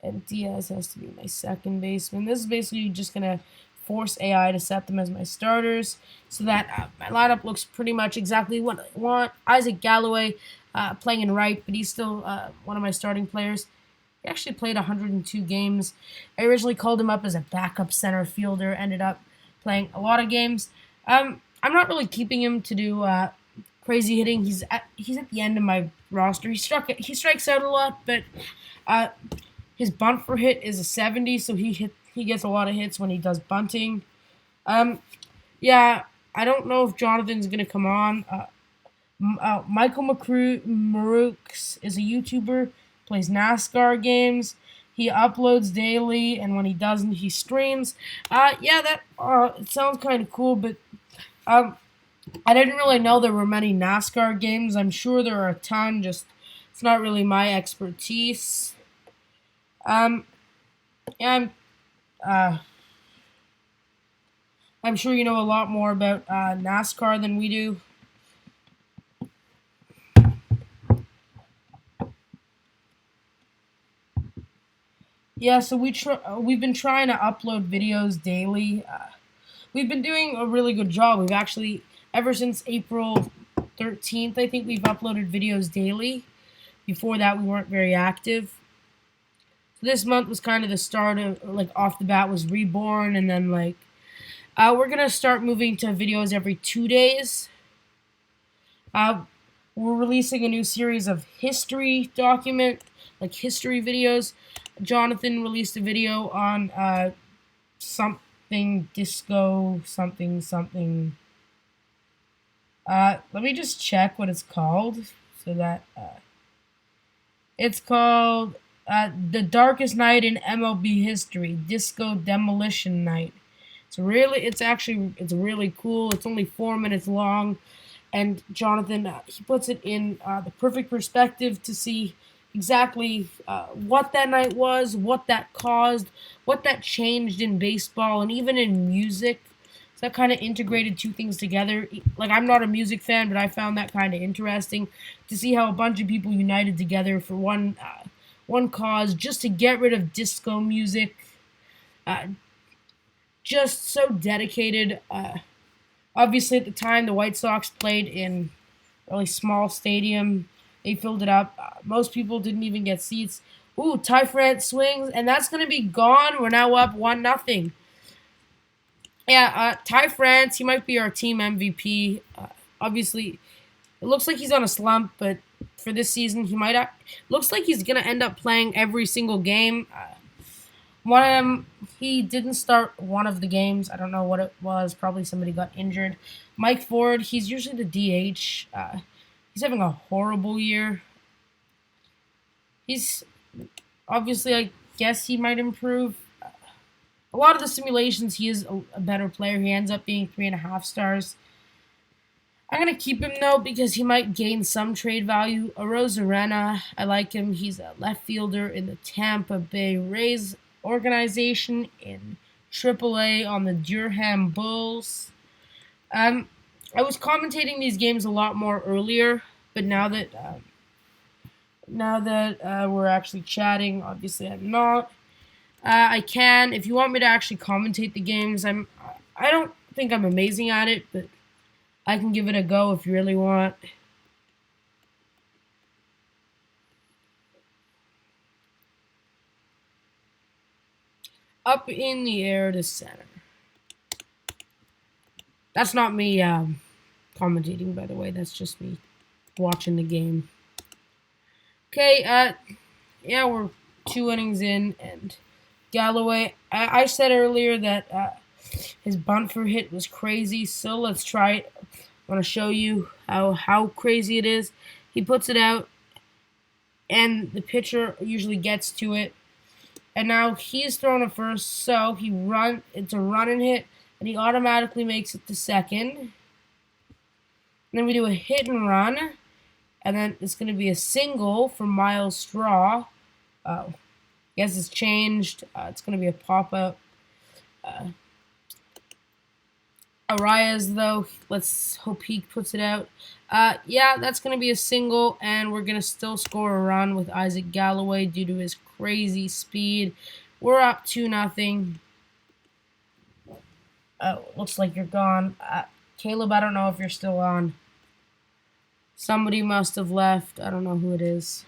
[SPEAKER 1] And Diaz has to be my second baseman. This is basically just going to force AI to set them as my starters so that my lineup looks pretty much exactly what I want. Isaac Galloway playing in right, but he's still one of my starting players. He actually played 102 games. I originally called him up as a backup center fielder, ended up playing a lot of games. I'm not really keeping him to do crazy hitting. He's at the end of my roster. He strikes out a lot, but his bunt for hit is a 70, so he gets a lot of hits when he does bunting. Yeah, I don't know if Jonathan's gonna come on. Michael Marooks is a YouTuber, plays NASCAR games. He uploads daily, and when he doesn't, he streams. That it sounds kind of cool, but I didn't really know there were many NASCAR games. I'm sure there are a ton, just it's not really my expertise. I'm sure you know a lot more about NASCAR than we do. Yeah, so we've been trying to upload videos daily. We've been doing a really good job. We've actually, ever since April 13th, I think we've uploaded videos daily. Before that, we weren't very active. So this month was kind of the start of, like, off the bat was Reborn, and then, like, we're gonna start moving to videos every 2 days. Uh, we're releasing a new series of history like history videos. Jonathan released a video on something disco something something. Let me just check what it's called so that it's called The Darkest Night in MLB History, Disco Demolition Night. It's really cool. It's only 4 minutes long, and Jonathan he puts it in the perfect perspective to see exactly what that night was, what that caused, what that changed in baseball, and even in music. So that kind of integrated two things together. Like, I'm not a music fan, but I found that kind of interesting to see how a bunch of people united together for one cause, just to get rid of disco music. Uh, just so dedicated. Obviously, at the time, the White Sox played in a really small stadium. They filled it up. Most people didn't even get seats. Ooh, Ty France swings, and that's going to be gone. We're now up 1-0. Yeah, Ty France, he might be our team MVP. Obviously, it looks like he's on a slump, but for this season, looks like he's going to end up playing every single game. One of them, he didn't start one of the games. I don't know what it was. Probably somebody got injured. Mike Ford, he's usually the DH. He's having a horrible year. He's obviously, I guess he might improve. A lot of the simulations, he is a better player. He ends up being 3.5 stars. I'm gonna keep him though because he might gain some trade value. Arozarena, I like him. He's a left fielder in the Tampa Bay Rays organization in AAA on the Durham Bulls. I was commentating these games a lot more earlier, but now that we're actually chatting, obviously I'm not. I can, if you want me to actually commentate the games. I don't think I'm amazing at it, but I can give it a go if you really want. Up in the air to center. That's not me commentating, by the way. That's just me watching the game. Okay, yeah, we're 2 innings in, and Galloway, I said earlier that his bunt for hit was crazy, so let's try it. I want to show you how crazy it is. He puts it out, and the pitcher usually gets to it. And now he's thrown it first, so it's a run and hit, and he automatically makes it to second. And then we do a hit and run, and then it's going to be a single for Miles Straw. Oh, guess it's changed. It's going to be a pop-up. Arias, though, let's hope he puts it out. Yeah, that's going to be a single, and we're going to still score a run with Isaac Galloway due to his crazy speed. We're up 2-0. Looks like you're gone. Caleb, I don't know if you're still on. Somebody must have left. I don't know who it is.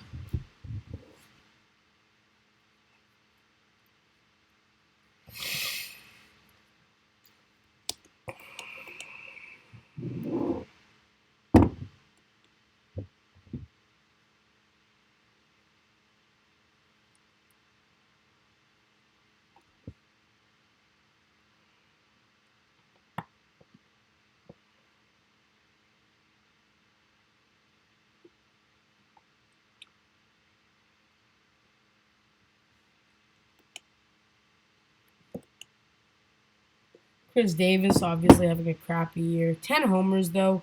[SPEAKER 1] Chris Davis, obviously having a crappy year. 10 homers, though.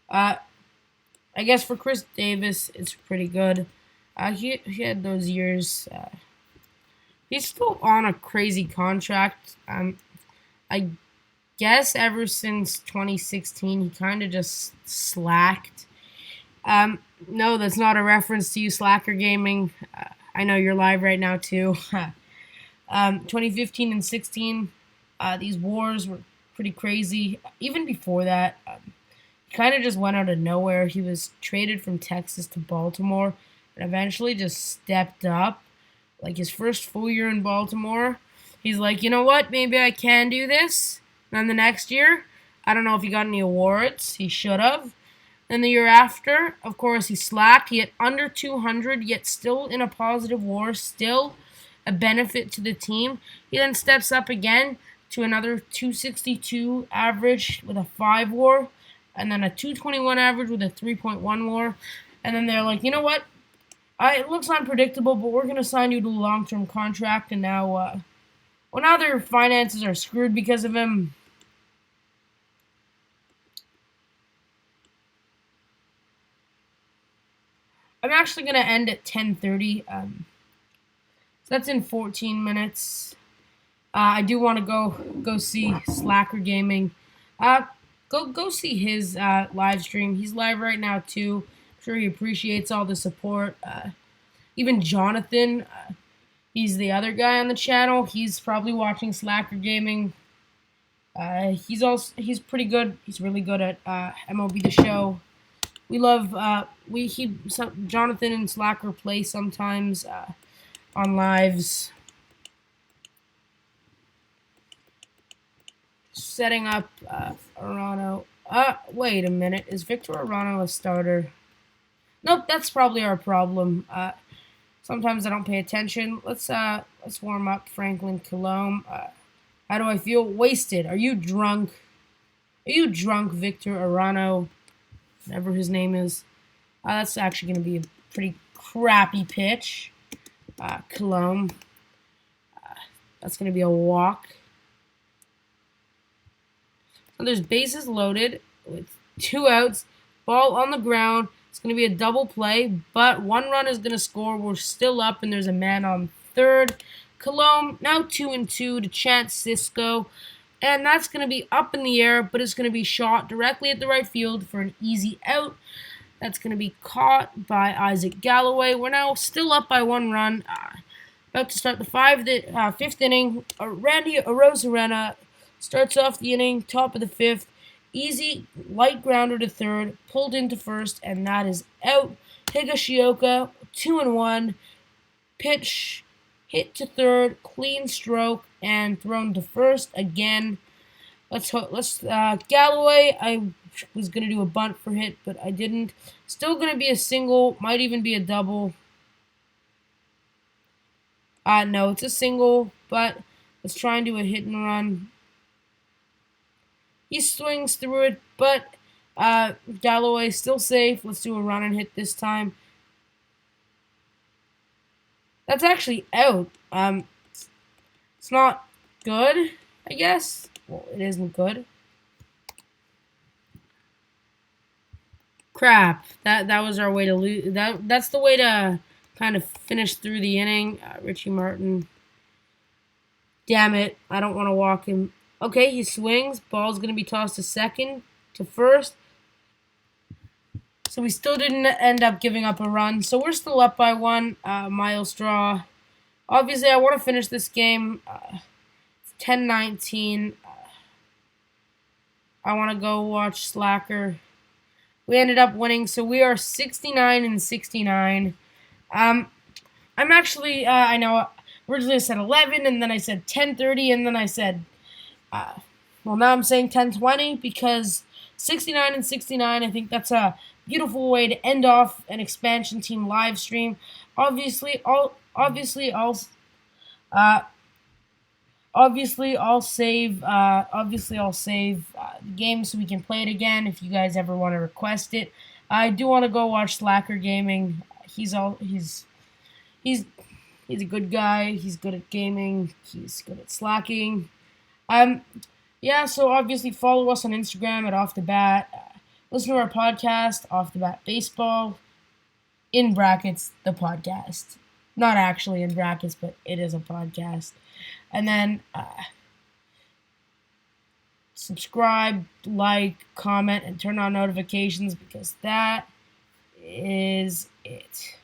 [SPEAKER 1] I guess for Chris Davis, it's pretty good. He had those years. He's still on a crazy contract. I guess ever since 2016, he kind of just slacked. No, that's not a reference to you, Slacker Gaming. I know you're live right now too. 2015 and 16, these wars were pretty crazy. Even before that, he kind of just went out of nowhere. He was traded from Texas to Baltimore and eventually just stepped up. Like his first full year in Baltimore, he's like, you know what, maybe I can do this. And then the next year, I don't know if he got any awards. He should have. Then the year after, of course, he slacked. He had under 200, yet still in a positive war, still a benefit to the team. He then steps up again to another 262 average with a 5 war, and then a 221 average with a 3.1 war. And then they're like, you know what? It looks unpredictable, but we're going to sign you to a long-term contract. And now, now their finances are screwed because of him. I'm actually going to end at 10:30. So that's in 14 minutes. I do want to go see Slacker Gaming. Go see his live stream. He's live right now too. I'm sure he appreciates all the support. Even Jonathan, he's the other guy on the channel. He's probably watching Slacker Gaming. He's pretty good. He's really good at MLB The Show. We love Jonathan and Slacker play sometimes on lives. Setting up Arano. Wait a minute. Is Victor Arano a starter? Nope, that's probably our problem. Sometimes I don't pay attention. Let's warm up Franklin Colomb. How do I feel? Wasted. Are you drunk? Are you drunk, Victor Arano? Whatever his name is. That's actually going to be a pretty crappy pitch. Colomb. That's going to be a walk. So there's bases loaded with 2 outs. Ball on the ground. It's going to be a double play, but 1 run is going to score. We're still up, and there's a man on third. Colomb now 2-2 to Chance Cisco. And that's going to be up in the air, but it's going to be shot directly at the right field for an easy out. That's going to be caught by Isaac Galloway. We're now still up by 1 run. About to start the 5th inning. Randy Arozarena starts off the inning, top of the 5th. Easy light grounder to third, pulled into first, and that is out. Higashioka, 2-1. Pitch hit to third, clean stroke, and thrown to first again. Galloway, I was going to do a bunt for hit, but I didn't. Still going to be a single, might even be a double. No, it's a single, but let's try and do a hit and run. He swings through it, but Galloway still safe. Let's do a run and hit this time. That's actually out. It's not good, I guess. Well, it isn't good. Crap. That was our way to lose. That's the way to kind of finish through the inning. Richie Martin. Damn it. I don't want to walk him. Okay, he swings. Ball's going to be tossed to second, to first. So we still didn't end up giving up a run. So we're still up by 1. Miles draw. Obviously, I want to finish this game. 10-19. I want to go watch Slacker. We ended up winning, so we are 69-69. I'm actually, I know, originally I said 11, and then I said 10:30, and then I said, well, now I'm saying 10:20 because 69-69. I think that's a beautiful way to end off an expansion team live stream. Obviously, I'll save the game so we can play it again if you guys ever want to request it. I do want to go watch Slacker Gaming. He's a good guy. He's good at gaming. He's good at slacking. Yeah. So obviously follow us on Instagram at Off the Bat. Listen to our podcast, Off the Bat Baseball. In brackets, the podcast. Not actually in brackets, but it is a podcast. And then subscribe, like, comment, and turn on notifications because that is it.